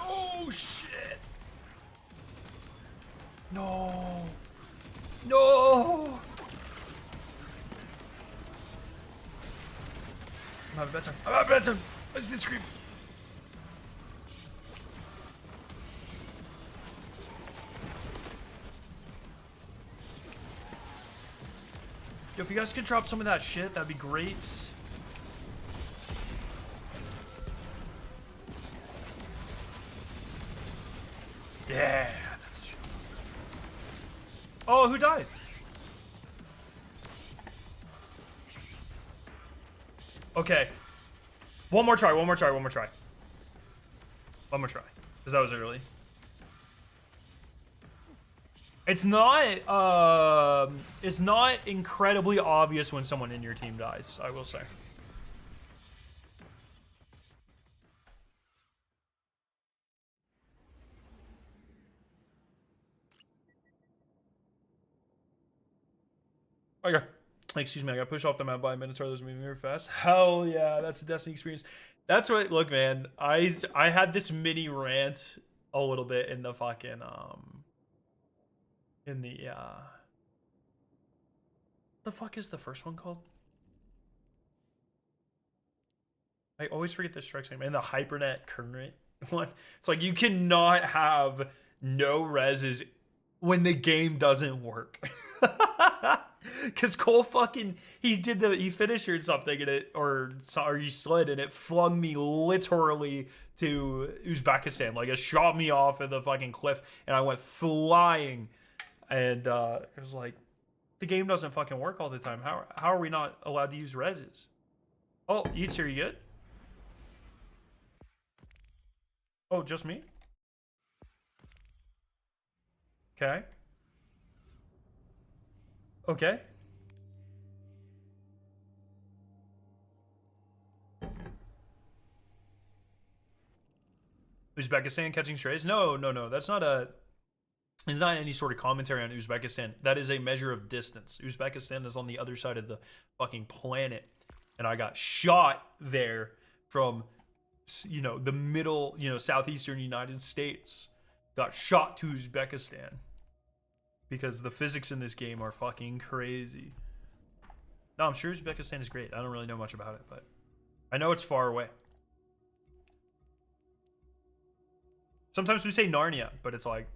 Oh shit! No! No! I'm out of bedtime. I'm out of bedtime! I just need to scream. Yo, if you guys could drop some of that shit, that'd be great. Yeah, that's the shit. Oh, who died? Okay. One more try. Because that was early. It's not incredibly obvious when someone in your team dies, I will say. Okay. Excuse me, I got pushed off the map by a Minotaur that was moving very fast. Hell yeah, that's a Destiny experience. That's what, look, man, I had this mini rant a little bit in the fucking, the fuck is the first one called? I always forget the strike's name. And the Hypernet current one. It's like, you cannot have no reses when the game doesn't work. Because Cole fucking, he finished something and or he slid and it flung me literally to Uzbekistan. Like, it shot me off of the fucking cliff and I went flying. And it was like, the game doesn't fucking work all the time. How are we not allowed to use reses? Oh, Yeats, are you good? Oh, just me? Okay. Okay. Uzbekistan catching strays? No. That's not it's not any sort of commentary on Uzbekistan. That is a measure of distance. Uzbekistan is on the other side of the fucking planet. And I got shot there from, the middle, southeastern United States. Got shot to Uzbekistan. Because the physics in this game are fucking crazy. No, I'm sure Uzbekistan is great. I don't really know much about it, but I know it's far away. Sometimes we say Narnia, but it's like,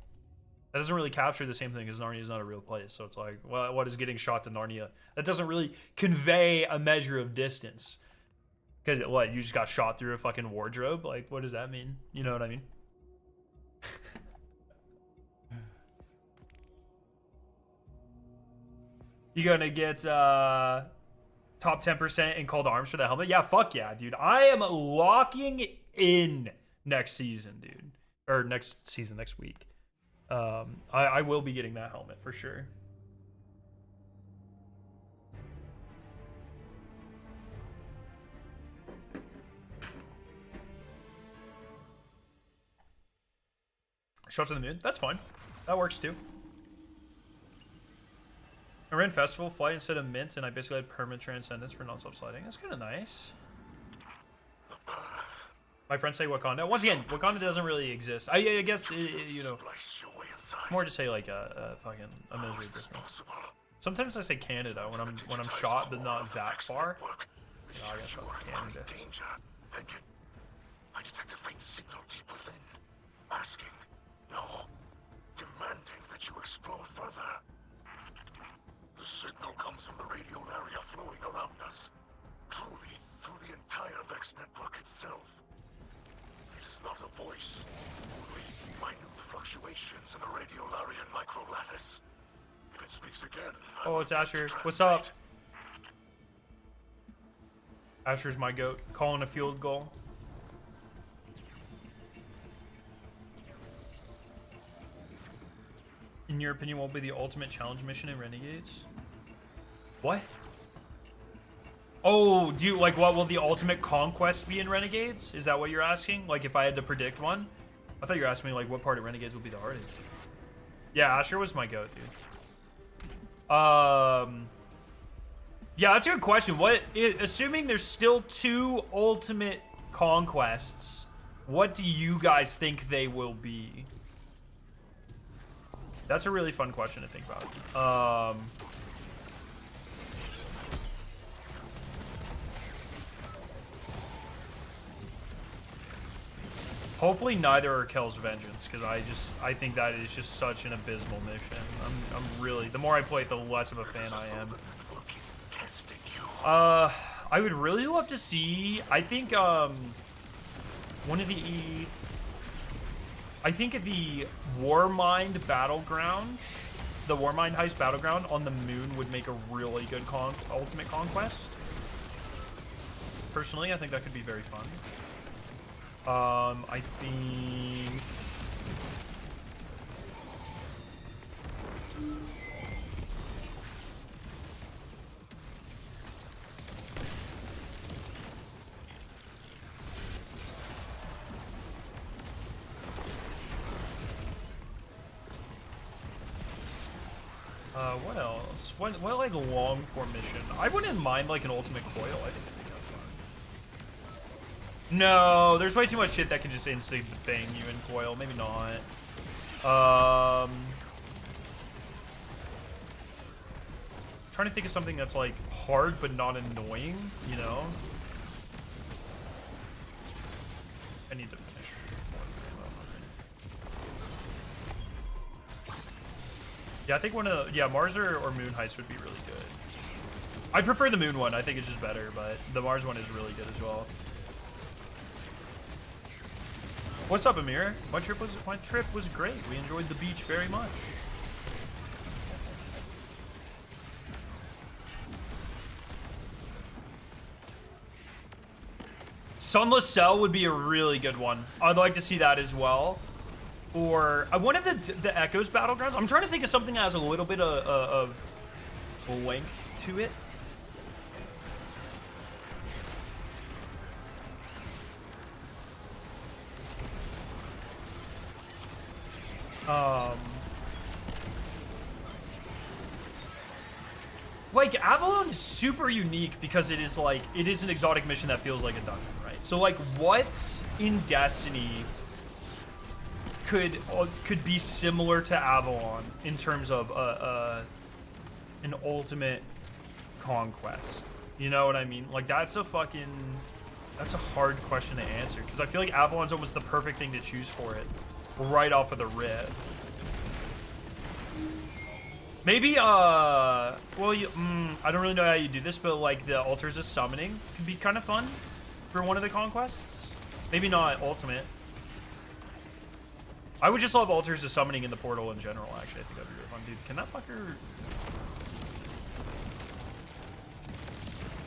that doesn't really capture the same thing because Narnia is not a real place. So it's like, well, what is getting shot to Narnia? That doesn't really convey a measure of distance. Because what, you just got shot through a fucking wardrobe? Like, what does that mean? You know what I mean? You gonna get top 10% in call to arms for the helmet? Yeah, fuck yeah, dude. I am locking in next season, dude. Or next week. I will be getting that helmet for sure. Shot to the moon? That's fine. That works too. I ran festival flight instead of mint, and I basically had permanent transcendence for non-stop sliding. That's kind of nice. My friends say Wakanda. Once again, Wakanda doesn't really exist. I guess it's more to say like a measure of distance. Sometimes I say Canada when I'm shot, but not that far. I guess Canada. I detect a faint signal deep within, asking, no, demanding that you explore further. The signal comes from the radial area flowing around us, truly through the entire Vex network itself. It is not a voice, only minute fluctuations in the radiolarian microlattice. If it speaks again, oh, it's Asher. What's up? Asher's my goat. Calling a field goal. In your opinion, what will be the ultimate challenge mission in Renegades? What? Oh, do you, like, what will the ultimate conquest be in Renegades? Is that what you're asking? Like, if I had to predict one? I thought you were asking me, like, what part of Renegades will be the hardest. Yeah, Asher was my goat, dude. Yeah, that's a good question. Assuming there's still 2 ultimate conquests, what do you guys think they will be? That's a really fun question to think about. Hopefully neither are Kel's Vengeance, because I think that is just such an abysmal mission. I'm really, the more I play it, the less of a fan I am. I would really love to see, I think, one of the... I think the Warmind Battleground, the Warmind Heist Battleground on the moon would make a really good ultimate conquest. Personally, I think that could be very fun. I think... what else? What like long form mission? I wouldn't mind like an ultimate coil. I think it'd be kind of fun. No, there's way too much shit that can just instant bang you in coil. Maybe not. Trying to think of something that's like hard but not annoying, you know? I need to finish. Yeah, I think one of the, Mars or Moon Heist would be really good. I prefer the Moon one. I think it's just better, but the Mars one is really good as well. What's up, Amir? My trip was great. We enjoyed the beach very much. Sunless Cell would be a really good one. I'd like to see that as well. Or one of the Echoes Battlegrounds. I'm trying to think of something that has a little bit of length to it. Like Avalon is super unique because it is like it is an exotic mission that feels like a dungeon, right? So like what's in Destiny could be similar to Avalon in terms of an ultimate conquest. You know what I mean? Like that's a hard question to answer because I feel like Avalon's almost the perfect thing to choose for it right off of the rip. Maybe well I don't really know how you do this, but like the Altars of Summoning could be kind of fun for one of the conquests. Maybe not ultimate. I would just love Altars of Summoning in the portal in general, actually. I think that'd be really fun. Dude, can that fucker...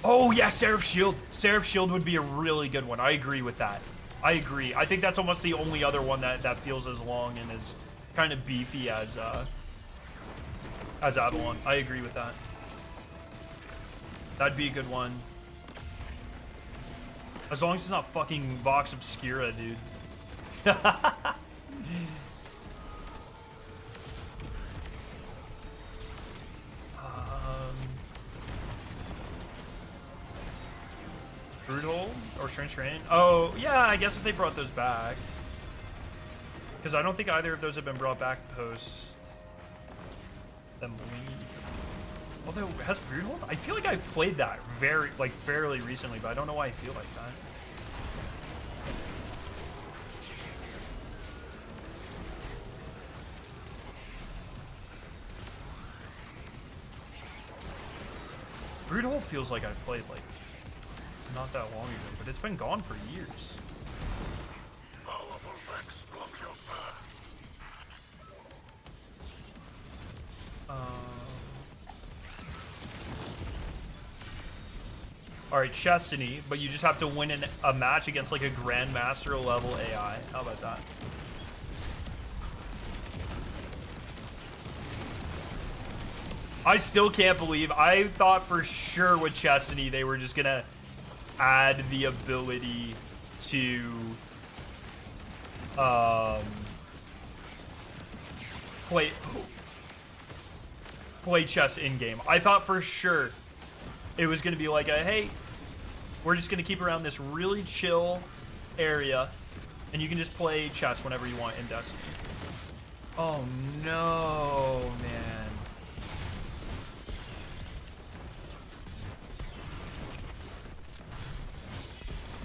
Oh, yeah, Seraph Shield. Seraph Shield would be a really good one. I agree with that. I agree. I think that's almost the only other one that feels as long and as kind of beefy as Avalon. I agree with that. That'd be a good one. As long as it's not fucking Vox Obscura, dude. Broodhold or Strange Terrain? Oh, yeah, I guess if they brought those back. Because I don't think either of those have been brought back post them leave. Although, has Broodhold? I feel like I've played that fairly recently, but I don't know why I feel like that. Broodhold feels like I've played like not that long ago, but it's been gone for years. Alright, Chestiny, but you just have to win a match against like a Grandmaster level AI. How about that? I still can't believe, I thought for sure with Chestiny they were just gonna add the ability to play chess in game. I thought for sure it was gonna be like a, hey, we're just gonna keep around this really chill area and you can just play chess whenever you want in Destiny. Oh no, man.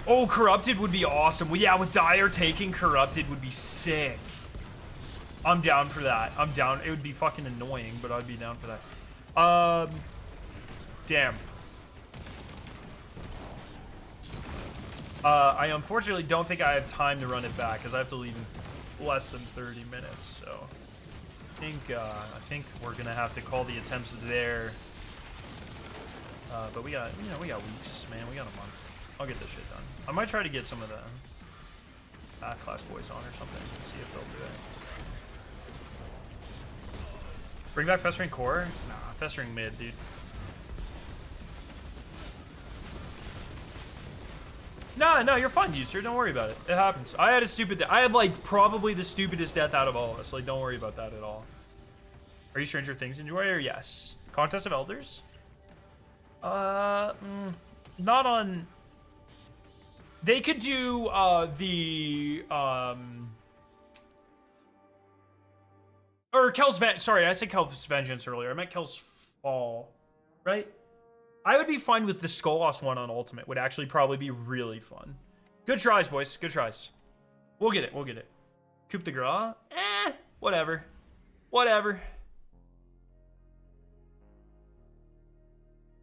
Oh, Corrupted would be awesome. Well, yeah, with Dire taking Corrupted would be sick. I'm down for that. I'm down. It would be fucking annoying, but I'd be down for that. Damn. I unfortunately don't think I have time to run it back because I have to leave in less than 30 minutes. So I think we're gonna have to call the attempts there. But we got weeks, man. We got a month. I'll get this shit done. I might try to get some of the math class boys on or something and see if they'll do it. Bring back Festering Core? Nah, Festering mid, dude. No, you're fine, user. Don't worry about it. It happens. I had a stupid I had, like, probably the stupidest death out of all of us. Like, don't worry about that at all. Are you Stranger Things enjoyer? Yes. Contest of Elders? Not on... They could do, or Kel's sorry, I said Kel's Vengeance earlier. I meant Kel's Fall, right? I would be fine with the Skolas one on Ultimate. Would actually probably be really fun. Good tries, boys. Good tries. We'll get it. We'll get it. Coup de Grace? Whatever. Whatever.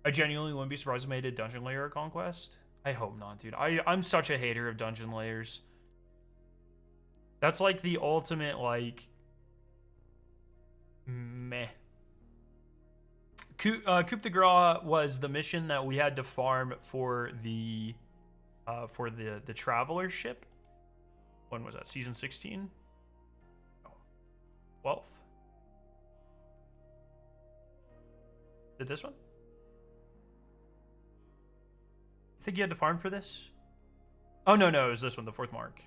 I genuinely wouldn't be surprised if I made a Dungeon Layer Conquest. I hope not, dude. I'm such a hater of Dungeon Layers. That's like the ultimate, like... meh. Coup de Grace was the mission that we had to farm for the Traveler ship. When was that? Season 16? No. 12th? Did this one? I think you had to farm for this? Oh, no, it was this one, the 4th mark.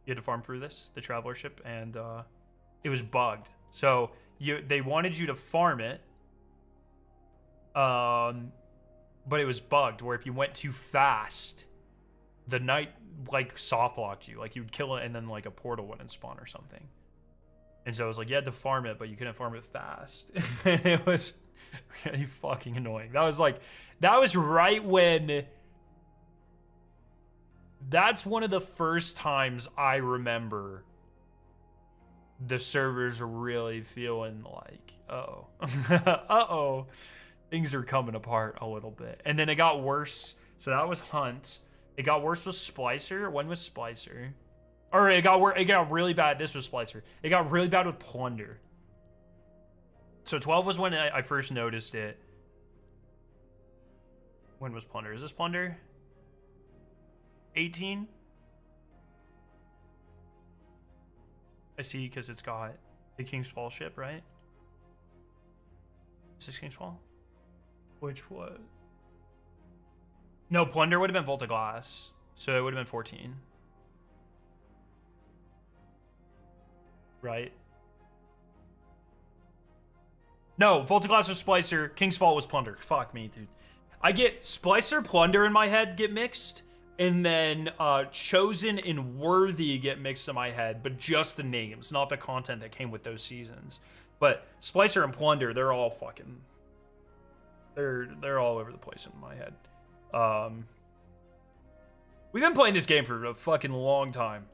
You had to farm through this, the Traveler ship, and it was bugged. So they wanted you to farm it, but it was bugged, where if you went too fast, the knight, like, soft-locked you. Like, you would kill it, and then, like, a portal wouldn't spawn or something. And so it was like, you had to farm it, but you couldn't farm it fast. And it was really fucking annoying. That was right when... That's one of the first times I remember the servers are really feeling like, uh-oh. Uh-oh. Things are coming apart a little bit. And then it got worse. So that was Hunt. It got worse with Splicer. When was Splicer? Or it got really bad. This was Splicer. It got really bad with Plunder. So 12 was when I first noticed it. When was Plunder? Is this Plunder? 18? I see, because it's got the King's Fall ship, right? Is this King's Fall? Which was... No, Plunder would have been Volta Glass. So it would have been 14. Right? No, Volta Glass was Splicer. King's Fall was Plunder. Fuck me, dude. I get Splicer, Plunder in my head get mixed. And then Chosen and Worthy get mixed in my head, but just the names, not the content that came with those seasons. But Splicer and Plunder, they're all fucking... They're all over the place in my head. We've been playing this game for a fucking long time.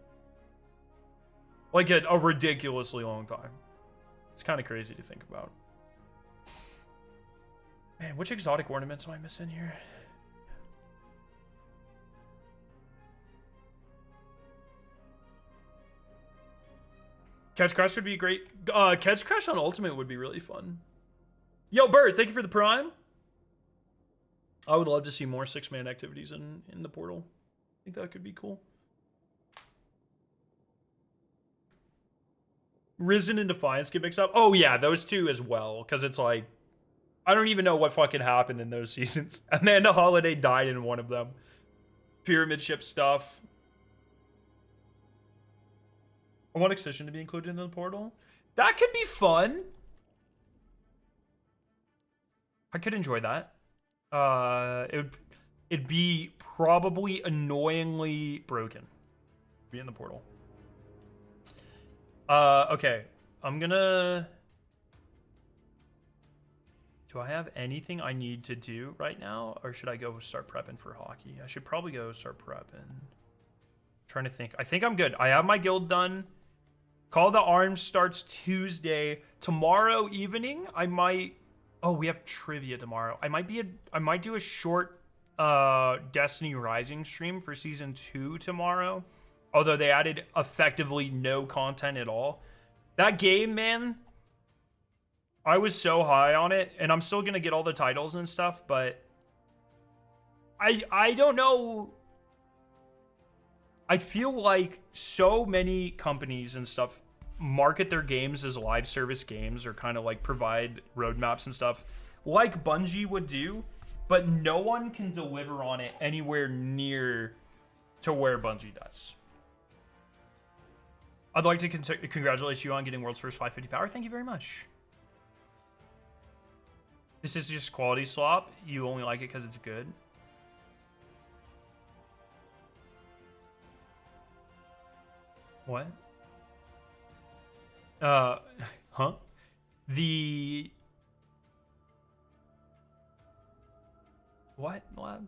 Like a ridiculously long time. It's kind of crazy to think about. Man, which exotic ornaments am I missing here? Catch Crash would be great. Catch Crash on Ultimate would be really fun. Yo, Bird, thank you for the Prime. I would love to see more 6-man activities in the portal. I think that could be cool. Risen and Defiance get mixed up. Oh, yeah, those two as well. Because it's like, I don't even know what fucking happened in those seasons. Amanda Holiday died in one of them. Pyramid ship stuff. I want Excision to be included in the portal. That could be fun. I could enjoy that. It'd be probably annoyingly broken. Be in the portal. Okay. I'm gonna... Do I have anything I need to do right now? Or should I go start prepping for hockey? I should probably go start prepping. Trying to think. I think I'm good. I have my guild done. Call the Arms starts Tuesday. Tomorrow evening, I might... Oh, we have trivia tomorrow. I might do a short Destiny Rising stream for season 2 tomorrow. Although they added effectively no content at all. That game, man, I was so high on it, and I'm still gonna get all the titles and stuff, but I don't know. I feel like so many companies and stuff market their games as live service games or kind of like provide roadmaps and stuff like Bungie would do, but no one can deliver on it anywhere near to where Bungie does. I'd like to congratulate you on getting world's first 550 power. Thank you very much. This is just quality slop. You only like it because it's good. What? Huh? The... What, lad?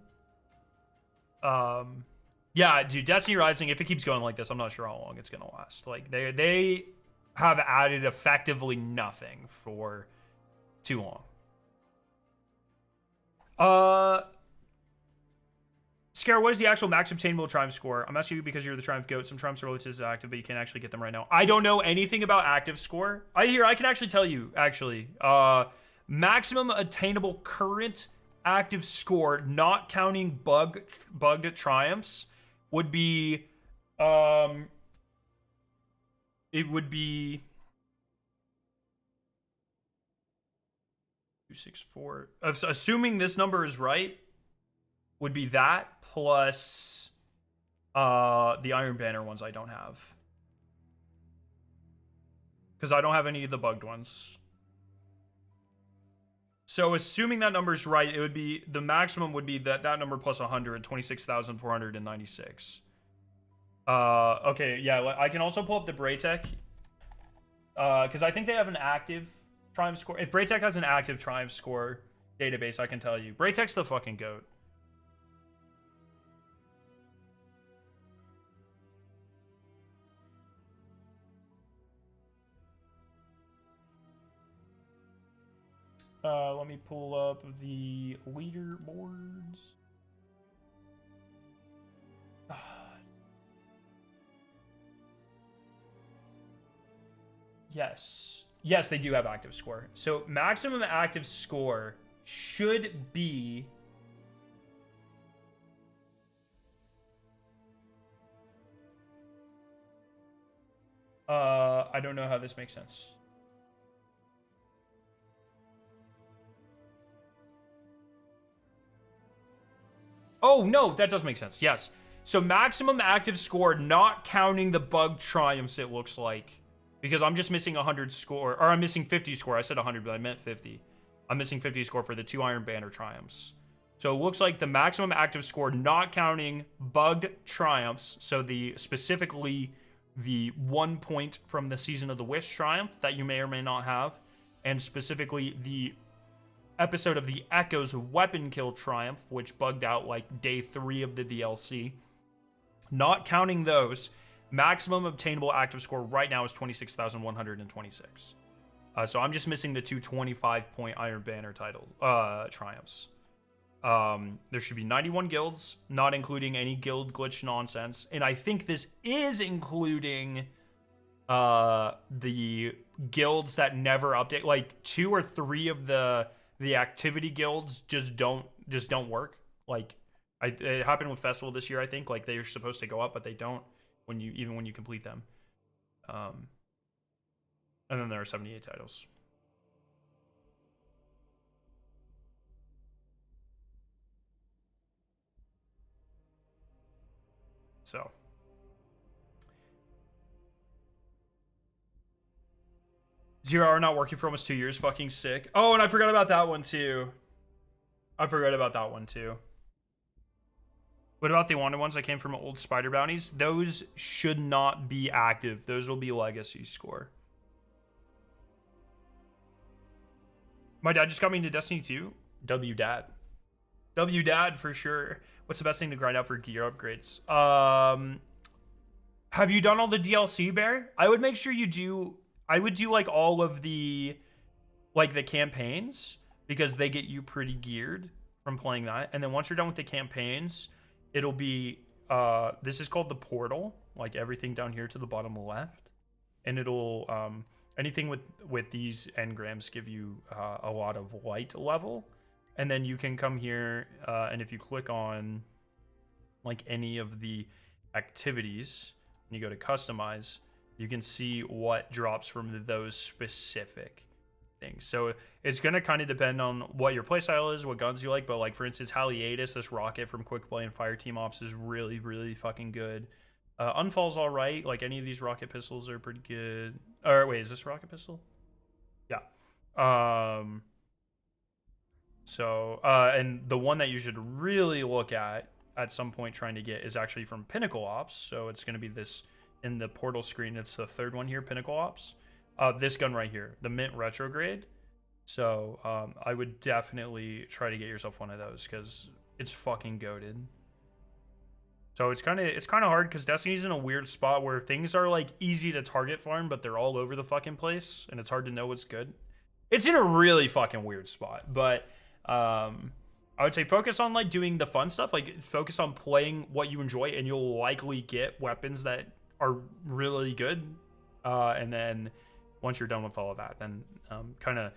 Yeah, dude, Destiny Rising, if it keeps going like this, I'm not sure how long it's gonna last. Like, they have added effectively nothing for too long. Scare, what is the actual max obtainable triumph score? I'm asking you because you're the triumph goat. Some triumphs are listed active, but you can't actually get them right now. I don't know anything about active score. I can actually tell you, actually. Maximum attainable current active score, not counting bugged triumphs, would be, it would be 264. Assuming this number is right, would be that plus the Iron Banner ones I don't have. Because I don't have any of the bugged ones. So assuming that number's right, it would be, the maximum would be that number plus 100, 26,496. Okay, yeah, I can also pull up the Braytech. Because I think they have an active triumph score. If Braytech has an active triumph score database, I can tell you. Braytech's the fucking goat. Let me pull up the leaderboards. Yes. Yes, they do have active score. So maximum active score should be... I don't know how this makes sense. Oh, no, that does make sense. Yes. So maximum active score, not counting the bug triumphs, it looks like. Because I'm just missing 100 score. Or I'm missing 50 score. I said 100, but I meant 50. I'm missing 50 score for the 2 Iron Banner triumphs. So it looks like the maximum active score, not counting bugged triumphs. So specifically the 1 point from the Season of the Wish triumph that you may or may not have. And specifically the episode of the Echo's weapon kill triumph, which bugged out like day 3 of the DLC. Not counting those, maximum obtainable active score right now is 26,126. So I'm just missing the 2 25-point Iron Banner triumphs. There should be 91 guilds, not including any guild glitch nonsense. And I think this is including the guilds that never update. Like 2 or 3 of the activity guilds just don't work. Like it happened with Festival this year, I think. Like they're supposed to go up, but they don't when you complete them. And then there are 78 titles. So Zero Hour not working for almost 2 years. Fucking sick. Oh, and I forgot about that one too. What about the wanted ones that came from old spider bounties? Those should not be active. Those will be legacy score. My dad just got me into Destiny 2. W-Dad. W-Dad for sure. What's the best thing to grind out for gear upgrades? Have you done all the DLC, Bear? I would make sure you do. I would do like all of the campaigns because they get you pretty geared from playing that. And then once you're done with the campaigns, it'll be this is called the portal, like everything down here to the bottom left, and it'll anything with these engrams give you a lot of light level, and then you can come here and if you click on like any of the activities and you go to customize, you can see what drops from those specific things. So it's going to kind of depend on what your playstyle is, what guns you like, but like for instance Haliatus, this rocket from Quick Play and Fire Team Ops is really, really fucking good. Unfall's all right. Like any of these rocket pistols are pretty good. Or wait, is this a rocket pistol? Yeah. And the one that you should really look at some point trying to get is actually from Pinnacle Ops. So it's going to be this in the portal screen. It's the third one here, Pinnacle Ops. This gun right here, the Mint Retrograde. So I would definitely try to get yourself one of those because it's fucking goated. So it's kind of hard because Destiny's in a weird spot where things are like easy to target farm, but they're all over the fucking place, and it's hard to know what's good. It's in a really fucking weird spot, but I would say focus on like doing the fun stuff, like focus on playing what you enjoy, and you'll likely get weapons that are really good. And then once you're done with all of that, then kind of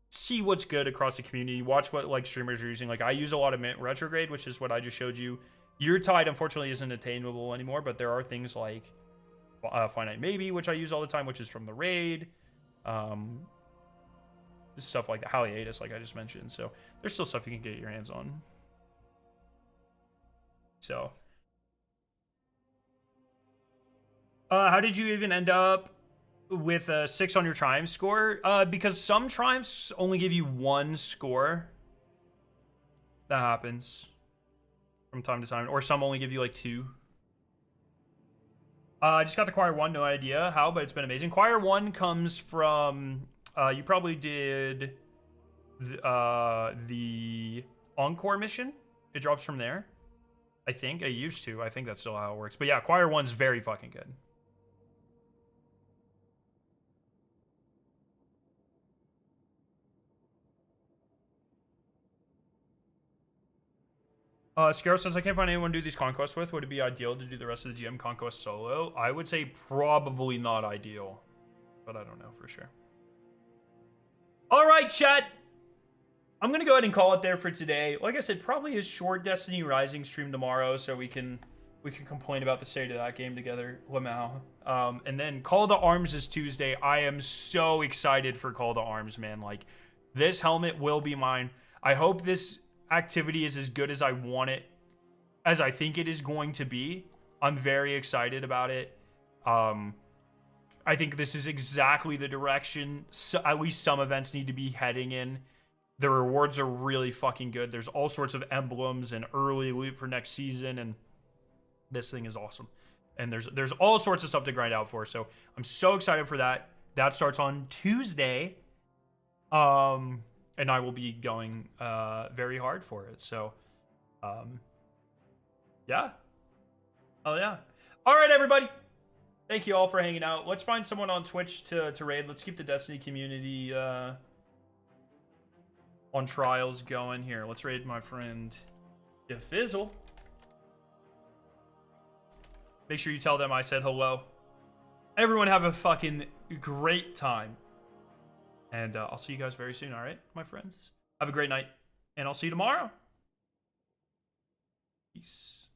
see what's good across the community. Watch what like streamers are using. Like I use a lot of Mint Retrograde, which is what I just showed you. Your Tide unfortunately isn't attainable anymore, but there are things like Finite Maybe, which I use all the time, which is from the raid. Stuff like the Haliatus, like I just mentioned. So there's still stuff you can get your hands on. So how did you even end up with a 6 on your triumph score? Because some triumphs only give you 1 score. That happens from time to time, or some only give you like 2. I just got the Choir 1, no idea how, but it's been amazing. Choir 1 comes from you probably did the Encore mission. It drops from there. I think I used to. I think that's still how it works. But yeah, Choir 1's very fucking good. Scarrow says, I can't find anyone to do these conquests with. Would it be ideal to do the rest of the GM conquest solo? I would say probably not ideal, but I don't know for sure. All right, chat. I'm going to go ahead and call it there for today. Like I said, probably a short Destiny Rising stream tomorrow, so we can complain about the state of that game together, Lamau. And then Call to Arms is Tuesday. I am so excited for Call to Arms, man. Like, this helmet will be mine. I hope this activity is as good as I want it, as I think it is going to be. I'm very excited about it. I think this is exactly the direction at least some events need to be heading in. The rewards are really fucking good. There's all sorts of emblems and early loot for next season, and this thing is awesome. And there's all sorts of stuff to grind out for. So I'm so excited for that. That starts on Tuesday. And I will be going very hard for it. So, yeah. Oh, yeah. All right, everybody. Thank you all for hanging out. Let's find someone on Twitch to raid. Let's keep the Destiny community on trials going. Here, let's raid my friend Defizzle. Make sure you tell them I said hello. Everyone have a fucking great time. And I'll see you guys very soon, all right, my friends? Have a great night, and I'll see you tomorrow. Peace.